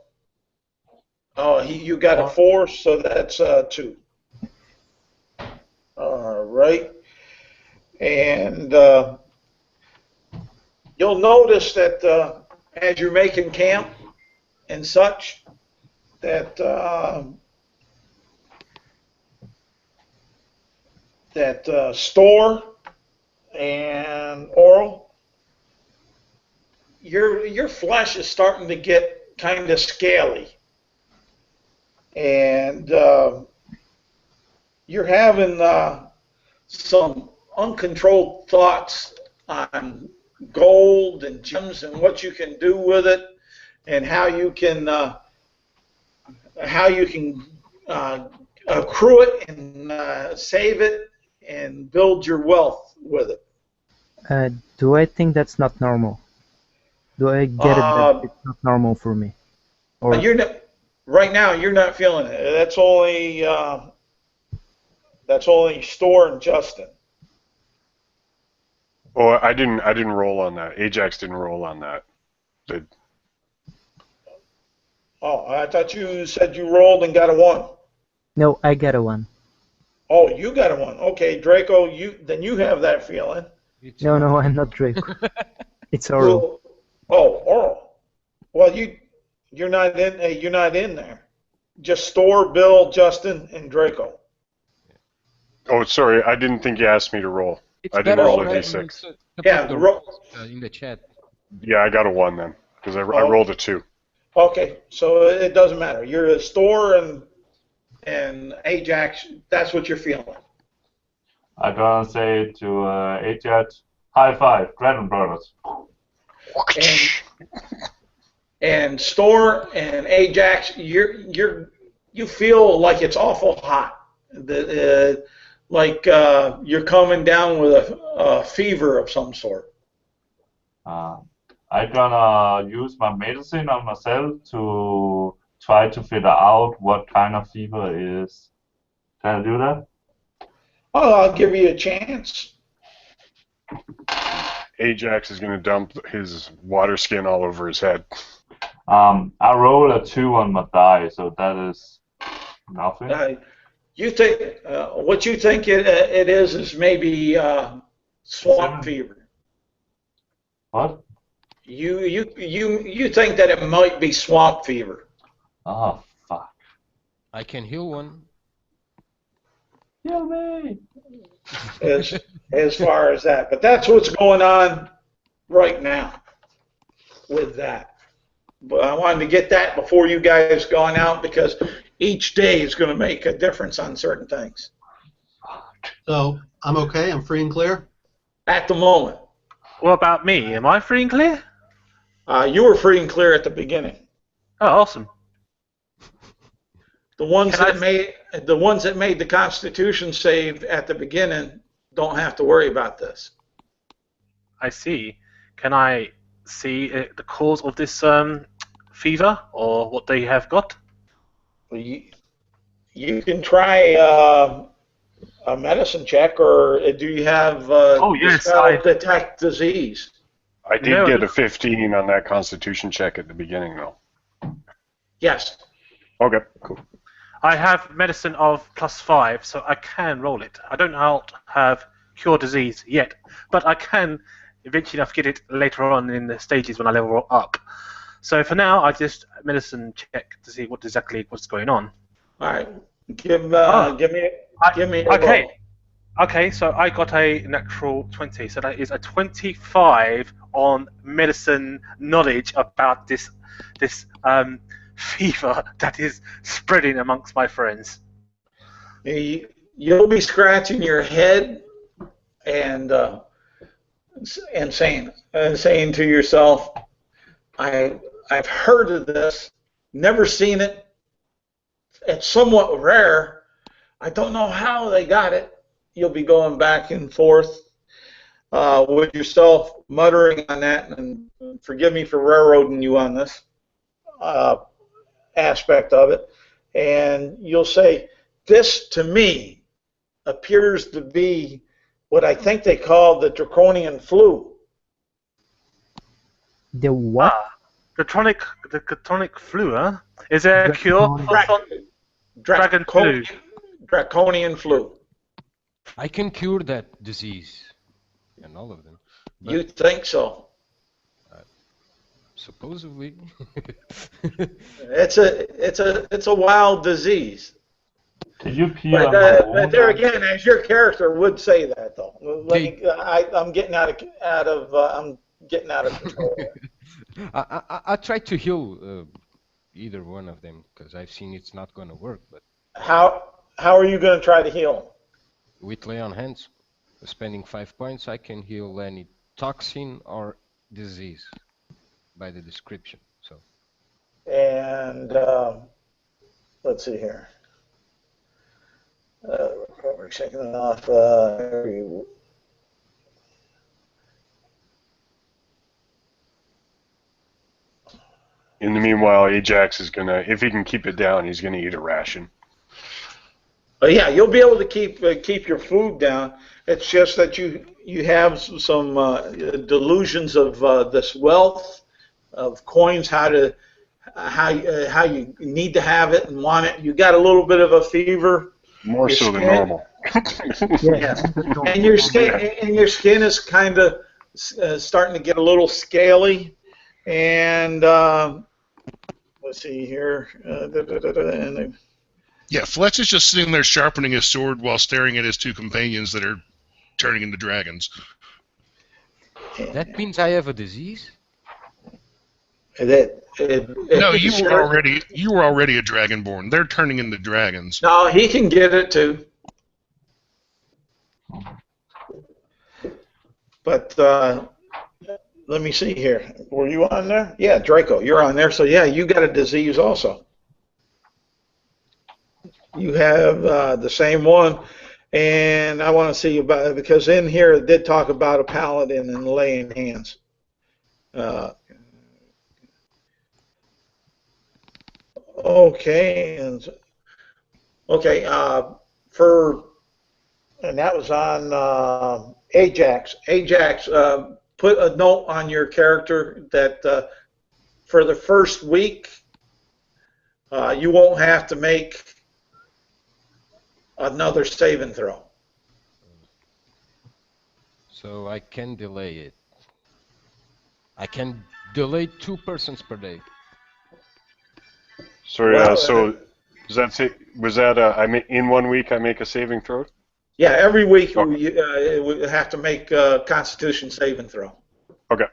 Oh, you got a 4, so that's 2. All right. And you'll notice that as you're making camp and such, that Store and Oral, your flesh is starting to get kind of scaly, and you're having some uncontrolled thoughts on gold and gems and what you can do with it, and how you can accrue it and save it and build your wealth with it. Do I think that's not normal? Do I get it that it's not normal for me? Or Right now you're not feeling it. That's only Store and Justin. Oh, I didn't roll on that. Ajax didn't roll on that. The, Oh, I thought you said you rolled and got a 1. No, I get a 1. Oh, you got a 1. Okay, Draco, you have that feeling. It's No, not. no, I'm not Draco. It's Oral. Oh, Oral. Well, you're not in there. Just Store, Bill, Justin, and Draco. oh, sorry, I didn't think you asked me to roll. It's I didn't better roll a to d6. Yeah, put the roll. rolls, in the chat. Yeah, I got a 1 then, because I rolled a 2. Okay, so it doesn't matter. You're a Store and Ajax. That's what you're feeling. I'm gonna say to Ajax, high five, Grannon Brothers. And Store and Ajax, you feel like it's awful hot. Like you're coming down with a fever of some sort. I'm gonna use my medicine on myself to try to figure out what kind of fever it is. Can I do that? Oh, I'll give you a chance. Ajax is going to dump his water skin all over his head. I roll a 2 on my die, so that is nothing. You think what you think it is maybe swamp fever. What? You think that it might be swamp fever. Oh, fuck. I can heal one. Heal me! As far as that, but that's what's going on right now with that. But I wanted to get that before you guys gone out because each day is going to make a difference on certain things. So I'm okay. I'm free and clear. At the moment, What about me? Am I free and clear? you were free and clear at the beginning. Oh, awesome. The ones Can I- that made the Constitution save at the beginning don't have to worry about this. I see. Can I see the cause of this fever or what they have got? You can try a medicine check, or do you have Oh, yes, dispel detect disease? I did get a 15 on that Constitution check at the beginning, though. Yes. Okay, cool. I have medicine of +5, so I can roll it. I don't have cure disease yet, but I can eventually enough get it later on in the stages when I level up. So for now, I just medicine check to see what's going on. All right. Give me a Okay. roll. Okay, so I got a natural 20, so that is a 25 on medicine knowledge about this fever that is spreading amongst my friends. You'll be scratching your head and saying to yourself, I've heard of this, never seen it. It's somewhat rare. I don't know how they got it. You'll be going back and forth with yourself, muttering on that, and forgive me for railroading you on this aspect of it. And you'll say, this to me appears to be what I think they call the draconian flu. The what? The draconic flu, huh? Is there a cure for dragon flu? Draconian flu. I can cure that disease. And all of them. But You think so? supposedly. It's a wild disease. Did you pee But, on my wound? but there again, as your character would say that though. I'm getting out of control. I tried to heal either one of them because I've seen it's not going to work. But How are you going to try to heal? with lay on hands, spending 5 points, I can heal any toxin or disease by the description. So And let's see here. We're checking it off. In the meanwhile, Ajax is gonna, if he can keep it down, he's gonna eat a ration. Yeah, you'll be able to keep your food down. It's just that you have some delusions of this wealth, of coins, how you need to have it and want it. You got a little bit of a fever. More Your so than skin- normal. Yes. And your skin is kind of starting to get a little scaly. And let's see here. Yeah, Fletch is just sitting there sharpening his sword while staring at his two companions that are turning into dragons. That means I have a disease? No, you were already a dragonborn. They're turning into dragons. No, he can get it too. But let me see here. Were you on there? Yeah, Draco, you're on there. So yeah, you got a disease also. You have the same one, and I want to see about it because in here it did talk about a paladin and laying hands. Okay, and that was on Ajax. Ajax, put a note on your character that for the first week you won't have to make another saving throw. So I can delay it. I can delay 2 persons per day. Sorry, Well, so does that say, was that in 1 week I make a saving throw? Yeah, every week Okay. we have to make a Constitution saving throw. Okay.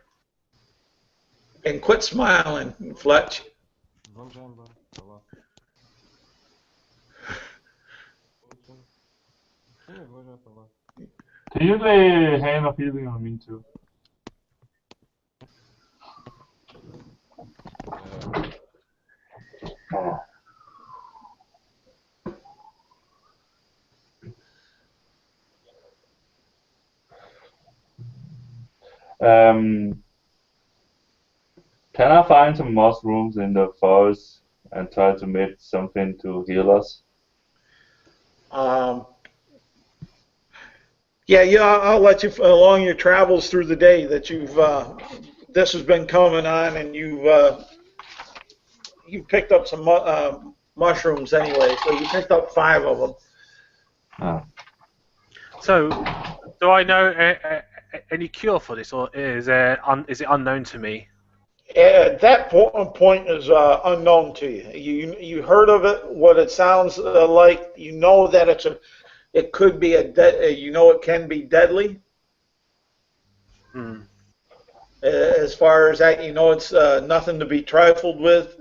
And quit smiling, Fletch. Can you lay hand of healing on me too? Can I find some mushrooms in the forest and try to make something to heal us? Yeah, I'll let you along your travels through the day that you've this has been coming on, and you've picked up some mushrooms anyway. So you picked up 5 of them. Oh. So, do I know any cure for this, or is it unknown to me? At that point is unknown to you. You heard of it, what it sounds like. You know that it could be it can be deadly. As far as that, it's nothing to be trifled with.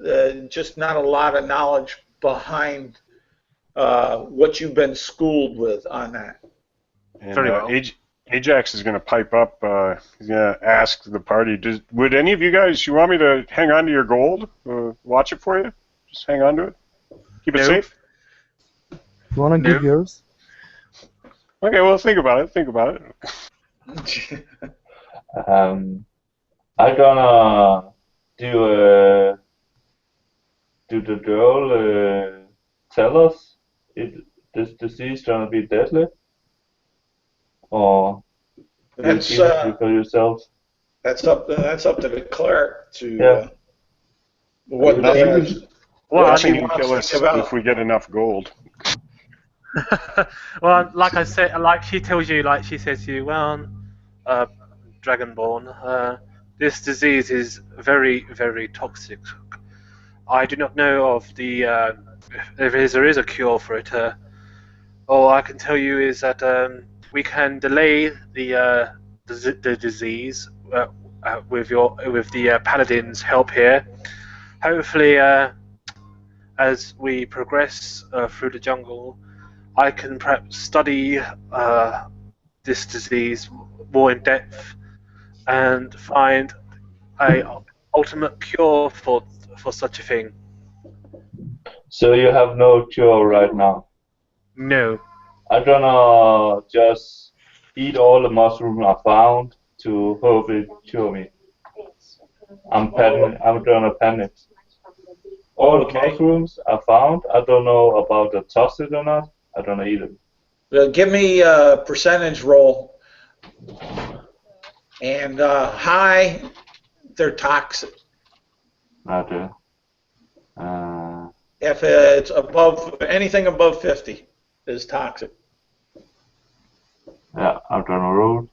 Just not a lot of knowledge behind what you've been schooled with on that. And, Very well. Ajax is going to pipe up. He's going to ask the party, would any of you guys, you want me to hang on to your gold? Watch it for you? Just hang on to it? Keep it No. safe? You want to give yours? Okay, well, think about it. Think about it. I'm gonna do the girl tell us if this disease gonna be deadly, or That's you keep it for yourself? that's up to the clerk to Yeah. what Nothing she can wants kill to us give out. if we get enough gold. Well, like I said, like she tells you, like she says to you, well, Dragonborn, this disease is very, very toxic. I do not know of if there is a cure for it. All I can tell you is that we can delay the disease with the paladin's help here. Hopefully, as we progress through the jungle, I can perhaps study this disease more in depth and find a ultimate cure for such a thing. So you have no cure right now? No. I'm gonna just eat all the mushrooms I found to hope it cure me. I'm gonna panic. All the mushrooms I found, I don't know about the toxic or not. I don't eat them. Give me a percentage roll. And high, they're toxic. Okay. If it's above anything above 50 is toxic. Yeah, out on the road.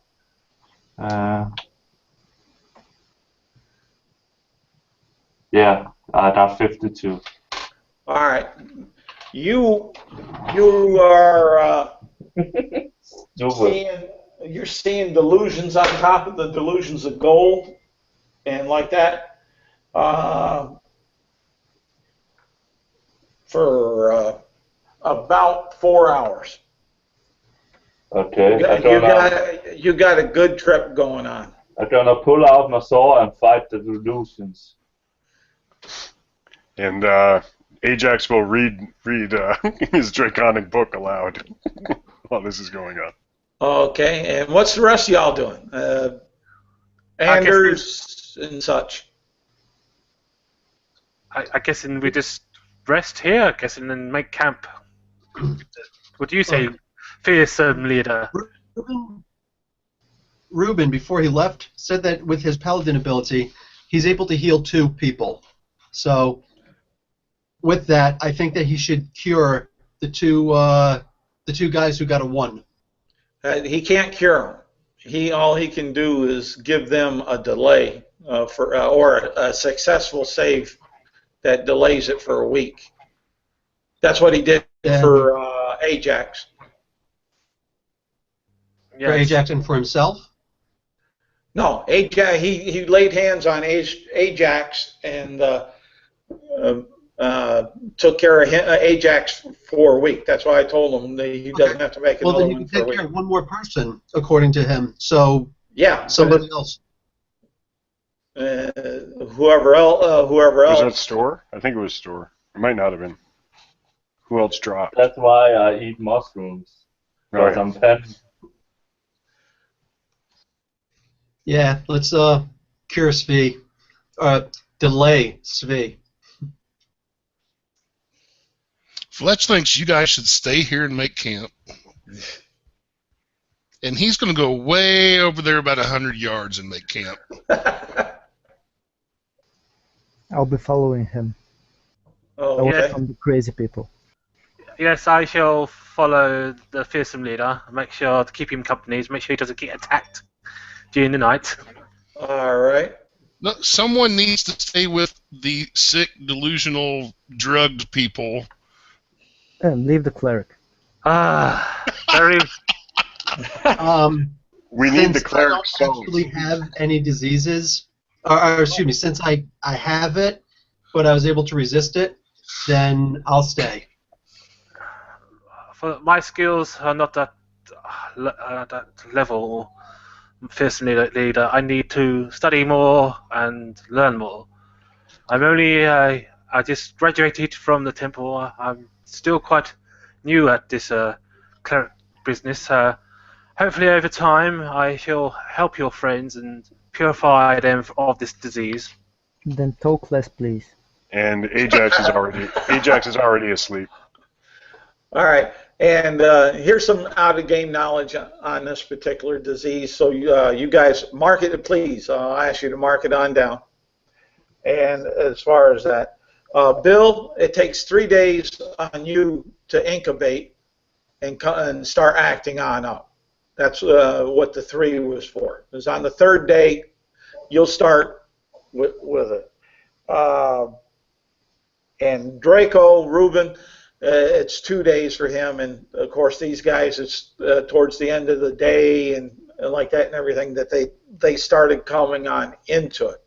Yeah, I got 52. All right. You are Stupid. seeing delusions on top of the delusions of gold and like that for about 4 hours. Okay, You got a good trip going on. I'm gonna pull out my sword and fight the delusions. And Ajax will read his draconic book aloud while this is going on. Okay, and what's the rest of y'all doing? Anders and such. I guess we just rest here, I guess, and then make camp. What do you say, fearsome leader? Ruben, before he left, said that with his paladin ability, he's able to heal 2 people. So, with that, I think that he should cure the two guys who got a 1. He can't cure them. All he can do is give them a delay or a successful save that delays it for a week. That's what he did for Ajax. Yes. For Ajax and for himself? No, Ajax. He laid hands on Ajax and took care of Ajax for a week. That's why I told him that he doesn't have to make another one for a week. Well, then you can take care of 1 more person, according to him. So yeah, somebody else. Whoever else. Was that Store? I think it was Store. It might not have been. Who else dropped? That's why I eat mushrooms. Because I'm fat. Yeah, let's cure Svi. Delay Svi. Fletch thinks you guys should stay here and make camp. And he's going to go way over there about 100 yards and make camp. I'll be following him. Away from the crazy people. Yes, I shall follow the fearsome leader. Make sure to keep him company. Make sure he doesn't get attacked during the night. All right. No, someone needs to stay with the sick, delusional, drugged people. Leave the cleric. Very. We need the cleric. I don't actually have any diseases, or excuse me, since I have it, but I was able to resist it, then I'll stay. For my skills are not that level, fearsome leader. I need to study more and learn more. I'm only I just graduated from the temple. I'm still quite new at this cleric business. Hopefully over time I shall help your friends and purify them of this disease. Then talk less, please. And Ajax is already asleep. All right, and here's some out-of-game knowledge on this particular disease. So you guys mark it, please. I'll ask you to mark it on down. And as far as that, Bill, it takes 3 days on you to incubate and start acting on up. That's what the 3 was for. Because on the 3rd day, you'll start with it. And Draco, Ruben, it's 2 days for him, and of course these guys, it's towards the end of the day and like that and everything that they started coming on into it.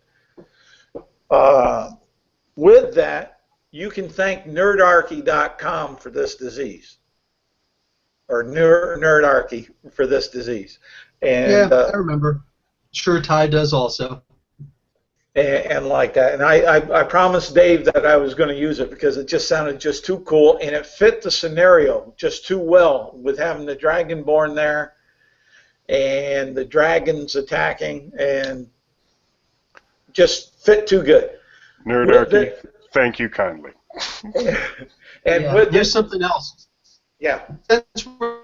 With that, you can thank nerdarchy.com for this disease, or nerdarchy for this disease. And, yeah, I remember. Sure, Ty does also. And like that, and I promised Dave that I was going to use it because it just sounded just too cool, and it fit the scenario just too well with having the Dragonborn there, and the dragons attacking, and just fit too good. Nerdarchy, thank you kindly. And here's something else. Yeah. Since we're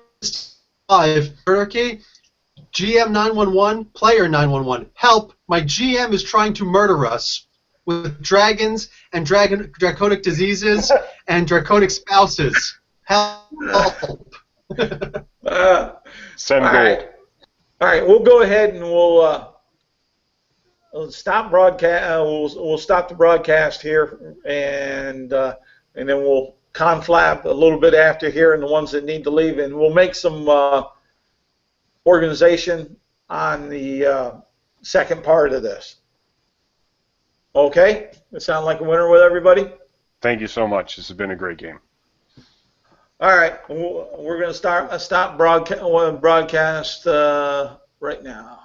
live, Nerdarchy, GM 911, player 911, help! My GM is trying to murder us with dragons and draconic diseases and draconic spouses. Help. Send all gold. right. All right, we'll go ahead and we'll stop broadcast. We'll stop the broadcast here, and then we'll conflab a little bit after here, and the ones that need to leave, and we'll make some organization on the second part of this. Okay, that sound like a winner with everybody? Thank you so much. This has been a great game. All right, we're going to stop broadcast right now.